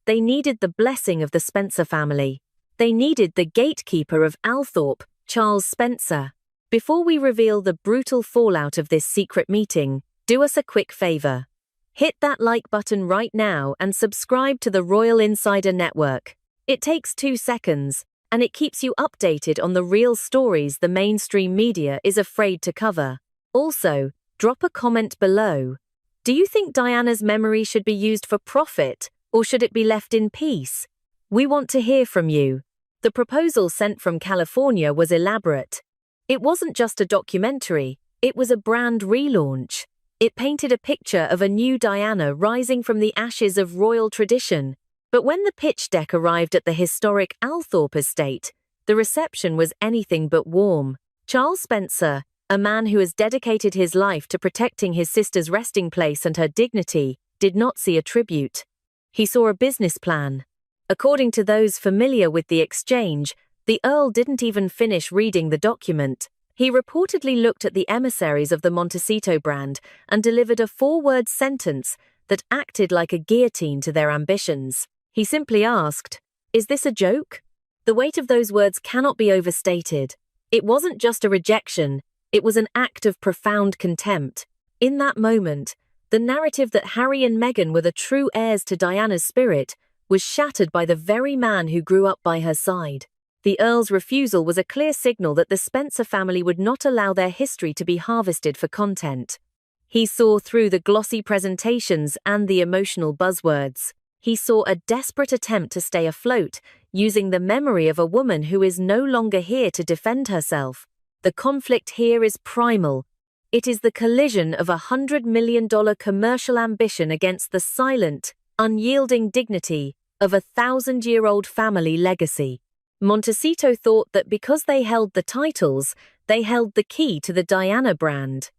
they needed the blessing of the Spencer family. They needed the gatekeeper of Althorp, Charles Spencer. Before we reveal the brutal fallout of this secret meeting, do us a quick favor. Hit that like button right now and subscribe to the Royal Insider Network. It takes 2 seconds, and it keeps you updated on the real stories the mainstream media is afraid to cover. Also, drop a comment below. Do you think Diana's memory should be used for profit, or should it be left in peace? We want to hear from you. The proposal sent from California was elaborate. It wasn't just a documentary, it was a brand relaunch. It painted a picture of a new Diana rising from the ashes of royal tradition. But when the pitch deck arrived at the historic Althorp estate, the reception was anything but warm. Charles Spencer, a man who has dedicated his life to protecting his sister's resting place and her dignity, did not see a tribute. He saw a business plan. According to those familiar with the exchange, the Earl didn't even finish reading the document. He reportedly looked at the emissaries of the Montecito brand and delivered a 4-word sentence that acted like a guillotine to their ambitions. He simply asked, "Is this a joke?" The weight of those words cannot be overstated. It wasn't just a rejection, it was an act of profound contempt. In that moment, the narrative that Harry and Meghan were the true heirs to Diana's spirit was shattered by the very man who grew up by her side. The Earl's refusal was a clear signal that the Spencer family would not allow their history to be harvested for content. He saw through the glossy presentations and the emotional buzzwords. He saw a desperate attempt to stay afloat, using the memory of a woman who is no longer here to defend herself. The conflict here is primal. It is the collision of $100 million commercial ambition against the silent, unyielding dignity of a 1,000-year-old family legacy. Montecito thought that because they held the titles, they held the key to the Diana brand.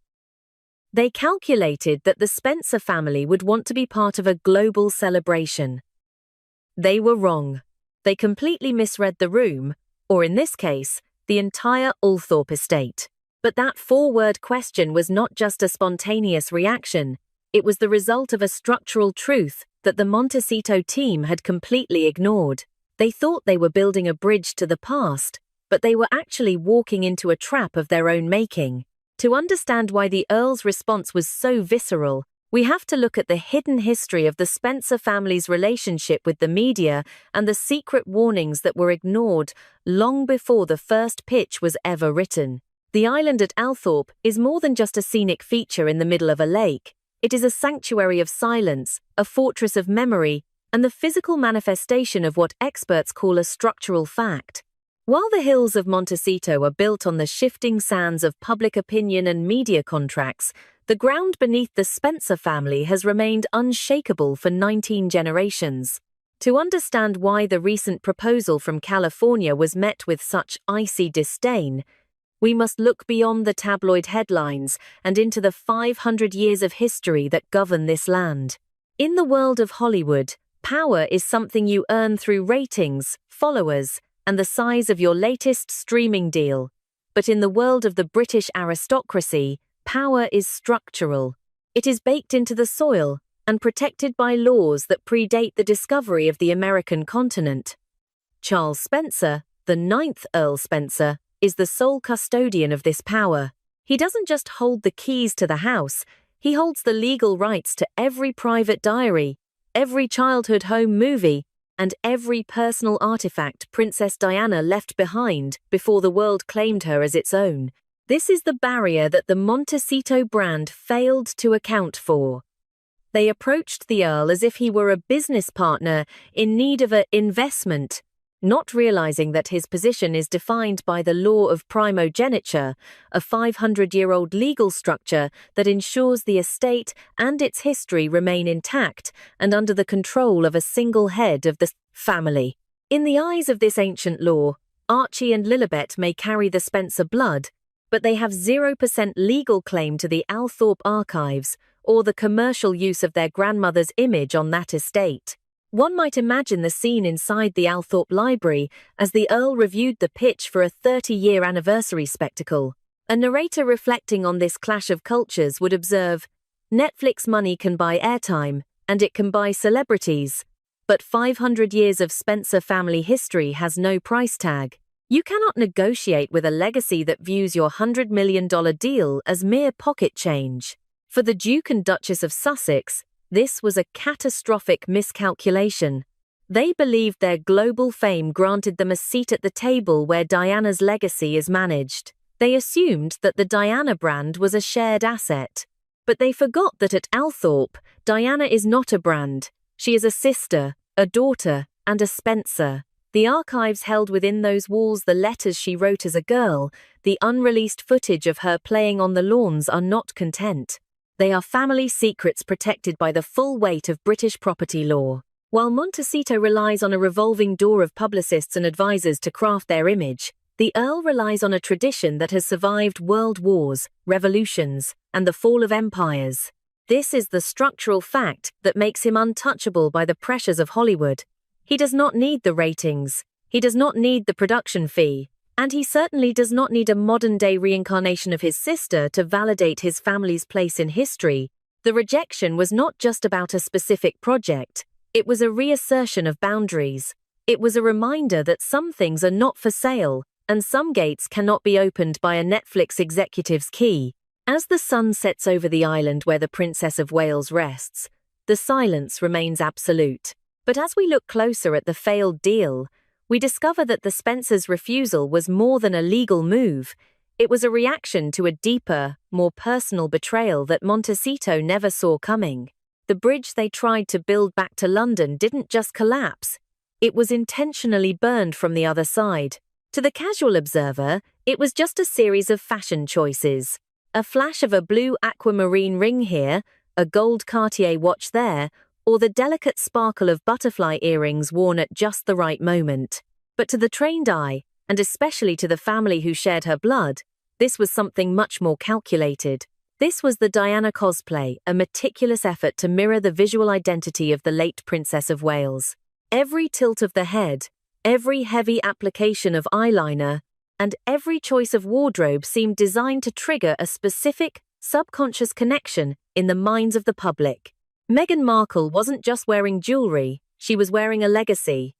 They calculated that the Spencer family would want to be part of a global celebration. They were wrong. They completely misread the room, or in this case, the entire Althorp estate. But that 4-word question was not just a spontaneous reaction, it was the result of a structural truth that the Montecito team had completely ignored. They thought they were building a bridge to the past, but they were actually walking into a trap of their own making. To understand why the Earl's response was so visceral, we have to look at the hidden history of the Spencer family's relationship with the media and the secret warnings that were ignored long before the first pitch was ever written. The island at Althorp is more than just a scenic feature in the middle of a lake. It is a sanctuary of silence, a fortress of memory, and the physical manifestation of what experts call a structural fact. While the hills of Montecito are built on the shifting sands of public opinion and media contracts, the ground beneath the Spencer family has remained unshakable for 19 generations. To understand why the recent proposal from California was met with such icy disdain, we must look beyond the tabloid headlines and into the 500 years of history that govern this land. In the world of Hollywood, power is something you earn through ratings, followers, and the size of your latest streaming deal. But in the world of the British aristocracy, power is structural. It is baked into the soil and protected by laws that predate the discovery of the American continent. Charles Spencer, the 9th Earl Spencer, is the sole custodian of this power. He doesn't just hold the keys to the house, he holds the legal rights to every private diary, every childhood home movie, and every personal artifact Princess Diana left behind before the world claimed her as its own. This is the barrier that the Montecito brand failed to account for. They approached the Earl as if he were a business partner in need of an investment, not realizing that his position is defined by the law of primogeniture, a 500-year-old legal structure that ensures the estate and its history remain intact and under the control of a single head of the family. In the eyes of this ancient law, Archie and Lilibet may carry the Spencer blood, but they have 0% legal claim to the Althorp archives or the commercial use of their grandmother's image on that estate. One might imagine the scene inside the Althorp Library as the Earl reviewed the pitch for a 30-year anniversary spectacle. A narrator reflecting on this clash of cultures would observe, "Netflix money can buy airtime, and it can buy celebrities. But 500 years of Spencer family history has no price tag. You cannot negotiate with a legacy that views your $100 million deal as mere pocket change." For the Duke and Duchess of Sussex, this was a catastrophic miscalculation. They believed their global fame granted them a seat at the table where Diana's legacy is managed. They assumed that the Diana brand was a shared asset. But they forgot that at Althorp, Diana is not a brand. She is a sister, a daughter, and a Spencer. The archives held within those walls the letters she wrote as a girl, the unreleased footage of her playing on the lawns are not content. They are family secrets protected by the full weight of British property law. While Montecito relies on a revolving door of publicists and advisors to craft their image, the Earl relies on a tradition that has survived world wars, revolutions, and the fall of empires. This is the structural fact that makes him untouchable by the pressures of Hollywood. He does not need the ratings. He does not need the production fee. And he certainly does not need a modern-day reincarnation of his sister to validate his family's place in history. The rejection was not just about a specific project. It was a reassertion of boundaries. It was a reminder that some things are not for sale, and some gates cannot be opened by a Netflix executive's key. As the sun sets over the island where the Princess of Wales rests, the silence remains absolute. But as we look closer at the failed deal, we discover that the Spencers' refusal was more than a legal move. It was a reaction to a deeper, more personal betrayal that Montecito never saw coming. The bridge they tried to build back to London didn't just collapse. It was intentionally burned from the other side. To the casual observer, it was just a series of fashion choices. A flash of a blue aquamarine ring here, a gold Cartier watch there, or the delicate sparkle of butterfly earrings worn at just the right moment. But to the trained eye, and especially to the family who shared her blood, this was something much more calculated. This was the Diana cosplay, a meticulous effort to mirror the visual identity of the late Princess of Wales. Every tilt of the head, every heavy application of eyeliner, and every choice of wardrobe seemed designed to trigger a specific, subconscious connection in the minds of the public. Meghan Markle wasn't just wearing jewelry, she was wearing a legacy.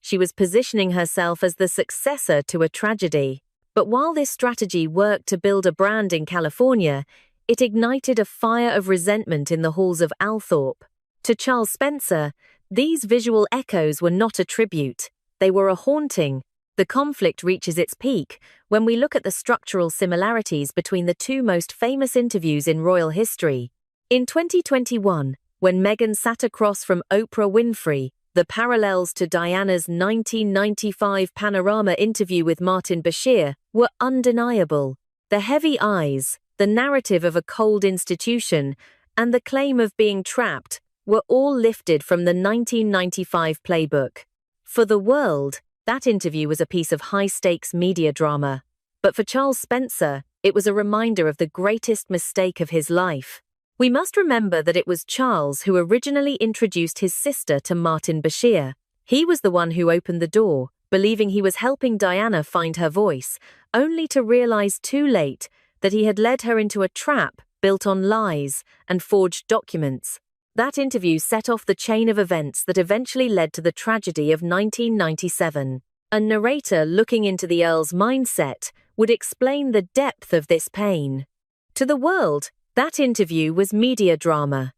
She was positioning herself as the successor to a tragedy. But while this strategy worked to build a brand in California, it ignited a fire of resentment in the halls of Althorp. To Charles Spencer, these visual echoes were not a tribute, they were a haunting. The conflict reaches its peak when we look at the structural similarities between the two most famous interviews in royal history. In 2021, when Meghan sat across from Oprah Winfrey, the parallels to Diana's 1995 Panorama interview with Martin Bashir were undeniable. The heavy eyes, the narrative of a cold institution, and the claim of being trapped were all lifted from the 1995 playbook. For the world, that interview was a piece of high-stakes media drama. But for Charles Spencer, it was a reminder of the greatest mistake of his life. We must remember that it was Charles who originally introduced his sister to Martin Bashir. He was the one who opened the door, believing he was helping Diana find her voice, only to realize too late that he had led her into a trap built on lies and forged documents. That interview set off the chain of events that eventually led to the tragedy of 1997. A narrator looking into the Earl's mindset would explain the depth of this pain. To the world, that interview was media drama.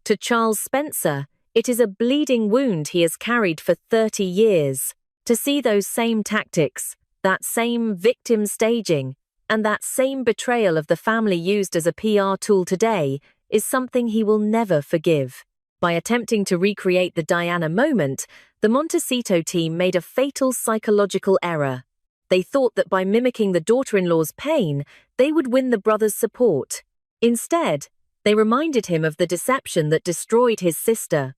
To Charles Spencer, it is a bleeding wound he has carried for 30 years. To see those same tactics, that same victim staging, and that same betrayal of the family used as a PR tool today is something he will never forgive. By attempting to recreate the Diana moment, the Montecito team made a fatal psychological error. They thought that by mimicking the daughter-in-law's pain, they would win the brother's support. Instead, they reminded him of the deception that destroyed his sister.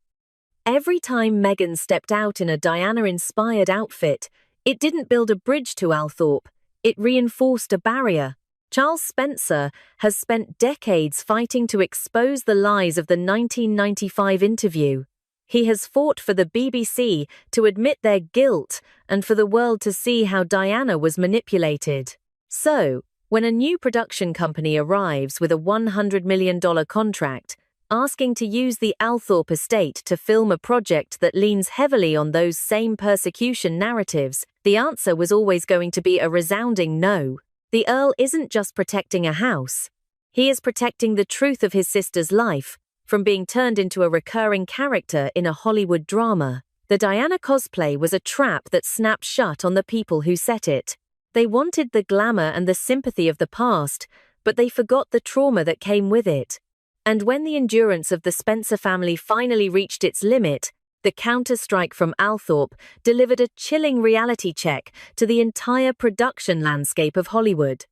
Every time Meghan stepped out in a Diana-inspired outfit, it didn't build a bridge to Althorp, it reinforced a barrier. Charles Spencer has spent decades fighting to expose the lies of the 1995 interview. He has fought for the BBC to admit their guilt and for the world to see how Diana was manipulated. So, when a new production company arrives with a $100 million contract, asking to use the Althorp estate to film a project that leans heavily on those same persecution narratives, the answer was always going to be a resounding no. The Earl isn't just protecting a house. He is protecting the truth of his sister's life from being turned into a recurring character in a Hollywood drama. The Diana cosplay was a trap that snapped shut on the people who set it. They wanted the glamour and the sympathy of the past, but they forgot the trauma that came with it. And when the endurance of the Spencer family finally reached its limit, the counter-strike from Althorp delivered a chilling reality check to the entire production landscape of Hollywood.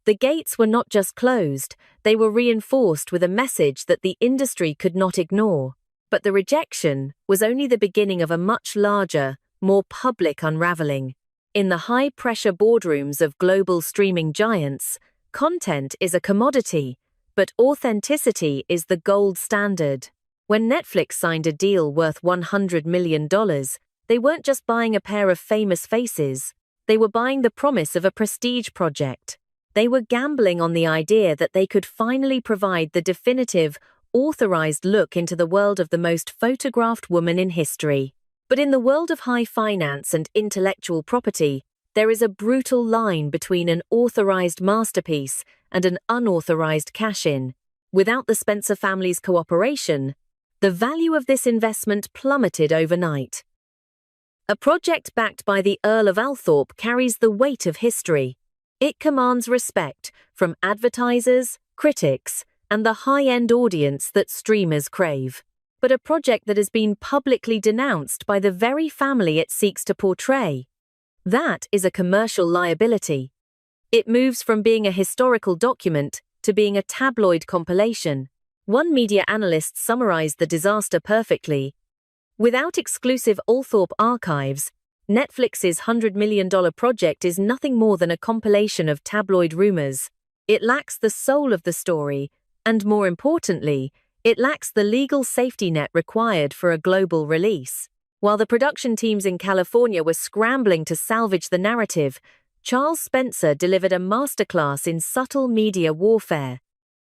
The gates were not just closed, they were reinforced with a message that the industry could not ignore. But the rejection was only the beginning of a much larger, more public unraveling. In the high-pressure boardrooms of global streaming giants, content is a commodity, but authenticity is the gold standard. When Netflix signed a deal worth $100 million, they weren't just buying a pair of famous faces, They were buying the promise of a prestige project. They were gambling on the idea that they could finally provide the definitive, authorized look into the world of the most photographed woman in history. But in the world of high finance and intellectual property, there is a brutal line between an authorized masterpiece and an unauthorized cash-in. Without the Spencer family's cooperation, the value of this investment plummeted overnight. A project backed by the Earl of Althorp carries the weight of history. It commands respect from advertisers, critics, and the high-end audience that streamers crave. But a project that has been publicly denounced by the very family it seeks to portray, that is a commercial liability. It moves from being a historical document to being a tabloid compilation. One media analyst summarized the disaster perfectly. Without exclusive Althorp archives, Netflix's $100 million project is nothing more than a compilation of tabloid rumors. It lacks the soul of the story, and more importantly, it lacks the legal safety net required for a global release. While the production teams in California were scrambling to salvage the narrative, Charles Spencer delivered a masterclass in subtle media warfare.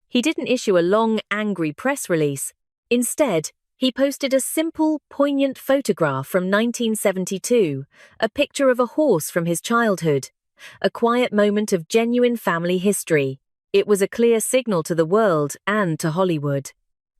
He didn't issue a long, angry press release. Instead, he posted a simple, poignant photograph from 1972, a picture of a horse from his childhood, a quiet moment of genuine family history. It was a clear signal to the world and to Hollywood.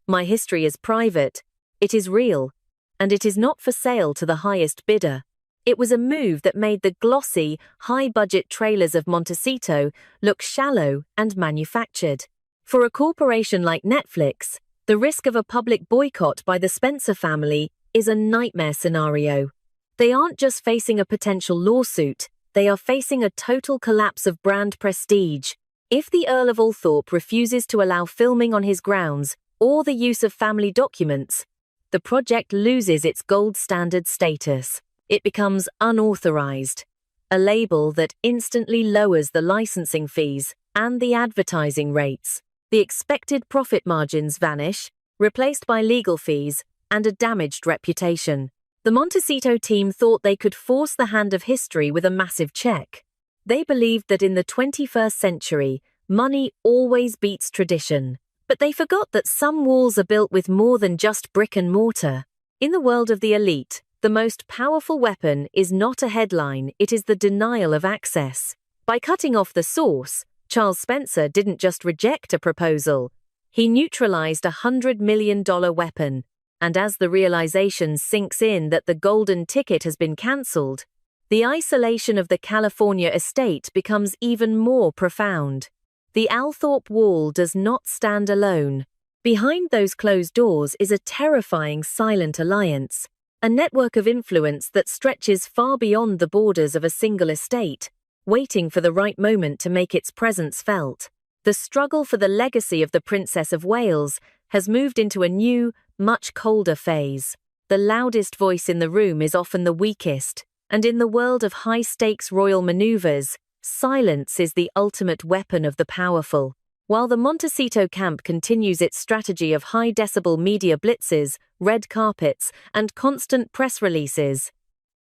My history is private, it is real, and it is not for sale to the highest bidder. It was a move that made the glossy, high-budget trailers of Montecito look shallow and manufactured. For a corporation like Netflix, the risk of a public boycott by the Spencer family is a nightmare scenario. They aren't just facing a potential lawsuit, they are facing a total collapse of brand prestige. If the Earl of Althorp refuses to allow filming on his grounds or the use of family documents, the project loses its gold standard status. It becomes unauthorized, a label that instantly lowers the licensing fees and the advertising rates. The expected profit margins vanish, replaced by legal fees and a damaged reputation. The Montecito team thought they could force the hand of history with a massive check. They believed that in the 21st century, money always beats tradition. But they forgot that some walls are built with more than just brick and mortar. In the world of the elite, the most powerful weapon is not a headline, it is the denial of access. By cutting off the source, Charles Spencer didn't just reject a proposal, he neutralized a $100 million weapon. And as the realization sinks in that the golden ticket has been cancelled, the isolation of the California estate becomes even more profound. The Althorp wall does not stand alone. Behind those closed doors is a terrifying silent alliance, a network of influence that stretches far beyond the borders of a single estate, waiting for the right moment to make its presence felt. The struggle for the legacy of the Princess of Wales has moved into a new, much colder phase. The loudest voice in the room is often the weakest, and in the world of high-stakes royal maneuvers, silence is the ultimate weapon of the powerful. While the Montecito camp continues its strategy of high-decibel media blitzes, red carpets, and constant press releases,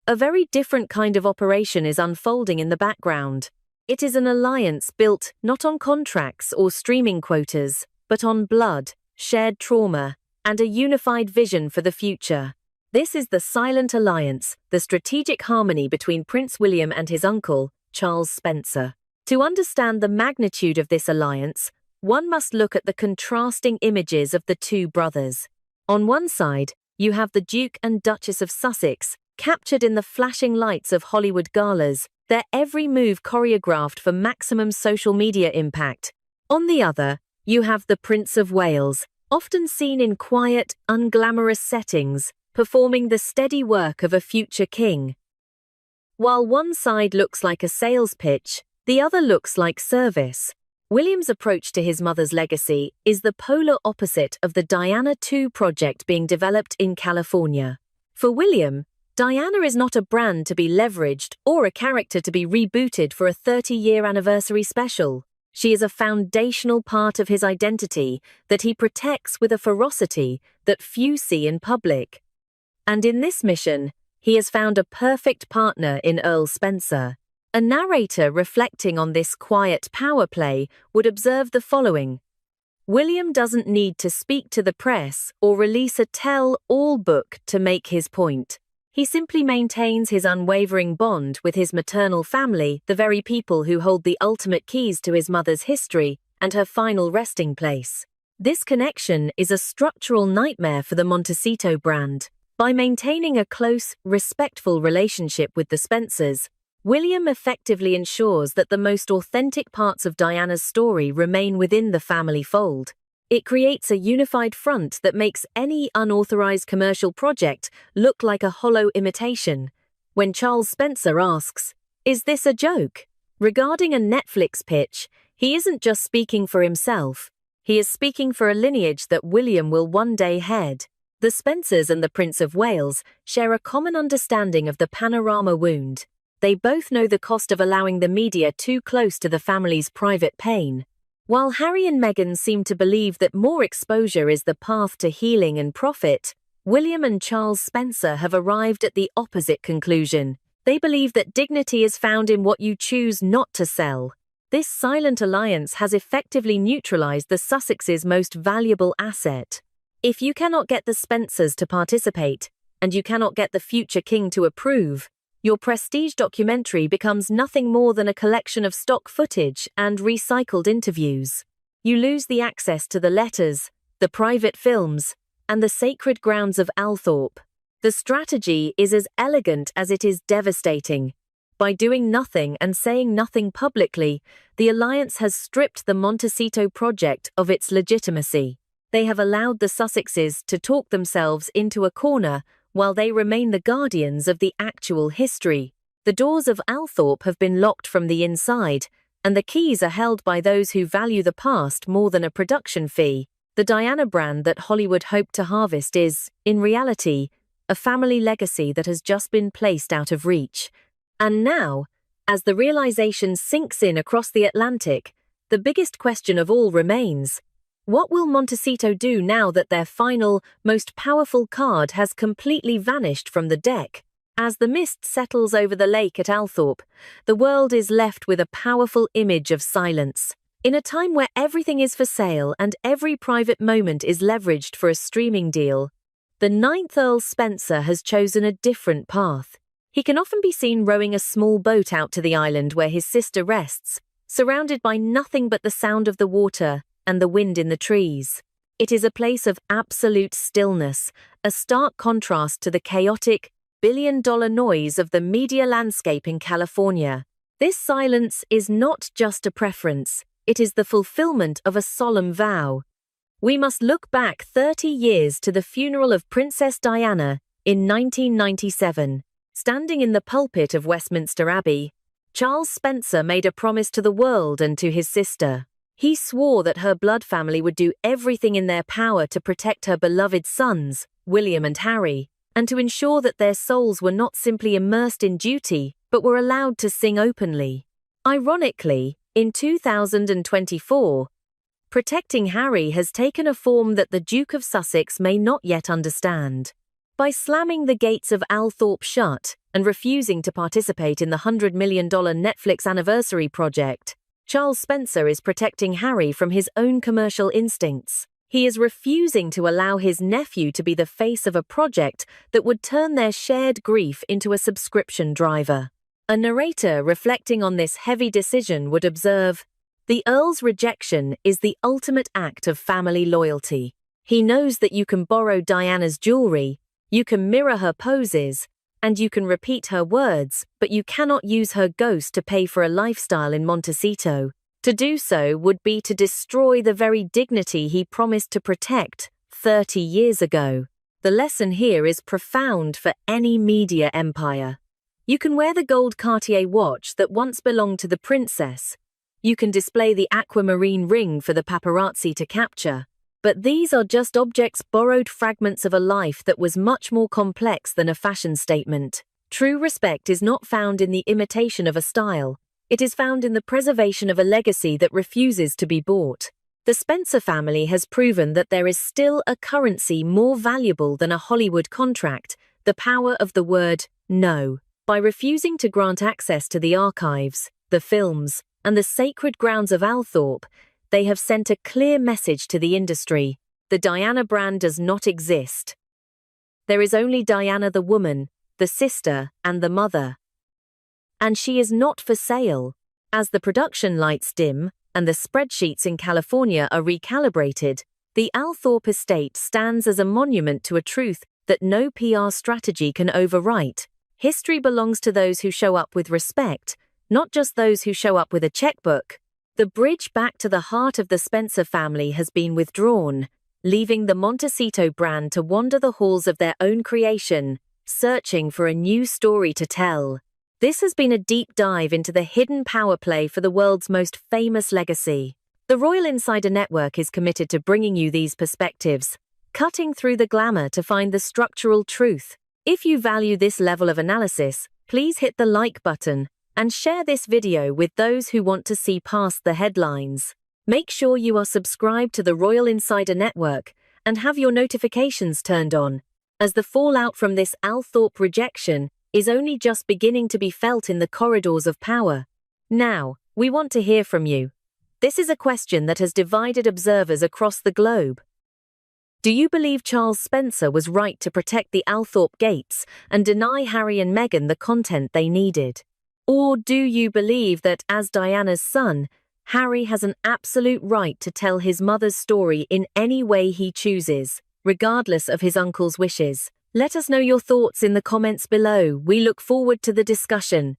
a very different kind of operation is unfolding in the background. It is an alliance built not on contracts or streaming quotas, but on blood, shared trauma, and a unified vision for the future. This is the Silent Alliance, the strategic harmony between Prince William and his uncle, Charles Spencer. To understand the magnitude of this alliance, one must look at the contrasting images of the two brothers. On one side, you have the Duke and Duchess of Sussex, captured in the flashing lights of Hollywood galas, their every move choreographed for maximum social media impact. On the other, you have the Prince of Wales, often seen in quiet, unglamorous settings, performing the steady work of a future king. While one side looks like a sales pitch, the other looks like service. William's approach to his mother's legacy is the polar opposite of the Diana II project being developed in California. For William, Diana is not a brand to be leveraged or a character to be rebooted for a 30-year anniversary special. She is a foundational part of his identity that he protects with a ferocity that few see in public. And in this mission, he has found a perfect partner in Earl Spencer. A narrator reflecting on this quiet power play would observe the following. William doesn't need to speak to the press or release a tell-all book to make his point. He simply maintains his unwavering bond with his maternal family, the very people who hold the ultimate keys to his mother's history and her final resting place. This connection is a structural nightmare for the Montecito brand. By maintaining a close, respectful relationship with the Spencers, William effectively ensures that the most authentic parts of Diana's story remain within the family fold. It creates a unified front that makes any unauthorized commercial project look like a hollow imitation. When Charles Spencer asks, "Is this a joke?" regarding a Netflix pitch, he isn't just speaking for himself. He is speaking for a lineage that William will one day head. The Spencers and the Prince of Wales share a common understanding of the panorama wound. They both know the cost of allowing the media too close to the family's private pain. While Harry and Meghan seem to believe that more exposure is the path to healing and profit, William and Charles Spencer have arrived at the opposite conclusion. They believe that dignity is found in what you choose not to sell. This silent alliance has effectively neutralized the Sussexes' most valuable asset. If you cannot get the Spencers to participate, and you cannot get the future king to approve, your prestige documentary becomes nothing more than a collection of stock footage and recycled interviews. You lose the access to the letters, the private films, and the sacred grounds of Althorp. The strategy is as elegant as it is devastating. By doing nothing and saying nothing publicly, the alliance has stripped the Montecito project of its legitimacy. They have allowed the Sussexes to talk themselves into a corner while they remain the guardians of the actual history. The doors of Althorp have been locked from the inside, and the keys are held by those who value the past more than a production fee. The Diana brand that Hollywood hoped to harvest is, in reality, a family legacy that has just been placed out of reach. And now, as the realization sinks in across the Atlantic, the biggest question of all remains: what will Montecito do now that their final, most powerful card has completely vanished from the deck? As the mist settles over the lake at Althorp, the world is left with a powerful image of silence. In a time where everything is for sale and every private moment is leveraged for a streaming deal, the 9th Earl Spencer has chosen a different path. He can often be seen rowing a small boat out to the island where his sister rests, surrounded by nothing but the sound of the water and the wind in the trees. It is a place of absolute stillness, a stark contrast to the chaotic, billion-dollar noise of the media landscape in California. This silence is not just a preference, it is the fulfillment of a solemn vow. We must look back 30 years to the funeral of Princess Diana in 1997. Standing in the pulpit of Westminster Abbey, Charles Spencer made a promise to the world and to his sister. He swore that her blood family would do everything in their power to protect her beloved sons, William and Harry, and to ensure that their souls were not simply immersed in duty, but were allowed to sing openly. Ironically, in 2024, protecting Harry has taken a form that the Duke of Sussex may not yet understand. By slamming the gates of Althorp shut and refusing to participate in the $100 million Netflix anniversary project, Charles Spencer is protecting Harry from his own commercial instincts. He is refusing to allow his nephew to be the face of a project that would turn their shared grief into a subscription driver. A narrator reflecting on this heavy decision would observe, "The Earl's rejection is the ultimate act of family loyalty. He knows that you can borrow Diana's jewelry, you can mirror her poses, and you can repeat her words, but you cannot use her ghost to pay for a lifestyle in Montecito. To do so would be to destroy the very dignity he promised to protect 30 years ago." The lesson here is profound for any media empire. You can wear the gold Cartier watch that once belonged to the princess. You can display the aquamarine ring for the paparazzi to capture. But these are just objects, borrowed fragments of a life that was much more complex than a fashion statement. True respect is not found in the imitation of a style. It is found in the preservation of a legacy that refuses to be bought. The Spencer family has proven that there is still a currency more valuable than a Hollywood contract: the power of the word no. By refusing to grant access to the archives, the films, and the sacred grounds of Althorp, they have sent a clear message to the industry: the Diana brand does not exist. There is only Diana the woman, the sister, and the mother. And she is not for sale. As the production lights dim and the spreadsheets in California are recalibrated, the Althorp estate stands as a monument to a truth that no PR strategy can overwrite. History belongs to those who show up with respect, not just those who show up with a checkbook. The bridge back to the heart of the Spencer family has been withdrawn, leaving the Montecito brand to wander the halls of their own creation, searching for a new story to tell. This has been a deep dive into the hidden power play for the world's most famous legacy. The Royal Insider Network is committed to bringing you these perspectives, cutting through the glamour to find the structural truth. If you value this level of analysis, please hit the like button and share this video with those who want to see past the headlines. Make sure you are subscribed to the Royal Insider Network and have your notifications turned on, as the fallout from this Althorp rejection is only just beginning to be felt in the corridors of power. Now, we want to hear from you. This is a question that has divided observers across the globe. Do you believe Charles Spencer was right to protect the Althorp gates and deny Harry and Meghan the content they needed? Or do you believe that, as Diana's son, Harry has an absolute right to tell his mother's story in any way he chooses, regardless of his uncle's wishes? Let us know your thoughts in the comments below. We look forward to the discussion.